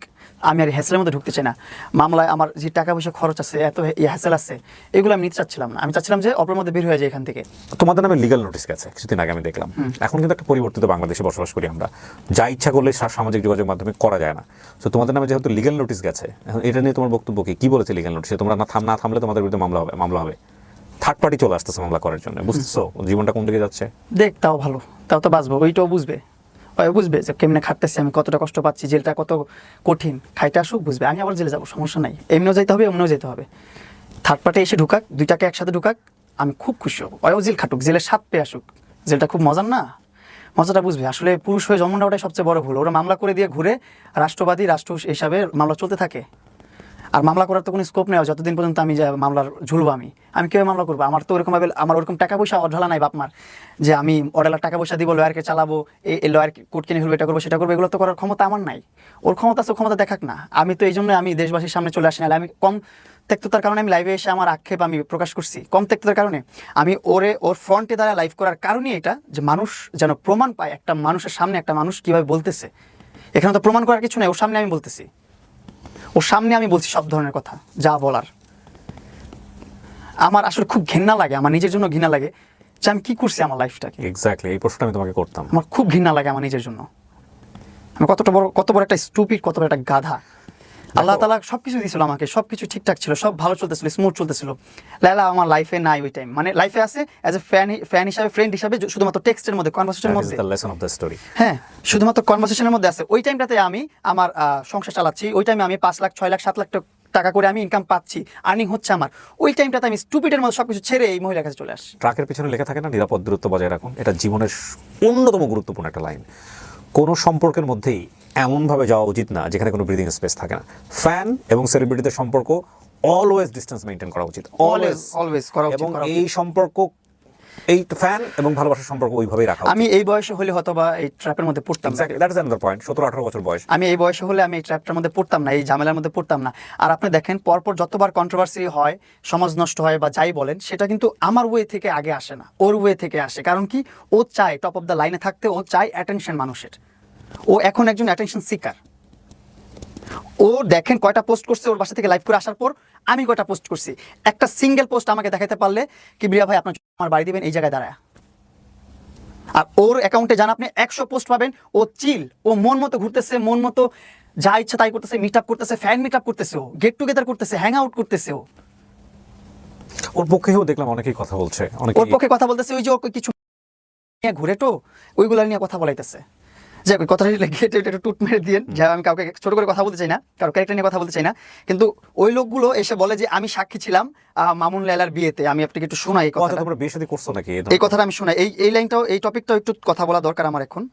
আমি আর হ্যাসেলের মধ্যে ঢুকতে চাই না। মামলায় আমার যে টাকা পয়সা খরচ আছে, এত হ্যাসেল আছে, এগুলো আমি নিতে চাচ্ছিলাম না। আমি চাচ্ছিলাম যে অপরের মধ্যে বের হয়ে যায় এখান থেকে। তোমাদের নামে লিগ্যাল নোটিশ গেছে কিছুদিন আগে, আমি দেখলাম। এখন কিন্তু একটা পরিবর্তিত বাংলাদেশে বসবাস করি আমরা, যা ইচ্ছা করলে সামাজিক যোগাযোগ মাধ্যমে করা যায় না। তো তোমাদের নামে যেহেতু লিগ্যাল নোটিশ গেছে, এটা নিয়ে তোমার বক্তব্য কি বলেছে লিগ্যাল নোটিশে? তোমরা না থামলে তোমাদের বিরুদ্ধে মামলা হবে। থার্ড পার্টি চলে আসতেছে মামলা করার জন্য, বুঝতেছো জীবনটা কোন দিকে যাচ্ছে? দেখ, তাও ভালো, তাও তো বাঁচবো, ওইটাও বুঝবে যে কেমনে খাটতেছি আমি, কতটা কষ্ট পাচ্ছি, জেলটা কত কঠিন, খাইতে আসুক বুঝবে। আমি আবার জেলে যাবো, সমস্যা নাই, এমনিও যেতে হবে এমনিও যেতে হবে। থার্ড পার্টি এসে ঢুকাক, দুইটাকে একসাথে ঢুকাক, আমি খুব খুশি হবো। ওয়ও জেল খাটুক, জেলের স্বাদ পেয়ে আসুক, জেলটা খুব মজার না, মজাটা বুঝবে। আসলে পুরুষ হয়ে জন্ম নেওয়াটাই সবচেয়ে বড় ভুল। ওরা মামলা করে দিয়ে ঘুরে রাষ্ট্রবাদী, রাষ্ট্র হিসাবে মামলা চলতে থাকে। আর মামলা করার তো কোনো স্কোপ নেই, যতদিন পর্যন্ত আমি যে মামলার ঝুলবো। আমি কেউ মামলা করবো? আমার তো ওরকমভাবে আমার ওরকম টাকা পয়সা অঢালা নাই বাপ মার, যে আমি অডালার টাকা পয়সা দিব, লয়ারকে চালাবো, এই লয়ার কোর্ট কিনে ফেলবো, এটা করবো সেটা করবো, এগুলো তো করার ক্ষমতা আমার নাই। ওর ক্ষমতা আছে, ক্ষমতা দেখাক না। আমি তো এই জন্য আমি দেশবাসীর সামনে চলে আসি না। আমি কম তেক্ততার কারণে আমি লাইভে এসে আমার আক্ষেপ আমি প্রকাশ করছি, কম তেক্ততার কারণে। আমি ওর ফ্রন্টে দ্বারা লাইভ করার কারণই এটা, যে মানুষ যেন প্রমাণ পায়, একটা মানুষের সামনে একটা মানুষ কিভাবে বলতেছে। এখানে তো প্রমাণ করার কিছু নেই, ওর সামনে আমি বলতেছি, ওর সামনে আমি বলছি সব ধরনের কথা যা বলার। আমার আসলে খুব ঘৃণা লাগে, আমার নিজের জন্য ঘৃণা লাগে যে আমি কি করছি আমার লাইফটাকে। এক্স্যাক্টলি এই প্রশ্নটা আমি তোমাকে করতাম। আমার খুব ঘৃণা লাগে আমার নিজের জন্য, আমি কত বড় একটা স্টুপিড, কত বড় একটা গাধা। আল্লাহ তাআলা সবকিছু দিয়েছিল আমাকে, সবকিছু ঠিকঠাক ছিল, সব ভালো চলতেছিল, স্মুথ চলতেছিল। লায়লা আমার লাইফে নাই ওই টাইম, মানে লাইফে আছে অ্যাজ এ ফ্যান হিসাবে, ফ্রেন্ড হিসাবে, শুধুমাত্র টেক্সটের মধ্যে, কনভারসেশনের মধ্যে। হ্যাঁ, শুধুমাত্র কনভারসেশনের মধ্যে আছে। ওই টাইমটাতে আমি আমার সংসার চালাচ্ছি, ওই টাইমে আমি 5 লাখ 6 লাখ 7 লাখ টাকা করে আমি ইনকাম পাচ্ছি, আর্নিং হচ্ছে আমার, ওই টাইমটাতে আমি স্টুপিডের মতো সবকিছু ছেড়ে এই মহিলার কাছে চলে আসি। ট্রাকের পিছনে লেখা থাকে না নিরাপদ দূরত্ব বজায় রাখুন, এটা জীবনের অন্যতম গুরুত্বপূর্ণ একটা লাইন। কোনো সম্পর্কের মধ্যেই এমনভাবে যাওয়া উচিত না যেখানে কোনো ব্রিদিং স্পেস থাকে না। ফ্যান এবং সেলিব্রিটিদের সম্পর্ক অলওয়েজ ডিস্টেন্স মেনটেন করা উচিত, অলওয়েজ করা উচিত। এবং এই সম্পর্ক, এই ফ্যান এবং ভালোবাসার সম্পর্ক ওইভাবেই রাখা উচিত। আমি এই বয়সে হলে হয়তো বা এই ট্র্যাপের মধ্যে পড়তাম না। That is another point. 17-18 বছর বয়স, আমি এই বয়সে হলে আমি এই ট্র্যাপটার মধ্যে পড়তাম না, এই ঝামেলার মধ্যে পড়তাম না। আর আপনি দেখেন পরপর যতবার কন্ট্রোভার্সি হয়, সমাজ নষ্ট হয় বা যাই বলেন, সেটা কিন্তু আমার ওয়ে থেকে আগে আসে না, ওর ওয়ে থেকে আসে। কারণ কি, ও চায় টপ অফ দ্য লাইনে থাকতে, ও চায় অ্যাটেনশন মানুষের, ও এখন একজন অ্যাটেনশন সিকার। ও দেখেন কয়টা পোস্ট করছে ওর বাসা থেকে লাইভ করে আসার পর, আমি কয়টা পোস্ট করছি। একটা সিঙ্গেল পোস্ট আমাকে দেখাতে পারলে কি বিরিয়া ভাই আপনার আমার বাড়ি দিবেন এই জায়গায় দাঁড়ায়। আর ওর অ্যাকাউন্টে জান আপনি 100 পোস্ট পাবেন, ও চিল, ও মন মতো ঘুরতেছে, মন মতো যা ইচ্ছা তাই করতেছে, মিট আপ করতেছে, ফ্যান মিট আপ করতেছে, ও গেট টুগেদার করতেছে, হ্যাং আউট করতেছে। ও ওর পক্ষেও দেখলাম অনেকেই কথা বলছে, ওর পক্ষে কথা বলতেছে, ওই যে ওর কিছু নিয়ে ঘুরে তো ওইগুলা নিয়ে কথা বলাইতেছে। যে কথাটা একটু টুট মেরে দিয়ে, যা আমি কাউকে ছোট করে কথা বলতে চাই না, কারো ক্যারেক্টার নিয়ে কথা বলতে চাই না, কিন্তু ওই লোকগুলো এসে বলে যে আমি সাক্ষী ছিলাম মামুন লায়লার বিয়েতে। আমি আপনাকে একটু শোনাই এই কথাটা। তোমরা বিয়ে শাদী করছো নাকি? এই কথাটা আমি শোনাই, এই লাইনটাও, এই টপিকটাও একটু কথা বলা দরকার আমার এখন।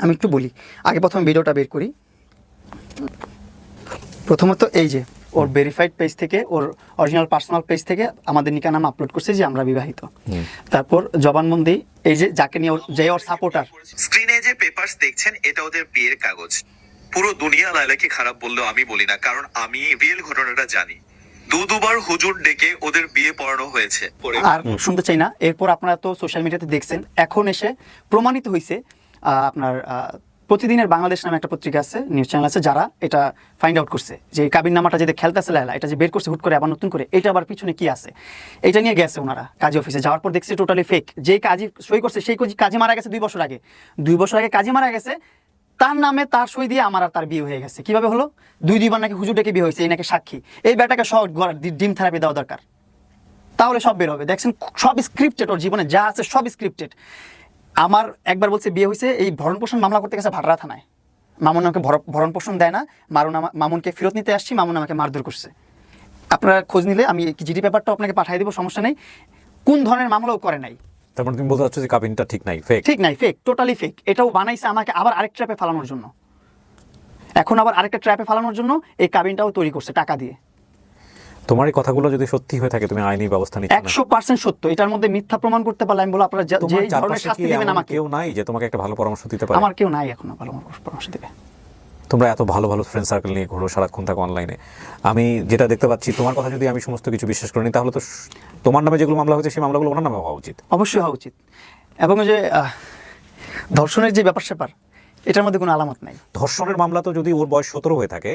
আমি একটু বলি, আগে প্রথমে ভিডিওটা বের করি। প্রথমত এই যে ওর ভেরিফাইড পেজ থেকে, ওর অরিজিনাল পার্সোনাল পেজ থেকে আমাদের নিকানামা আপলোড করছে যে আমরা বিবাহিত। তারপর জবানবন্দি, এই যে যাকে নিয়ে যে ওর সাপোর্টার, স্ক্রিনে যে পেপারস দেখছেন এটা ওদের বিয়ের কাগজ। পুরো দুনিয়া লায়লাকে খারাপ বললেও আমি বলি না, কারণ আমি রিয়েল ঘটনাটা জানি। দুবার হুজুর ডেকে ওদের বিয়ে পড়ানো হয়েছে। আর শুনতে চাই না। এরপর আপনারা তো সোশ্যাল মিডিয়াতে দেখছেন, এখন এসে প্রমাণিত হয়েছে আপনার প্রতিদিনের বাংলাদেশ নামে একটা পত্রিকা আছে, নিউজ চ্যানেল আছে, যারা এটা ফাইন্ড আউট করছে যে কাবিন নামাটা যে খেলতেছে লায়লা, এটা যে বের করছে হুট করে আবার নতুন করে, এটা আবার পিছনে কি আছে এটা নিয়ে গেছে ওনারা কাজী অফিসে। যাওয়ার পর দেখছে টোটালি ফেক। যে কাজী সই করছে সেই কাজী মারা গেছে 2 বছর আগে। 2 বছর আগে কাজী মারা গেছে, তার নামে তার সই দিয়ে আমার আর তার বিয়ে হয়ে গেছে। কিভাবে হলো? 2বার নাকি হুজুর ডেকে বিয়ে হয়েছে, এই নাকি সাক্ষী। এই ব্যাটাকে সব ডিম থেরাপি দেওয়া দরকার, তাহলে সব বের হবে। দেখছেন সব স্ক্রিপ্টেড, ওর জীবনে যা আছে সব স্ক্রিপ্টেড। আমার একবার বলছে বিয়ে হয়েছে, এই ভরণ পোষণ মামলা করতে গেছে ভাটরা থানায়। মামুন আমাকে ভরণ পোষণ দেয় না, মামুনকে ফেরত নিতে আসছি, মামুন আমাকে মারধর করছে। আপনারা খোঁজ নিলে আমি জিডি পেপারটা আপনাকে পাঠিয়ে দিব, সমস্যা নেই। কোন ধরনের মামলাও করে নাই। তার মানে তুমি বলতে চাচ্ছ যে কাবিনটা ঠিক নাই, ফেক? ঠিক নাই, ফেক, টোটালি ফেক। এটাও বানাইছে আমাকে আবার আরেক ট্র্যাপে ফালানোর জন্য। এখন আবার আরেকটা ট্র্যাপে ফালানোর জন্য এই কাবিনটাও তৈরি করছে টাকা দিয়ে। তোমার এই কথাগুলো যদি সত্যি হয়ে থাকে, তুমি আইনি ব্যবস্থা নিচ্ছ না? 100% সত্য। এটার মধ্যে মিথ্যা প্রমাণ করতে পারলে আমি বলবো আপনারা যে ধরনের শাস্তি দিবেন আমাকে। কেউ নাই যে তোমাকে একটা ভালো পরামর্শ দিতে পারে? আমার কেউ নাই এখনো ভালো পরামর্শ দিবে। তোমরা এত ভালো ভালো ফ্রেন্ড সার্কেল নিয়ে ঘুরো, সারাক্ষণ থাকো অনলাইনে। আমি যেটা দেখতে পাচ্ছি, তোমার কথা যদি আমি সমস্ত কিছু বিশ্বাস করি, তাহলে তো তোমার নামে যেগুলো মামলা হয়েছে সেই মামলাগুলো ওনার নামে হওয়া উচিত। অবশ্যই হওয়া উচিত। এবং যে ধর্ষণের যে ব্যাপার স্যাপার, এটার মধ্যে কোনো আলামত নাই। ধর্ষণের মামলা তো যদি ওর বয়স 17 হয়ে থাকে,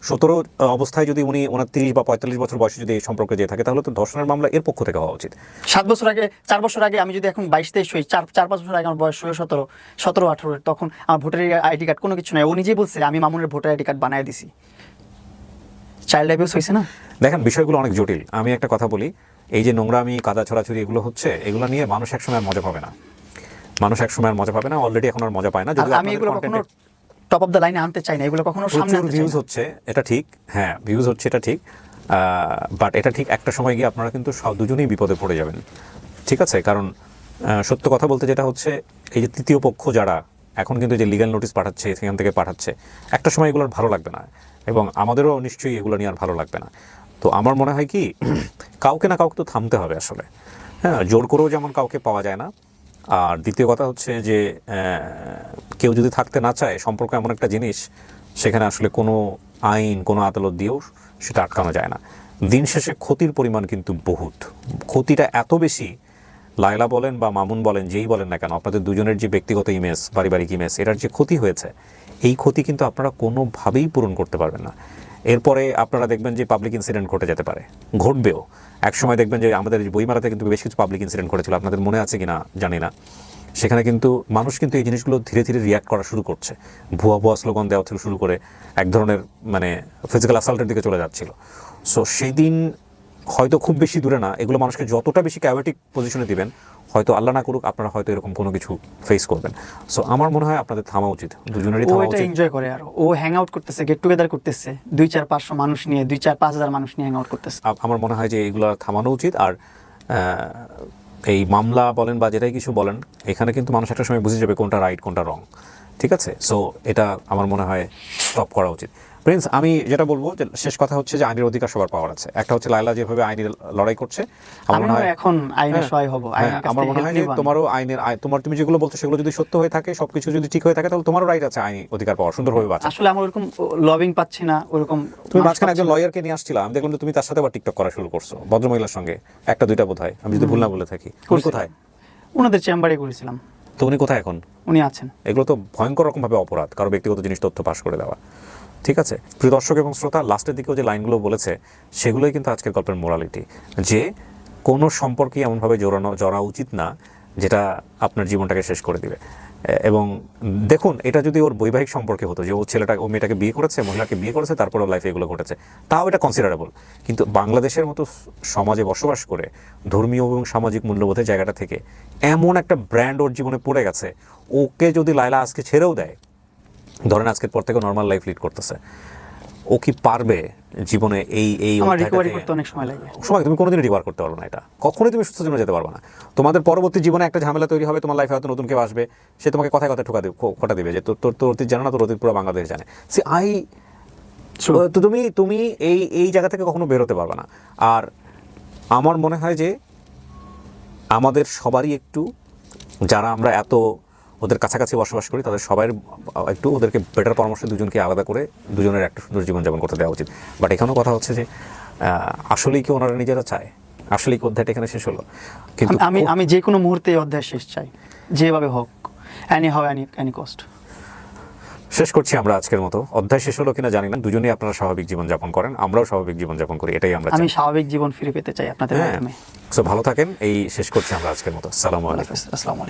17 অবস্থায় যদি উনি ওনার 30 বা 45 বছর বয়সে যদি এই সম্পর্কে যেয়ে থাকে, তাহলে তো ধর্ষণের মামলা এর পক্ষ থেকে হওয়া উচিত। 7 বছর আগে, 4 বছর আগে আমি যদি এখন 22-23 হই, 4-5 বছর আগে আমার বয়স 17-18, তখন আমার ভোটার আইডি কার্ড কোনো কিছু নাই। ও নিজেই বলছে আমি মামুনের ভোটার আইডি কার্ড বানিয়ে দিছি। চাইল্ড অ্যাবিউজ হয়েছে না? দেখেন, বিষয়গুলো অনেক জটিল। আমি একটা কথা বলি, এই যে নোংরামি, কাদা ছড়াছড়ি এগুলো হচ্ছে, এগুলো নিয়ে মানুষ একসময় মজা পাবে না। মানুষ একসময় মজা পাবে না, অলরেডি এখন আর মজা পায় না। যদি আমি এগুলো কখনো টপ অফ দ্য লাইনে আনতে চাই না, এগুলো কখনো সামনে আনতে চাই না। ভিউজ হচ্ছে, এটা ঠিক, হ্যাঁ ভিউজ হচ্ছে, এটা ঠিক, বাট এটা ঠিক একটা সময় গিয়ে আপনারা কিন্তু দুজনেই বিপদে পড়ে যাবেন। ঠিক আছে? কারণ সত্য কথা বলতে যেটা হচ্ছে, এই যে তৃতীয় পক্ষ যারা এখন কিন্তু যে লিগ্যাল নোটিশ পাঠাচ্ছে, সেখান থেকে পাঠাচ্ছে, একটা সময় এগুলোর ভালো লাগবে না, এবং আমাদেরও নিশ্চয়ই এগুলো নিয়ে আর ভালো লাগবে না। তো আমার মনে হয় কি, কাউকে না কাউকে তো থামতে হবে আসলে। হ্যাঁ, জোর করেও যেমন কাউকে পাওয়া যায় না। আর দ্বিতীয় কথা হচ্ছে যে কেউ যদি থাকতে না চায়, সম্পর্ক এমন একটা জিনিস, সেখানে আসলে কোনো আইন, কোনো আদালত দিয়েও সেটা আটকানো যায় না। দিন শেষে ক্ষতির পরিমাণ কিন্তু বহুত, ক্ষতিটা এত বেশি, লায়লা বলেন বা মামুন বলেন, যেই বলেন না কেন, আপনাদের দুজনের যে ব্যক্তিগত ইমেজ, পারিবারিক ইমেজ, এটার যে ক্ষতি হয়েছে, এই ক্ষতি কিন্তু আপনারা কোনোভাবেই পূরণ করতে পারবেন না। এরপরে আপনারা দেখবেন যে পাবলিক ইনসিডেন্ট ঘটে যেতে পারে, ঘটবেও। একসময় দেখবেন যে আমাদের বইমেলাতে কিন্তু বেশ কিছু পাবলিক ইনসিডেন্ট ঘটেছিল, আপনাদের মনে আছে কিনা জানি না। সেখানে কিন্তু মানুষ কিন্তু এই জিনিসগুলো ধীরে ধীরে রিয়াক্ট করা শুরু করছে। ভুয়া স্লোগান দেওয়া থেকে শুরু করে এক ধরনের মানে ফিজিক্যাল অ্যাসাল্টের দিকে চলে যাচ্ছিল। সো সেই দিন হয়তো খুব বেশি দূরে না, এগুলো মানুষকে যতটা বেশি ক্যাওয়েটিক পজিশনে দিবেন, হয়তো আল্লাহ না করুক আপনারা হয়তো এরকম কোনো কিছু ফেস করবেন। সো আমার মনে হয় আপনাদের থামা উচিত, দুজনেরই ও থামা এটা উচিত। এনজয় করে, আর ও হ্যাং আউট করতেছে, গেট টুগেদার করতেছে 2-4-500 মানুষ নিয়ে, 2-4-5 হাজার মানুষ নিয়ে হ্যাং আউট করতেছে। আমার মনে হয় যে এগুলো থামানো উচিত। আর এই মামলা বলেন বা যেটাই কিছু বলেন, এখানে কিন্তু মানুষ একটা সময় বুঝে যাবে কোনটা রাইট কোনটা রং, ঠিক আছে? সো এটা আমার মনে হয় স্টপ করা উচিত। প্রিন্স, আমি যেটা বলবো যে শেষ কথা হচ্ছে যে আইনের অধিকার সবার পাওয়ার আছে। একটা হচ্ছে লায়লা যেভাবে আইনি লড়াই করছে, আমার মনে হয় এখন আইনের সহায় হব, আইনের কাছ আমার থেকে মনে হয় যে help নিব আমি। তোমারও তুমি যেগুলো বলছো সেগুলো যদি সত্য হয়ে থাকে, সবকিছু যদি ঠিক হয়ে থাকে, তাহলে তোমারও রাইট আছে আইনি অধিকার পাওয়ার, সুন্দরভাবে বাঁচা। আসলে আমার ওরকম লবিং পাচ্ছি না, ওরকম তুমি মানুষ মাঝখানে পাচ্ছি একজন না। লয়ারকে নিয়ে আসছিলাম, আমি দেখলাম যে তুমি তার সাথে আবার টিকটক করা শুরু করছো, ভদ্রমহিলার সঙ্গে, 1-2টা বোধহয়, আমি যদি ভুল না বলে থাকি। উনি করছিলাম। কোথায়? ওনাদের চেম্বারে করেছিলাম। তো উনি কোথায় এখন? উনি আছেন। এগুলো তো ভয়ঙ্কর রকমভাবে অপরাধ, কারো ব্যক্তিগত জিনিস তথ্য পাশ করে দেওয়া, ঠিক আছে? প্রিয় দর্শক এবং শ্রোতা, লাস্টের দিকেও যে লাইনগুলো বলেছে সেগুলোই কিন্তু আজকের গল্পের মোরালিটি, যে কোনো সম্পর্কে এমনভাবে জড়া উচিত না যেটা আপনার জীবনটাকে শেষ করে দিবে। এবং দেখুন, এটা যদি ওর বৈবাহিক সম্পর্কে হতো, যে ও মেয়েটাকে বিয়ে করেছে, মহিলাকে বিয়ে করেছে, তারপরে ওর লাইফে এগুলো ঘটেছে, তাও এটা কনসিডারেবল। কিন্তু বাংলাদেশের মতো সমাজে বসবাস করে ধর্মীয় এবং সামাজিক মূল্যবোধের জায়গাটা থেকে এমন একটা ব্র্যান্ড ওর জীবনে পড়ে গেছে, ওকে যদি লায়লা আজকে ছেড়েও দেয়, ধরেন আজকের পর থেকে নর্মাল লাইফ লিড করতেছে, ও কি পারবে জীবনে এই আমার রিকভারি করতে অনেক সময় লাগে। তুমি কোনোদিন রিকভার করতে পারবে না, এটা কখনোই তুমি সুস্থ জীবনে যেতে পারবে না। তোমাদের পরবর্তী জীবনে একটা ঝামেলা তৈরি হবে, তোমার লাইফে হয়তো নতুন কেউ আসবে, সে তোমাকে কথায় কথায় খোটা দিবে যে তোর অতীত জানো না, তোর অতীত পুরো বাংলাদেশ জানে। তো তুমি এই জায়গা থেকে কখনো বেরোতে পারবে না। আর আমার মনে হয় যে আমাদের সবারই একটু, যারা আমরা এত ওদের কাছাকাছি বসবাস করি, তাদের সবাই একটু ওদেরকে বেটার পরামর্শ, দুজনকে আলাদা করে দুজনের একটা সুন্দর জীবনযাপন করতে দেওয়া উচিত। বাট এখানেও কথা হচ্ছে যে আসলেই কি ওনারা নিজেরা চায়? আসলেই কি অধ্যায়টা এখানে শেষ হলো? কিন্তু আমি যে কোনো মুহূর্তে এই অধ্যায় শেষ চাই, যেভাবে হোক, এনি কস্ট। শেষ করছি আমরা আজকের মতো। অধ্যায় শেষ হলো কিনা জানি না, দুজনেই আপনারা স্বাভাবিক জীবনযাপন করেন, আমরাও স্বাভাবিক জীবনযাপন করি, এটাই আমরা আমি স্বাভাবিক জীবন ফিরে পেতে চাই আপনাদের মাধ্যমে। সো ভালো থাকেন, এই শেষ করছি আমরা আজকের মতো। আসসালামু আলাইকুম। আসসালামু আলাইকুম।